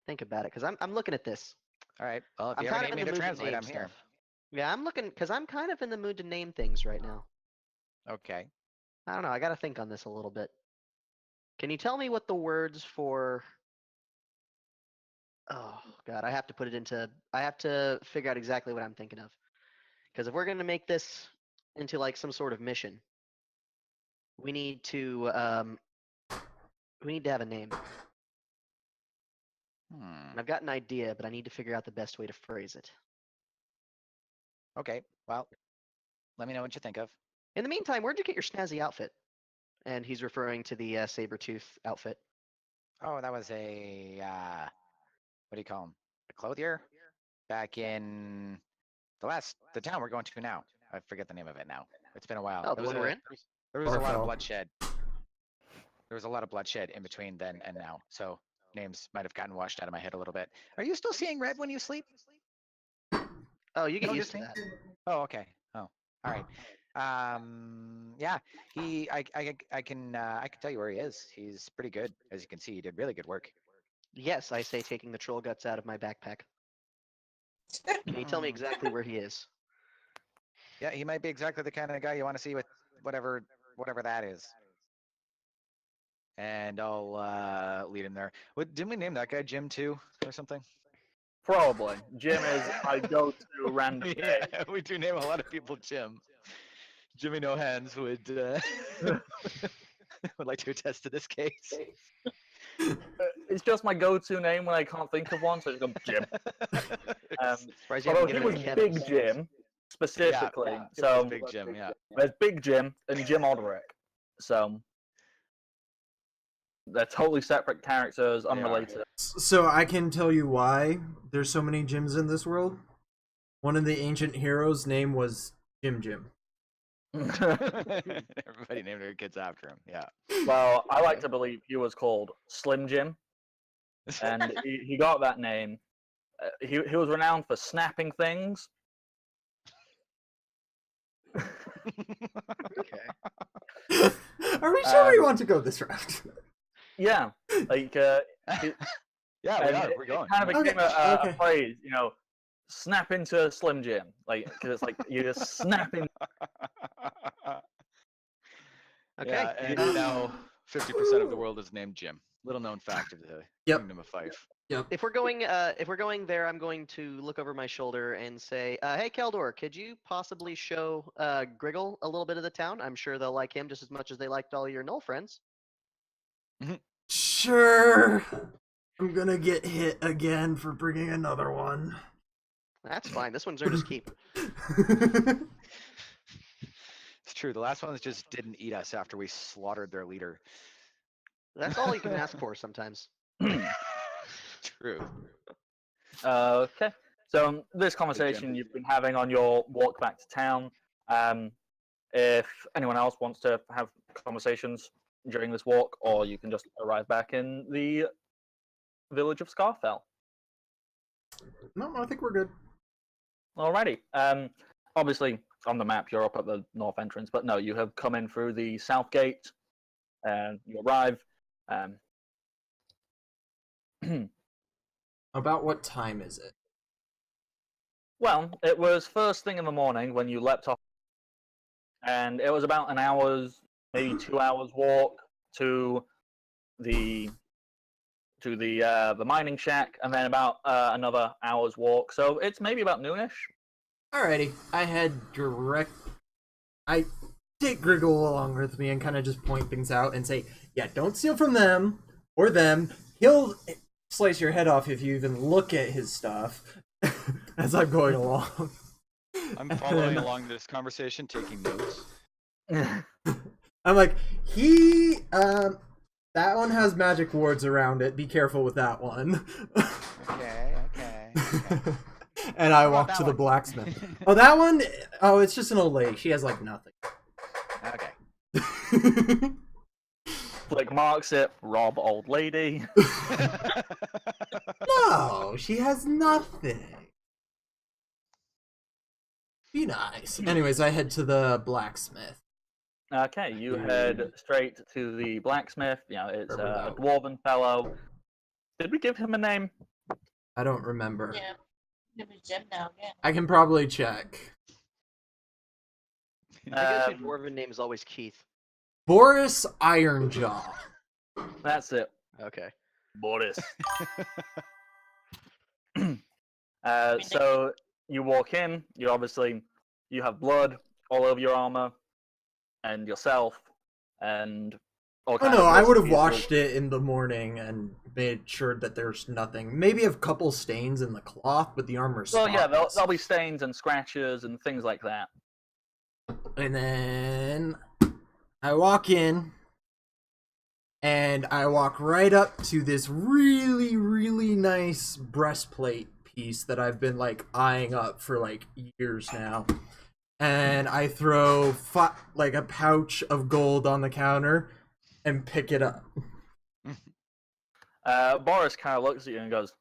think about it because I'm looking at this. All right. Well, if I'm you ever kind of need in me the to mood translate, to name I'm here. stuff. Yeah, I'm looking because I'm kind of in the mood to name things right now. Okay. I don't know. I got to think on this a little bit. Can you tell me what the words for? Oh God, I have to put it into. I have to figure out exactly what I'm thinking of. Because if we're going to make this into like some sort of mission, we need to have a name. Hmm. And I've got an idea, but I need to figure out the best way to phrase it. Okay. Well, let me know what you think of. In the meantime, where'd you get your snazzy outfit? And he's referring to the saber-tooth outfit. Oh, that was a what do you call him? A clothier? Back in the town we're going to now. I forget the name of it now. It's been a while. Oh, the one we're in? There was a lot of Barfell. bloodshed. There was a lot of bloodshed in between then and now. So names might have gotten washed out of my head a little bit. Are you still seeing red when you sleep? Oh, you get No, used just to me? that. Oh, okay. Oh, all right. Yeah. I can tell you where he is. He's pretty good, as you can see. He did really good work. Yes, I say taking the troll guts out of my backpack. Can you tell me exactly where he is? Yeah, he might be exactly the kind of guy you want to see with whatever that is. And I'll lead him there. What didn't we name that guy Jim too, or something? Probably. Jim is my go-to random Yeah, name. we do name a lot of people Jim. Jimmy No Hands would would like to attest to this case. It's just my go-to name when I can't think of one, so I just go Jim. Surprised you haven't Although he given was it to Big Kevin's. Jim, specifically. It was So Big Jim, yeah. there's Big Jim and Jim Oderick. So they're totally separate characters, They are. unrelated. So I can tell you why there's so many Jims in this world. One of the ancient heroes' name was Jim. Everybody named their kids after him. Yeah. Well, I like to believe he was called Slim Jim, and he got that name. He was renowned for snapping things. Okay. Are we sure we want to go this route? Yeah, like Yeah, we and are. We're going. It kind of Okay, became a okay. phrase, snap into a Slim Jim, like because it's like you just snap in. Okay. Yeah, and now 50% of the world is named Jim. Little known fact of the Yep. Kingdom of Fife. If we're going there, I'm going to look over my shoulder and say, "Hey, Keldor, could you possibly show Griggle a little bit of the town? I'm sure they'll like him just as much as they liked all your Knoll friends." Sure. I'm gonna get hit again for bringing another one. That's fine. This one's earned his keep. It's true. The last ones just didn't eat us after we slaughtered their leader. That's all you can ask for sometimes. True. Okay, so this conversation you've been having on your walk back to town. If anyone else wants to have conversations during this walk, or you can just arrive back in the village of Scarfell. No, I think we're good. Alrighty. Obviously, on the map, you're up at the north entrance, but no, you have come in through the south gate, and you arrive. About what time is it? Well, it was first thing in the morning when you leapt off, and it was about an hour's, maybe 2 hours walk to the the mining shack, and then about another hour's walk. So it's maybe about noonish. Alrighty, I take Griggle along with me and kind of just point things out and say, yeah, don't steal from them or them. He'll slice your head off if you even look at his stuff as I'm going along. I'm following along this conversation, taking notes. I'm like, that one has magic wards around it. Be careful with that one. Okay. And I What about walk that to the one? blacksmith. Oh, that one? Oh, it's just an old lady. She has like nothing. Okay. Like marks it, rob old lady. No, she has nothing. Be nice. Anyways, I head to the blacksmith. Okay, you head straight to the blacksmith. You know, it's Remember a that. dwarven fellow. Did we give him a name? I don't remember. Yeah. Give me Jim now, yeah. I can probably check. My go-to dwarven name is always Keith. Boris Ironjaw. That's it, Okay. Boris. So you walk in. You have blood all over your armor and yourself, and all Oh kinds no, of I would have pieces. washed it in the morning and made sure that there's nothing. Maybe a couple stains in the cloth, but the armor's Well, yeah, spotless. there'll be stains and scratches and things like that. And then I walk in, and I walk right up to this really, really nice breastplate piece that I've been like eyeing up for like years now. And I throw like a pouch of gold on the counter and pick it up. Boris kind of looks at you and goes,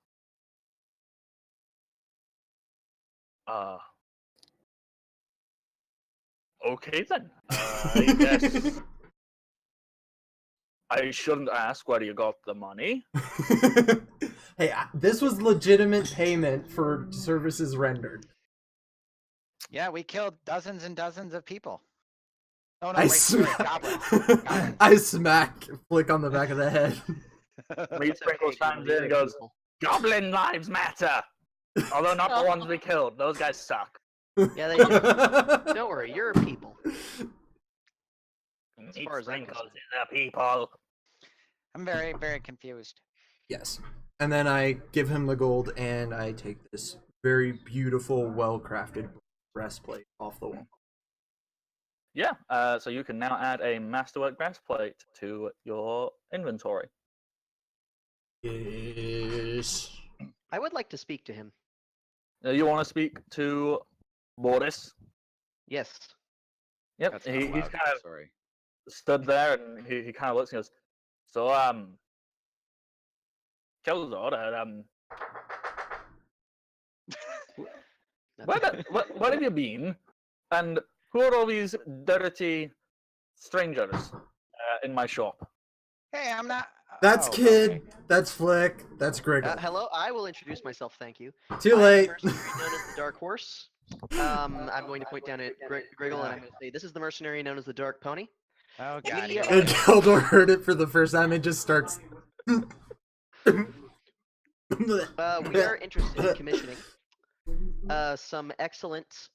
okay then. I guess I shouldn't ask where you got the money. Hey, this was legitimate payment for services rendered. Yeah, we killed dozens and dozens of people. Oh no, I wait, sorry, goblins. Goblins. I smack Flick on the back of the head. Reed Sprinkles chimes in and goes, Goblin lives matter! Although not the ones we killed. Those guys suck. Yeah, they do. Don't worry, you're a people. As Reed far as I'm Sprinkles concerned. is a people. I'm very, very confused. Yes. And then I give him the gold and I take this very beautiful, well-crafted breastplate off the wall. Yeah, so you can now add a masterwork breastplate to your inventory. Yes. I would like to speak to him. You want to speak to Boris? Yes. Yep, That's he's not allowed, kind of sorry. stood there and he kind of looks and goes, so, Keldor, where have you been? And who are all these dirty strangers in my shop? Hey, I'm not. That's oh, Kid. okay. That's Flick. That's Griggle. Hello, I will introduce myself, thank you. Too I'm late. the mercenary known as the Dark Horse. I'm going to point down at Griggle and I'm going to say, this is the mercenary known as the Dark Pony. Oh god. We here are- we And go. Keldor heard it for the first time and just starts. We are interested in commissioning some excellent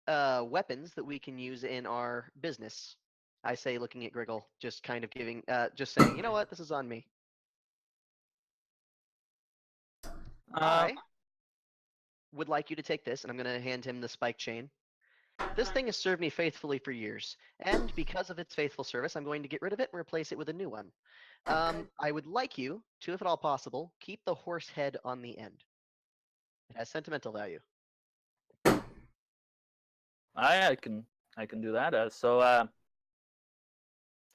weapons that we can use in our business. I say, looking at Griggle, just kind of giving, just saying, you know what, this is on me. I would like you to take this, and I'm going to hand him the spike chain. This thing has served me faithfully for years, and because of its faithful service, I'm going to get rid of it and replace it with a new one. I would like you to, if at all possible, keep the horse head on the end. It has sentimental value. I can do that. So,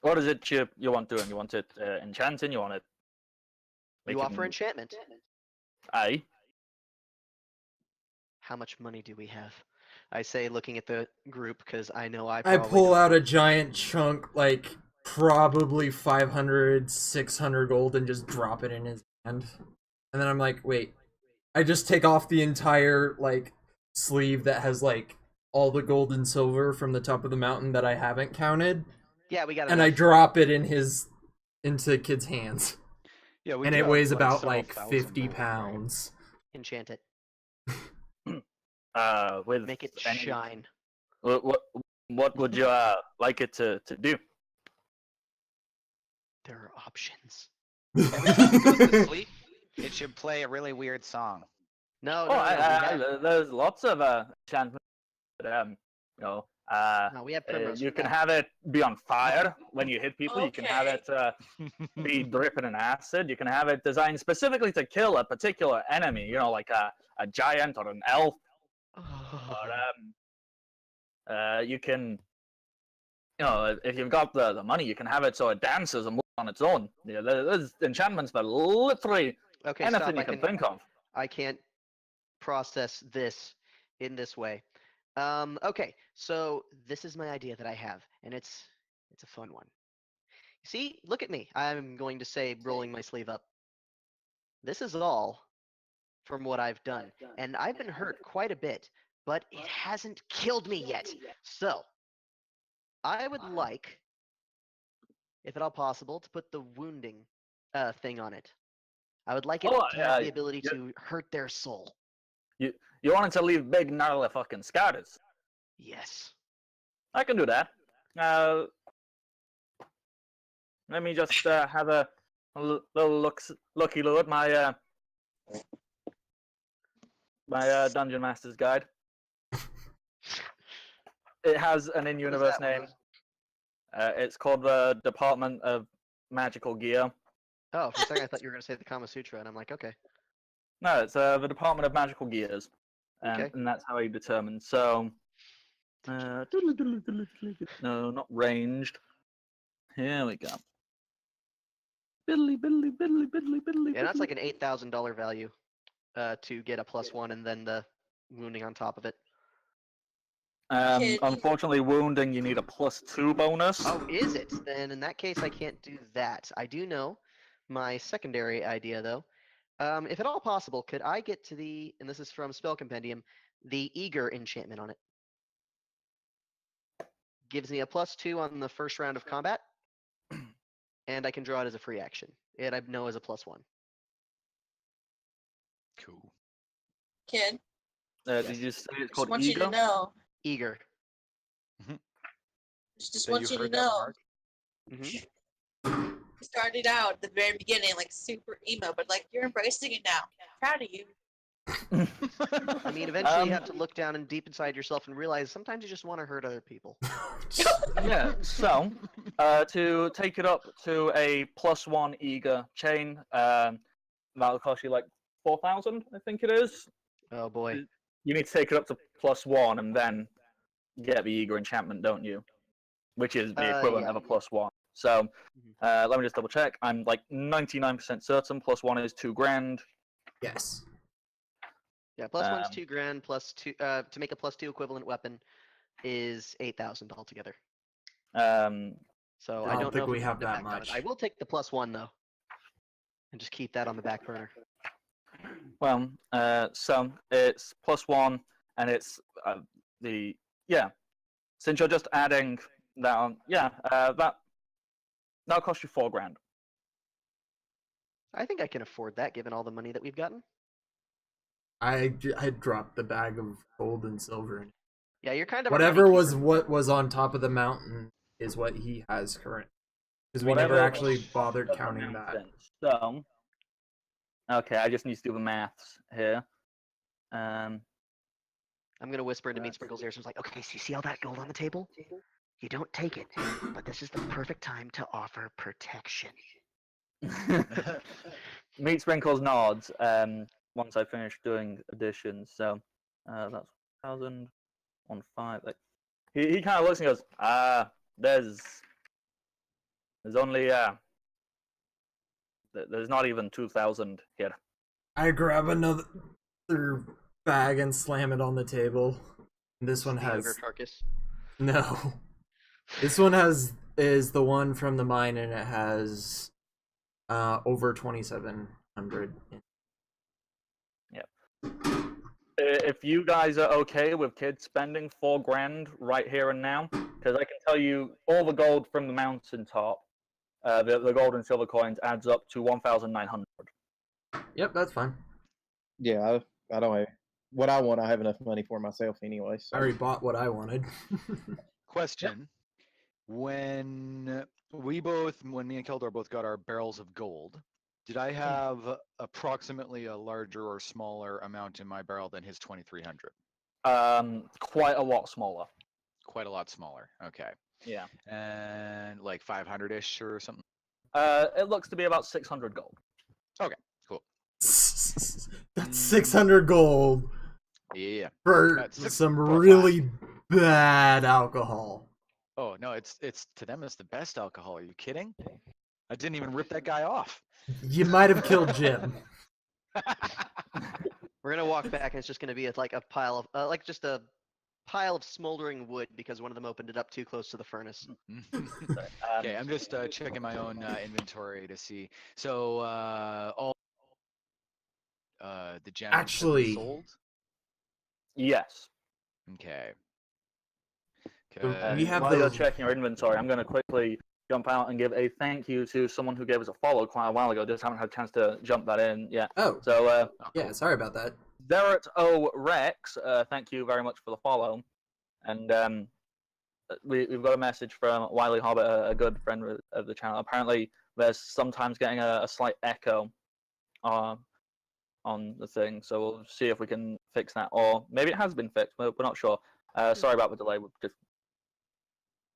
what is it you want doing? You want it enchanting? You want it? You offer enchantment. Aye. How much money do we have? I say, looking at the group, because I know I I probably pull don't out a have- giant chunk, like probably 500, 600 gold, and just drop it in his hand. And then I'm like, wait. I just take off the entire like sleeve that has like all the gold and silver from the top of the mountain that I haven't counted, Yeah, we got and I enough. drop it into the kid's hands. Yeah, we And do it have, weighs like, about several like thousand 50 gold, right? pounds. Enchant it. With Make it any- shine. what would you like it to do? There are options. Every time it goes to sleep, it should play a really weird song. No, Oh, no, no. We have, there's lots of enchantments. You know, no, we have primrose. you for can that. have it be on fire when you hit people. You can have Okay. it be dripping in acid. You can have it designed specifically to kill a particular enemy. You know, like a giant or an elf. Or you can, you know, if you've got the money, you can have it so it dances and moves on its own. Yeah, there's enchantments for literally Okay, anything stop. you can think of. I can't process this in this way. Okay, so this is my idea that I have, and it's a fun one. See, look at me. I'm going to say, rolling my sleeve up. This is all from what I've done, and I've been hurt quite a bit, but it hasn't killed me yet. So, I would like, if at all possible, to put the wounding thing on it. I would like it Oh, to have the yeah, ability yeah. to hurt their soul. You wanted to leave big gnarly fucking scars. Yes. I can do that. Let me just have a little looky look at my Dungeon Master's Guide. It has an in-universe that one, name. It's called the Department of Magical Gear. Oh, for a second I thought you were going to say the Kama Sutra, and I'm like, okay. No, it's the Department of Magical Gears, Okay. and that's how you determine. So, no, not ranged. Here we go. Yeah, that's like an $8,000 value to get a +1 and then the wounding on top of it. Kid. Unfortunately, wounding you need a +2 bonus. Oh, is it? Then in that case, I can't do that. I do know my secondary idea, though. If at all possible, could I get to the, and this is from Spell Compendium, the Eager enchantment on it? Gives me a +2 on the first round of combat, and I can draw it as a free action. And I know as a +1. Cool. Kid, Did you say it's just called want you Ego? to know. Eager. Just So want you've you to heard that, know. Mark? Hmm. You started out at the very beginning like super emo, but like you're embracing it now. Proud of you. I mean, eventually you have to look down and deep inside yourself and realize sometimes you just want to hurt other people. Yeah, so to take it up to a +1 eager chain, that'll cost you like 4,000, I think it is. Oh boy. You need to take it up to +1 and then get the eager enchantment, don't you? Which is the equivalent Yeah. of a +1. So Mhm. let me just double check. I'm like 99% certain +1 is 2 grand. Yes. Yeah, +1's Um, 2 grand, +2 to make a +2 equivalent weapon is 8,000 altogether. So I I don't don't think know if we we have can that back on it. I much. will take the +1 though, and just keep that on the back burner. Well, so it's +1, and it's since you're just adding that on, that'll cost you 4 grand. I think I can afford that given all the money that we've gotten. I dropped the bag of gold and silver. Yeah, you're kind of a Whatever money was keeper. what was on top of the mountain is what he has current. Because we Whatever never actually was bothered at the counting that. mountain. So, okay, I just need to do the maths here. I'm gonna whisper into Meat Sprinkle's ear. So it's like, okay, so you see all that gold on the table? You don't take it, but this is the perfect time to offer protection. Meat Sprinkles nods once I finish doing additions. So that's 1,000 on 5. Like, he kind of looks and goes, there's only there's not even 2,000 here. I grab another bag and slam it on the table. This one The has ogre carcass. no. This one is the one from the mine, and it has over 2,700. If you guys are okay with kids spending $4,000 right here and now, because I can tell you all the gold from the mountaintop, the gold and silver coins adds up to 1,900. Yep, that's fine. Yeah, I don't have what I want. I have enough money for myself anyway. I So. already bought what I wanted. Question: when me and Keldor both got our barrels of gold, did I have approximately a larger or smaller amount in my barrel than his 2,300? Quite a lot smaller. Quite a lot smaller. Okay. Yeah. And like 500-ish or something. It looks to be about 600 gold. Okay, cool. That's 600 gold Yeah. for some really bad alcohol. Oh no, it's to them it's the best alcohol. Are you kidding? I didn't even rip that guy off. You might have killed Jim. We're gonna walk back, and it's just gonna be like a pile of just a pile of smoldering wood because one of them opened it up too close to the furnace. Okay, I'm just checking my own inventory to see. So all the gems have been Actually, sold. Yes. Okay. we have while you're the checking your inventory, I'm going to quickly jump out and give a thank you to someone who gave us a follow quite a while ago. Just haven't had a chance to jump that in yet. oh So, yeah, sorry about that. Derek O. Rex, thank you very much for the follow. And we've got a message from Wiley Hobbit, a good friend of the channel. Apparently, there's sometimes getting a slight echo on the thing, so we'll see if we can fix that. Or maybe it has been fixed, but we're not sure. Sorry about the delay.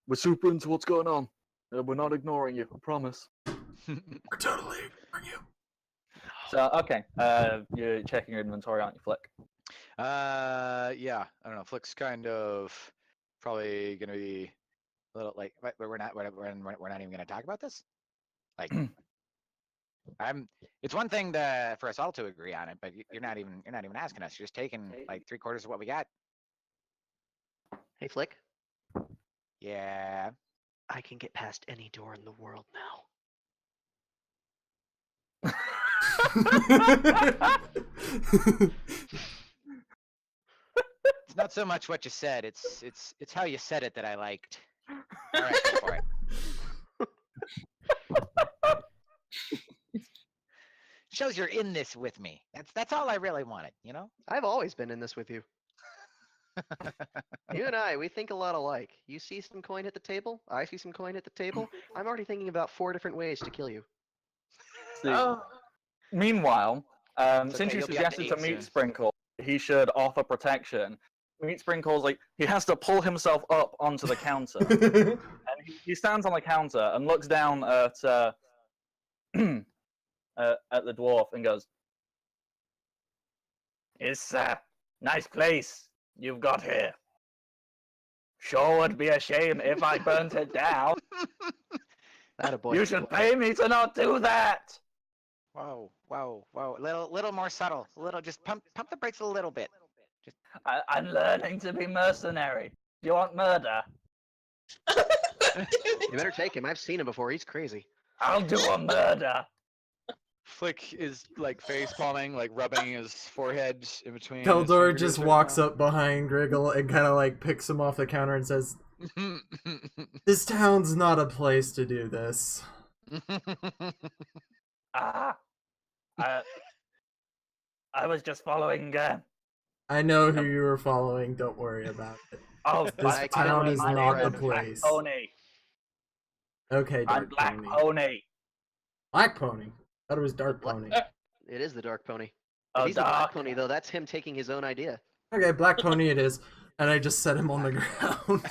We're super into what's going on. We're not ignoring you, I promise. We're totally ignoring you. So, okay, you're checking your inventory, aren't you, Flick? Yeah, I don't know. Flick's kind of probably gonna be a little like we're not even gonna talk about this. Like, It's one thing for us all to agree on it, but you're not even asking us. You're just taking like 3/4 of what we got. Hey, Flick, Yeah. I can get past any door in the world now. It's not so much what you said. It's how you said it that I liked. All right, go for it. Shows you're in this with me. That's all I really wanted, you know? I've always been in this with you. You and I, we think a lot alike. You see some coin hit the table, I see some coin hit the table. I'm already thinking about 4 different ways to kill you. Meanwhile, It's since okay, you you'll be up to suggested to 8 Meat soon. Sprinkle he should offer protection, Meat Sprinkle's like, he has to pull himself up onto the counter. And he stands on the counter and looks down at the dwarf and goes, "It's a nice place you've got here. Sure would be a shame if I burnt it down. Attaboy. You should pay me to not do that." Whoa. Little more subtle. A little, just pump the brakes a little bit. Just I'm learning to be mercenary. Do you want murder? You better take him. I've seen him before. He's crazy. I'll do a murder. Flick is like face palming, like rubbing his forehead in between. Keldor just walks up behind Griggle and kind of like picks him off the counter and says, "This town's not a place to do this." I was just following. I know who you were following. Don't worry about it. Oh, This town is my not name the is Black place. Pony. Okay, I'm Dark Black Pony. Pony. Black Pony. Thought it was Dark Pony. It is the Dark Pony. If Oh, he's the Black Dark. Pony, though, that's him taking his own idea. Okay, Black Pony it is. And I just set him on the ground.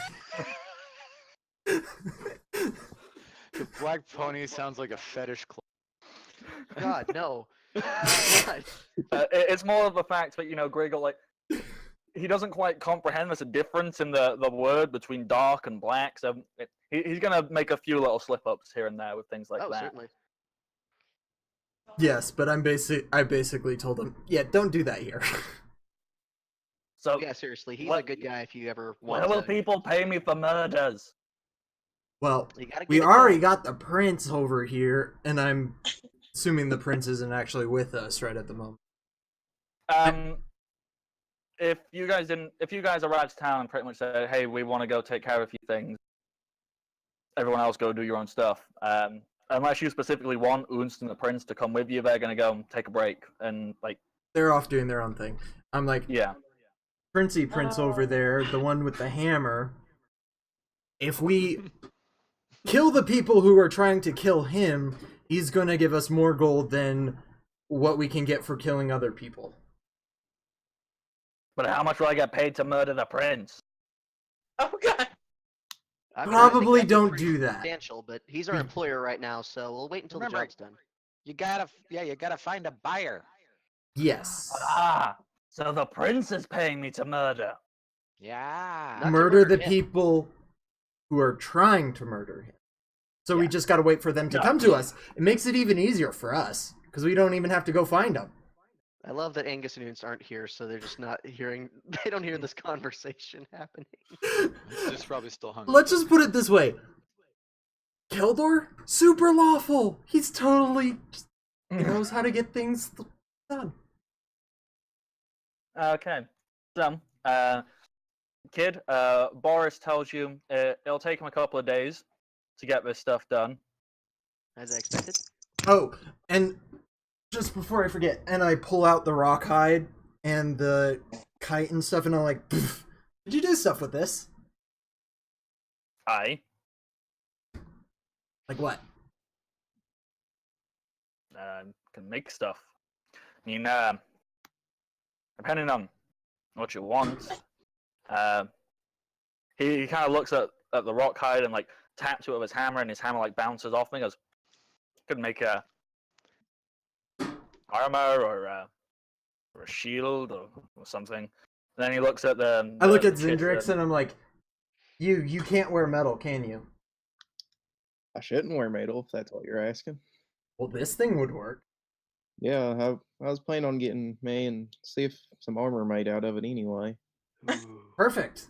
The Black Pony sounds like a fetish club. God, no. God. It's more of the fact that, Griggle, like, he doesn't quite comprehend there's a difference in the word between dark and black, so he's going to make a few little slip-ups here and there with things like Oh, that. certainly. Yes, but I basically told him, yeah, don't do that here. So Yeah, seriously, he's a what- good guy if you ever where want will to. people pay me for murders? Well, You gotta we get it already done. got the prince over here, and I'm assuming the prince isn't actually with us right at the moment. If you guys arrived to town and pretty much said, "Hey, we want to go take care of a few things," everyone else go do your own stuff. Unless you specifically want Unst and the prince to come with you, they're gonna go and take a break and like. They're off doing their own thing. I'm like, Yeah. Princey Prince over there, the one with the hammer. If we kill the people who are trying to kill him, he's gonna give us more gold than what we can get for killing other people. But how much will I get paid to murder the prince? Oh god. I mean, I think Probably that'd be don't pretty do that. substantial, but he's our employer right now, so we'll wait until Remember- the job's done. You gotta find a buyer. Yes. So the prince is paying me to murder. Yeah. Not to Murder murder the him. people who are trying to murder him. So we Yeah. just gotta wait for them to No. come to us. It makes it even easier for us, because we don't even have to go find them. I love that Angus and Unst aren't here, so they're just not hearing. They don't hear this conversation happening. He's just probably still hungry. Let's just put it this way. Keldor, super lawful. He's totally he knows how to get things done. Okay. So, kid, Boris tells you it'll take him a couple of days to get this stuff done. As I expected. Oh, and just before I forget, and I pull out the rock hide and the kite and stuff, and I'm like, "Pff, did you do stuff with this? I Like what? can make stuff. I mean, depending on what you want. He kind of looks at the rock hide and like taps it with his hammer, and his hammer like bounces off me. Goes, could make a armor or a shield or something. And then he looks at the. I look the at Zindrix and I'm like, you can't wear metal, can you? I shouldn't wear metal if that's what you're asking. Well, this thing would work. Yeah, I was planning on getting me and see if some armor made out of it anyway. Perfect.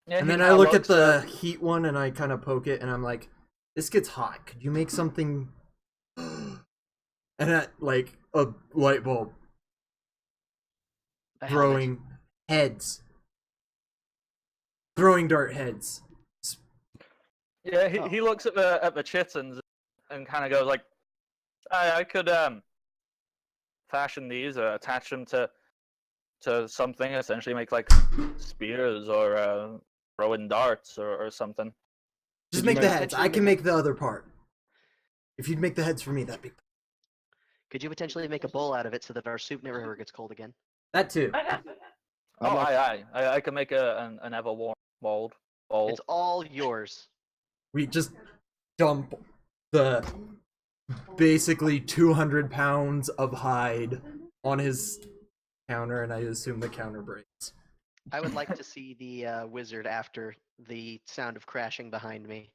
Yeah, And he then I kinda look at looks the heat one and I kind of poke it and I'm like, this gets hot. Could you make something? And that, like, a light bulb A helmet. throwing heads. Throwing dart heads. Yeah, Oh. he looks at the chitons and kind of goes like, I could fashion these or attach them to something, essentially make like spears or throwing darts or something. Just Did you make the make- heads. I can make the other part. If you'd make the heads for me, that'd be Could you potentially make a bowl out of it so that our soup never ever gets cold again? that too. Oh, like- I can make an ever warm bowl. It's all yours. We just dump the basically 200 pounds of hide on his counter, and I assume the counter breaks. I would like to see the wizard after the sound of crashing behind me.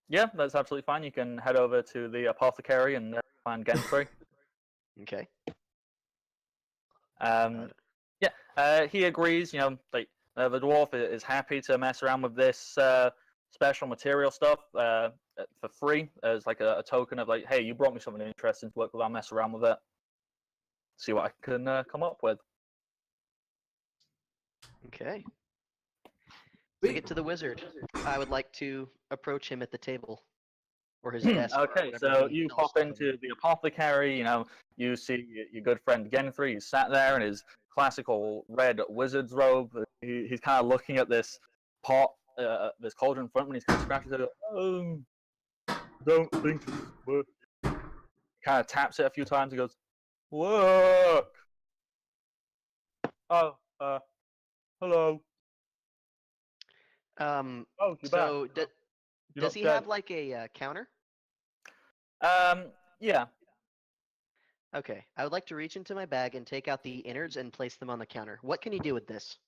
Yeah, that's absolutely fine. You can head over to the apothecary and find Genfrey. Okay. He agrees. You know, like the dwarf is happy to mess around with this special material stuff for free as like a token of like, hey, you brought me something interesting to work with. I'll mess around with it. See what I can come up with. Okay. To get to the wizard, I would like to approach him at the table or his desk. or Okay, whatever so he you tells pop us to into the apothecary. You know, you see your good friend Genfrey. He's sat there in his classical red wizard's robe. He's kind of looking at this pot, this cauldron in front of him. And he's kind of scratching his head. Don't think it's work. Kind of taps it a few times. He goes, work. Oh, hello. do. Oh, you're So back. You're does not he have dead. like a counter? Yeah. Okay. I would like to reach into my bag and take out the innards and place them on the counter. What can you do with this?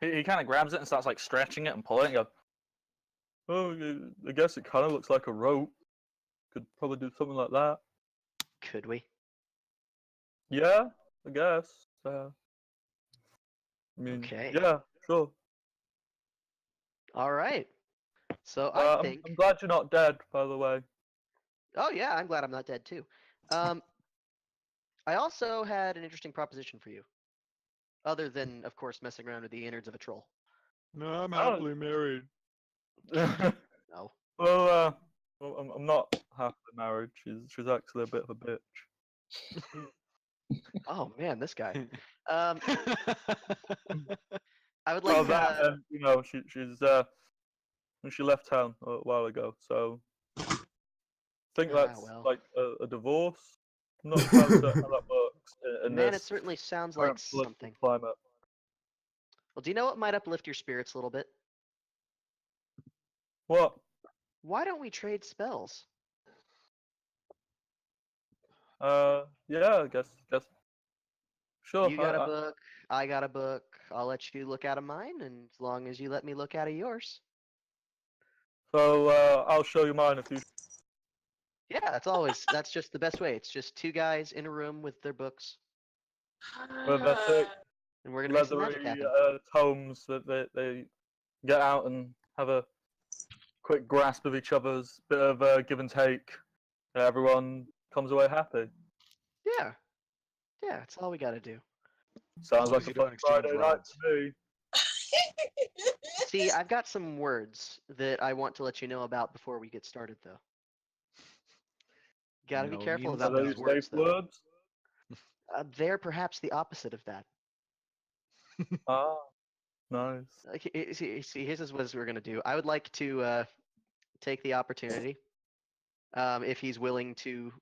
He kind of grabs it and starts like stretching it and pulling it. And goes, oh, I guess it kind of looks like a rope. Could probably do something like that. Could we? Yeah, I guess. I mean, Okay. yeah, sure. All right. So I think. I'm glad you're not dead, by the way. Oh yeah, I'm glad I'm not dead too. Um, I also had an interesting proposition for you, other than, of course, messing around with the innards of a troll. No, I'm Oh. happily married. No. Well, I'm not happily married. She's actually a bit of a bitch. Oh man, this guy. Um, I would Well, like. that and she left town a while ago, so I think that's Well, like a divorce. I'm not entirely certain how that works in man, it this certainly sounds like current political something. climate. Well, do you know what might uplift your spirits a little bit? What? Why don't we trade spells? Yeah, I guess. Sure. You got a book, I got a book. I'll let you look out of mine, and as long as you let me look out of yours. So I'll show you mine if you. Yeah, that's just the best way. It's just two guys in a room with their books, With their thick, and we're gonna make some magic leathery happen. tomes that they get out and have a quick grasp of each other's bit of give and take. Everyone comes away happy. Yeah, yeah, that's all we gotta do. Sounds long like as a you don't fun exchange Friday night rods. to me. See, I've got some words that I want to let you know about before we get started, though. Gotta be No careful means Are about they these no. words, safe though. words? They're perhaps the opposite of that. Ah, nice. See, here's what we're gonna do. I would like to take the opportunity, if he's willing to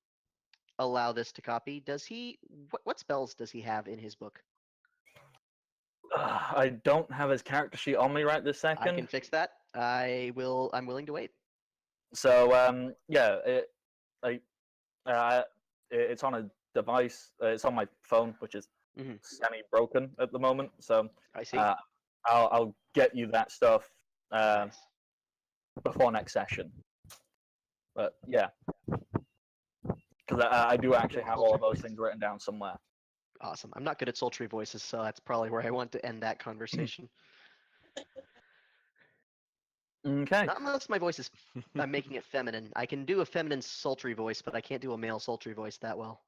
allow this to copy. Does he? What spells does he have in his book? I don't have his character sheet on me right this I can second. fix that. I will. I'm willing to wait. So yeah, it's on a device. It's on my phone, which is Mhm. semi-broken at the moment. So I see. I'll get you that stuff Nice. before next session. But yeah, because I do actually have all of those things written down somewhere. Awesome. I'm not good at sultry voices, so that's probably where I want to end that conversation. Okay. Not unless my voice is. I'm making it feminine. I can do a feminine sultry voice, but I can't do a male sultry voice that well.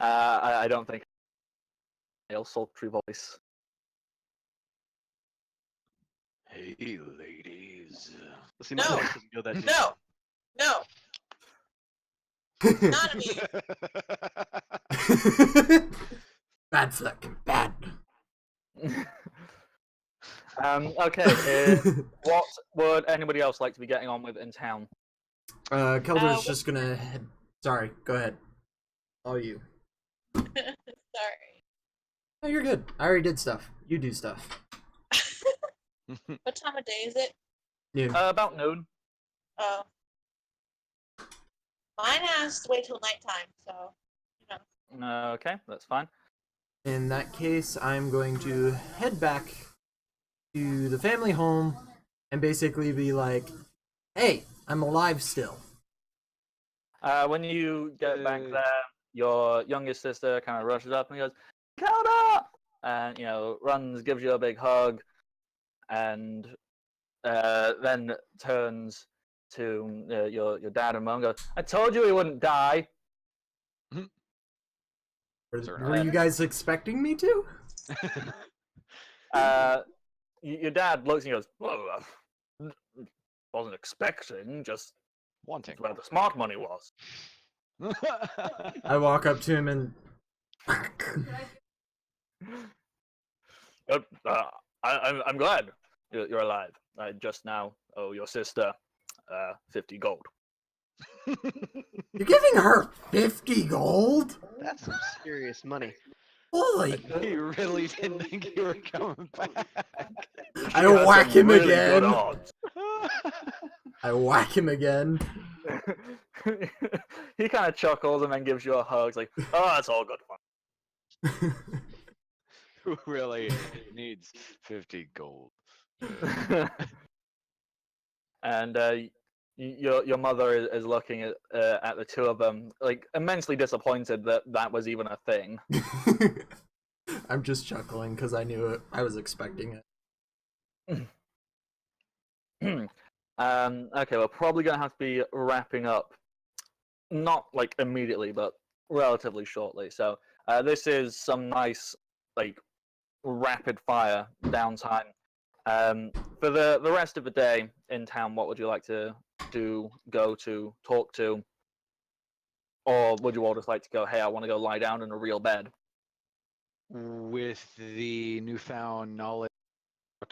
I don't think male sultry voice. Hey, ladies. See, No. my voice doesn't go that deep. No, no, not me. Bad fucking bad. Okay. What would anybody else like to be getting on with in town? Keldor's just gonna head. Sorry, go ahead. All you. Sorry. No, you're good. I already did stuff. You do stuff. What time of day is it? Noon. About noon. Oh. Mine has to wait till nighttime, so you know. Okay, that's fine. In that case, I'm going to head back to the family home and basically be like, "Hey, I'm alive still." When you get back there, your youngest sister kind of rushes up and goes, "Kelda!" and runs, gives you a big hug, and then turns to your dad and mom. And goes, "I told you he wouldn't die." Were you guys expecting me to? Your dad looks and goes, "Well, wasn't expecting, just Wanting. where the smart money was." I walk up to him and. I'm glad you're alive. I just now owe your sister 50 gold. You're giving her 50 gold? That's some serious money. Holy! He really didn't think you were coming back. I whack him really good again. odds. I whack him again. He kind of chuckles and then gives you a hug. It's like, "Oh, that's all good fun." Who really needs 50 gold? And your mother is looking at the two of them, like immensely disappointed that that was even a thing. I'm just chuckling because I knew it. I was expecting it. Okay, we're probably gonna have to be wrapping up, not like immediately, but relatively shortly. So this is some nice like rapid fire downtime. For the rest of the day in town, what would you like to do? Go to, talk to, or would you all just like to go? Hey, I want to go lie down in a real bed. With the newfound knowledge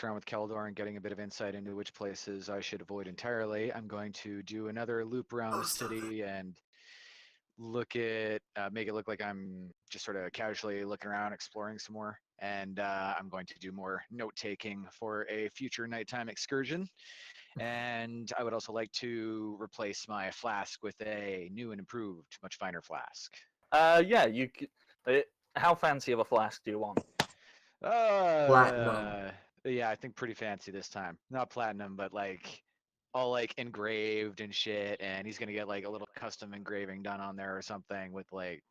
around with Keldor and getting a bit of insight into which places I should avoid entirely, I'm going to do another loop around the city and make it look like I'm just sort of casually looking around, exploring some more. And I'm going to do more note taking for a future nighttime excursion. And I would also like to replace my flask with a new and improved, much finer flask. Yeah, you. How fancy of a flask do you want? Platinum. Yeah, I think pretty fancy this time. Not platinum, but like all like engraved and shit. And he's gonna get like a little custom engraving done on there or something with like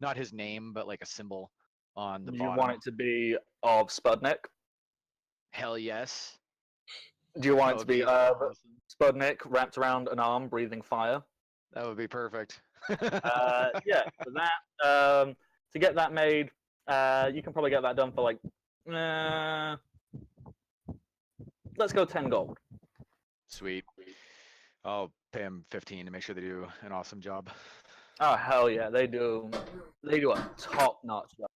not his name, but like a symbol on the Do you bottom. want it to be of Spudnik? Hell yes. Do you want it That to would be awesome. Spudnik wrapped around an arm, breathing fire? That would be perfect. Yeah, for that, to get that made, you can probably get that done for like, let's go 10 gold. Sweet. I'll pay him 15 to make sure they do an awesome job. Oh hell yeah, they do a top-notch job.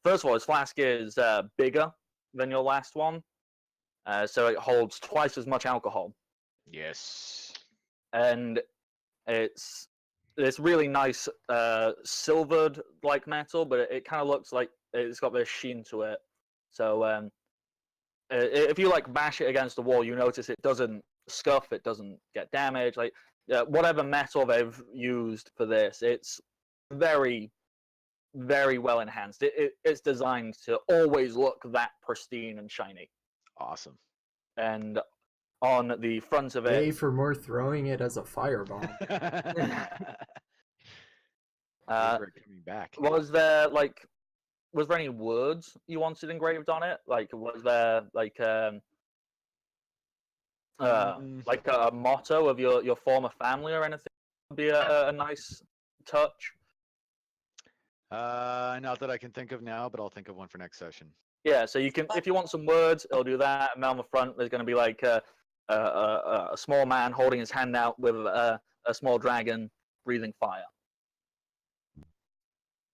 First of all, his flask is bigger than your last one, so it holds twice as much alcohol, Yes. and it's this really nice silvered like metal, but it kind of looks like it's got this sheen to it. So if you like bash it against the wall, you notice it doesn't scuff, it doesn't get damaged. Like whatever metal they've used for this, it's very, very well enhanced. It's designed to always look that pristine and shiny. Awesome. And on the front of Yay it, for more throwing it as a firebomb. Coming back. was there any words you wanted engraved on it? Like, was there like a motto of your former family or anything? Would be a nice touch. Not that I can think of now, but I'll think of one for next session. Yeah, so you can, if you want some words, it'll do that. And on the front, there's going to be like a small man holding his hand out with a small dragon breathing fire.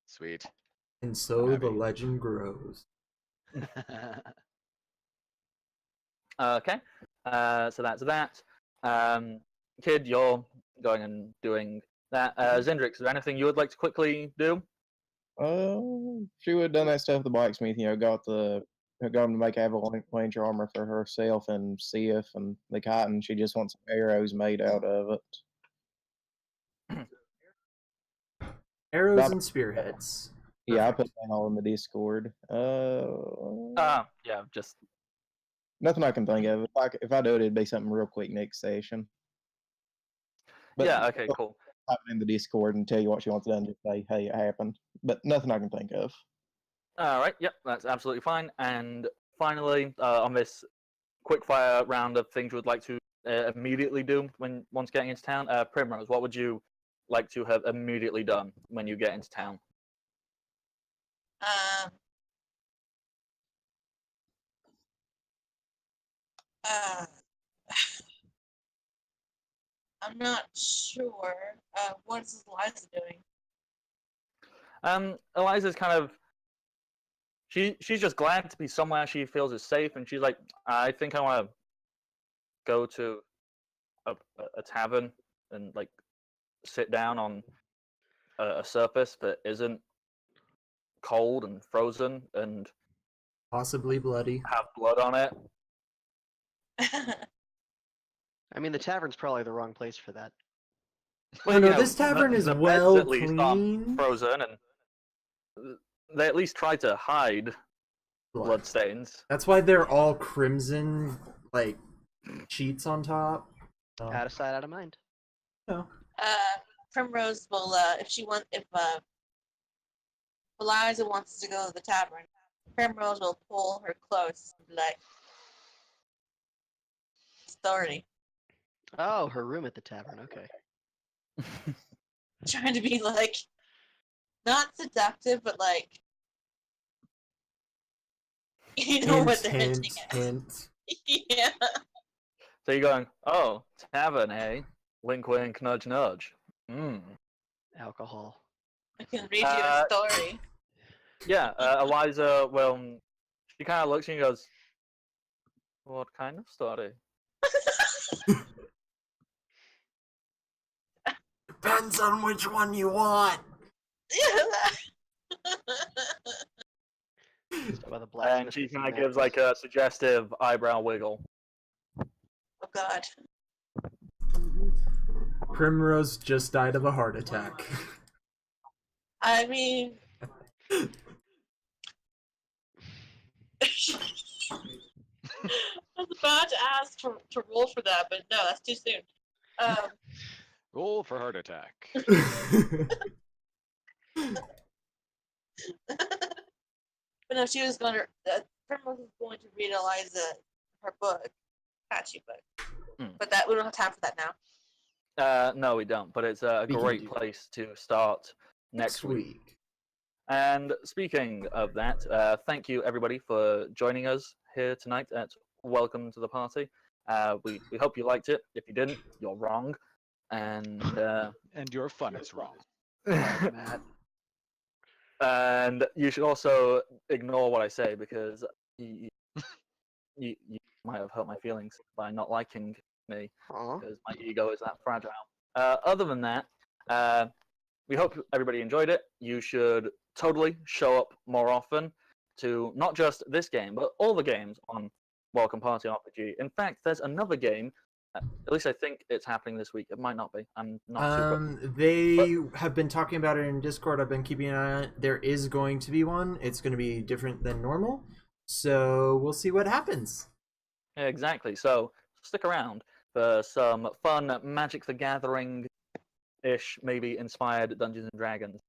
Sweet. And so the legend grows. Okay, so that's that. Kid, you're going and doing that. Zindrix, is there anything you would like to quickly do? She would have done that stuff at the blacksmith. Got him to make avalanche armor for herself and Sif and the cotton. She just wants some arrows made out of it. Arrows and spearheads. Yeah, I put that all in the Discord. Yeah, just nothing I can think of. If I do it, it'd be something real quick next session. But yeah, okay, cool. Type it in the Discord and tell you what she wants done. Just say, hey, it happened. But nothing I can think of. All right, yep, that's absolutely fine. And finally, on this quickfire round of things you would like to immediately do once getting into town, Primrose, what would you like to have immediately done when you get into town? I'm not sure. What is Eliza doing? Eliza's kind of she's just glad to be somewhere she feels is safe, and she's like, I think I want to go to a tavern and like sit down on a surface that isn't cold and frozen and possibly bloody. Have blood on it. I mean, the tavern's probably the wrong place for that. Well, no, this tavern is well at least clean. Frozen, and they at least try to hide blood stains. That's why they're all crimson, like sheets on top. Oh, Out of sight, out of mind. no. Primrose will, if Eliza wants to go to the tavern, Primrose will pull her close and be like, authority. Oh, her room at the tavern. Okay. Trying to be like, not seductive, but like, you know what they're hinting at. Hint. Yeah. So you're going, oh, tavern, eh? Wink, wink, nudge, nudge. Hmm. Alcohol. I can read you a story. Yeah, Eliza, well, she kind of looks at you and goes, what kind of story? Depends on which one you want. Start by the And blacksmith she with some kind of gives matches. like a suggestive eyebrow wiggle. Oh God. Primrose just died of a heart attack. I mean, I was about to ask to roll for that, but no, that's too soon. Roll for heart attack. But no, she was going to. Primrose was going to read Eliza her book, Patchy book. But that we don't have time for that now. No, we don't, but it's a We can great do place to start next week. week. And speaking of that, thank you everybody for joining us here tonight at Welcome to the Party. We hope you liked it. If you didn't, you're wrong. And And your fun is wrong. Matt. and you should also ignore what I say because you might have hurt my feelings by not liking me Aw. because my ego is that fragile. Other than that, we hope everybody enjoyed it. You should totally show up more often to not just this game, but all the games on Welcome Party RPG. In fact, there's another game. At least I think it's happening this week. It might not be. I'm not super. They have been talking about it in Discord. I've been keeping an eye on it. There is going to be one. It's going to be different than normal. So we'll see what happens. Yeah, exactly. So stick around for some fun Magic the Gathering-ish, maybe inspired Dungeons and Dragons.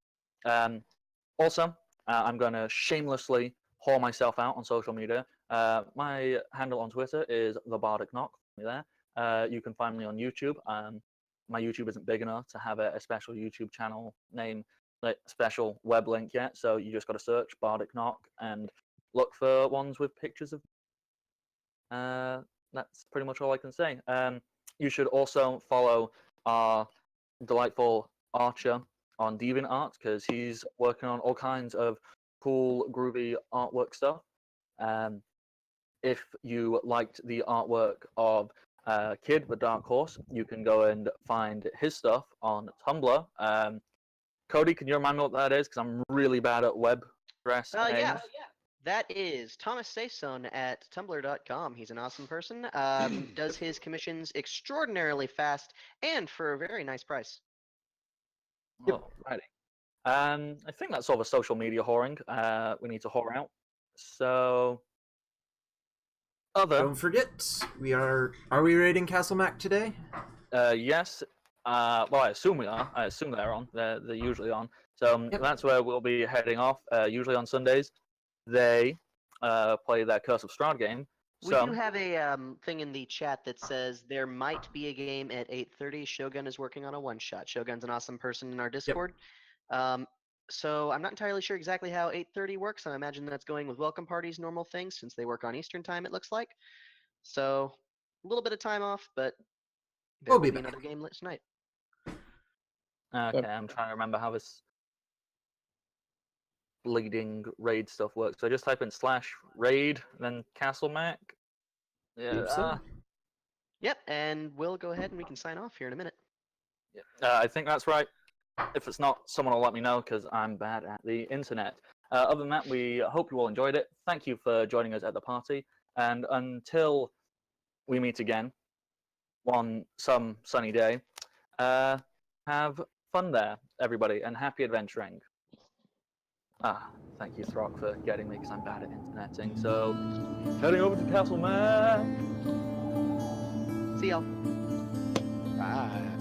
Also, I'm going to shamelessly haul myself out on social media. My handle on Twitter is the Bardic Knock. Me there. You can find me on YouTube. My YouTube isn't big enough to have a special YouTube channel name, like special web link yet. So you just got to search Bardic Knock and look for ones with pictures of. That's pretty much all I can say. You should also follow our delightful Archer on DeviantArt because he's working on all kinds of cool, groovy artwork stuff. If you liked the artwork of Kid the Dark Horse, you can go and find his stuff on Tumblr. Cody, can you remind me what that is? Because I'm really bad at web address Yeah. names. That is Thomas Sayson at tumblr.com. He's an awesome person. Does his commissions extraordinarily fast and for a very nice price. Oh, righty. I think that's all the social media whoring we need to whore out. So, Don't forget, are we raiding Castle Mac today? yes. Well, I assume we are. I assume they're on. They're usually on. So that's where we'll be heading off. Usually on Sundays, they play their Curse of Strahd game. We do have a thing in the chat that says there might be a game at 8:30. Shogun is working on a one-shot. Shogun's an awesome person in our Discord. So I'm not entirely sure exactly how 8:30 works. I imagine that's going with welcome parties, normal things, since they work on Eastern time, it looks like. So a little bit of time off, but there We'll will be be back. another game tonight. Okay, I'm trying to remember how this bleeding raid stuff works. So I just type in /raid, then Castle Mac. Believe so. Yep, and we'll go ahead and we can sign off here in a minute. I think that's right. If it's not, someone will let me know because I'm bad at the internet. Other than that, we hope you all enjoyed it. Thank you for joining us at the party. And until we meet again some sunny day, have fun there, everybody, and happy adventuring. Thank you, Throck, for getting me because I'm bad at interneting. So, heading over to Castle Mac. See y'all. Bye.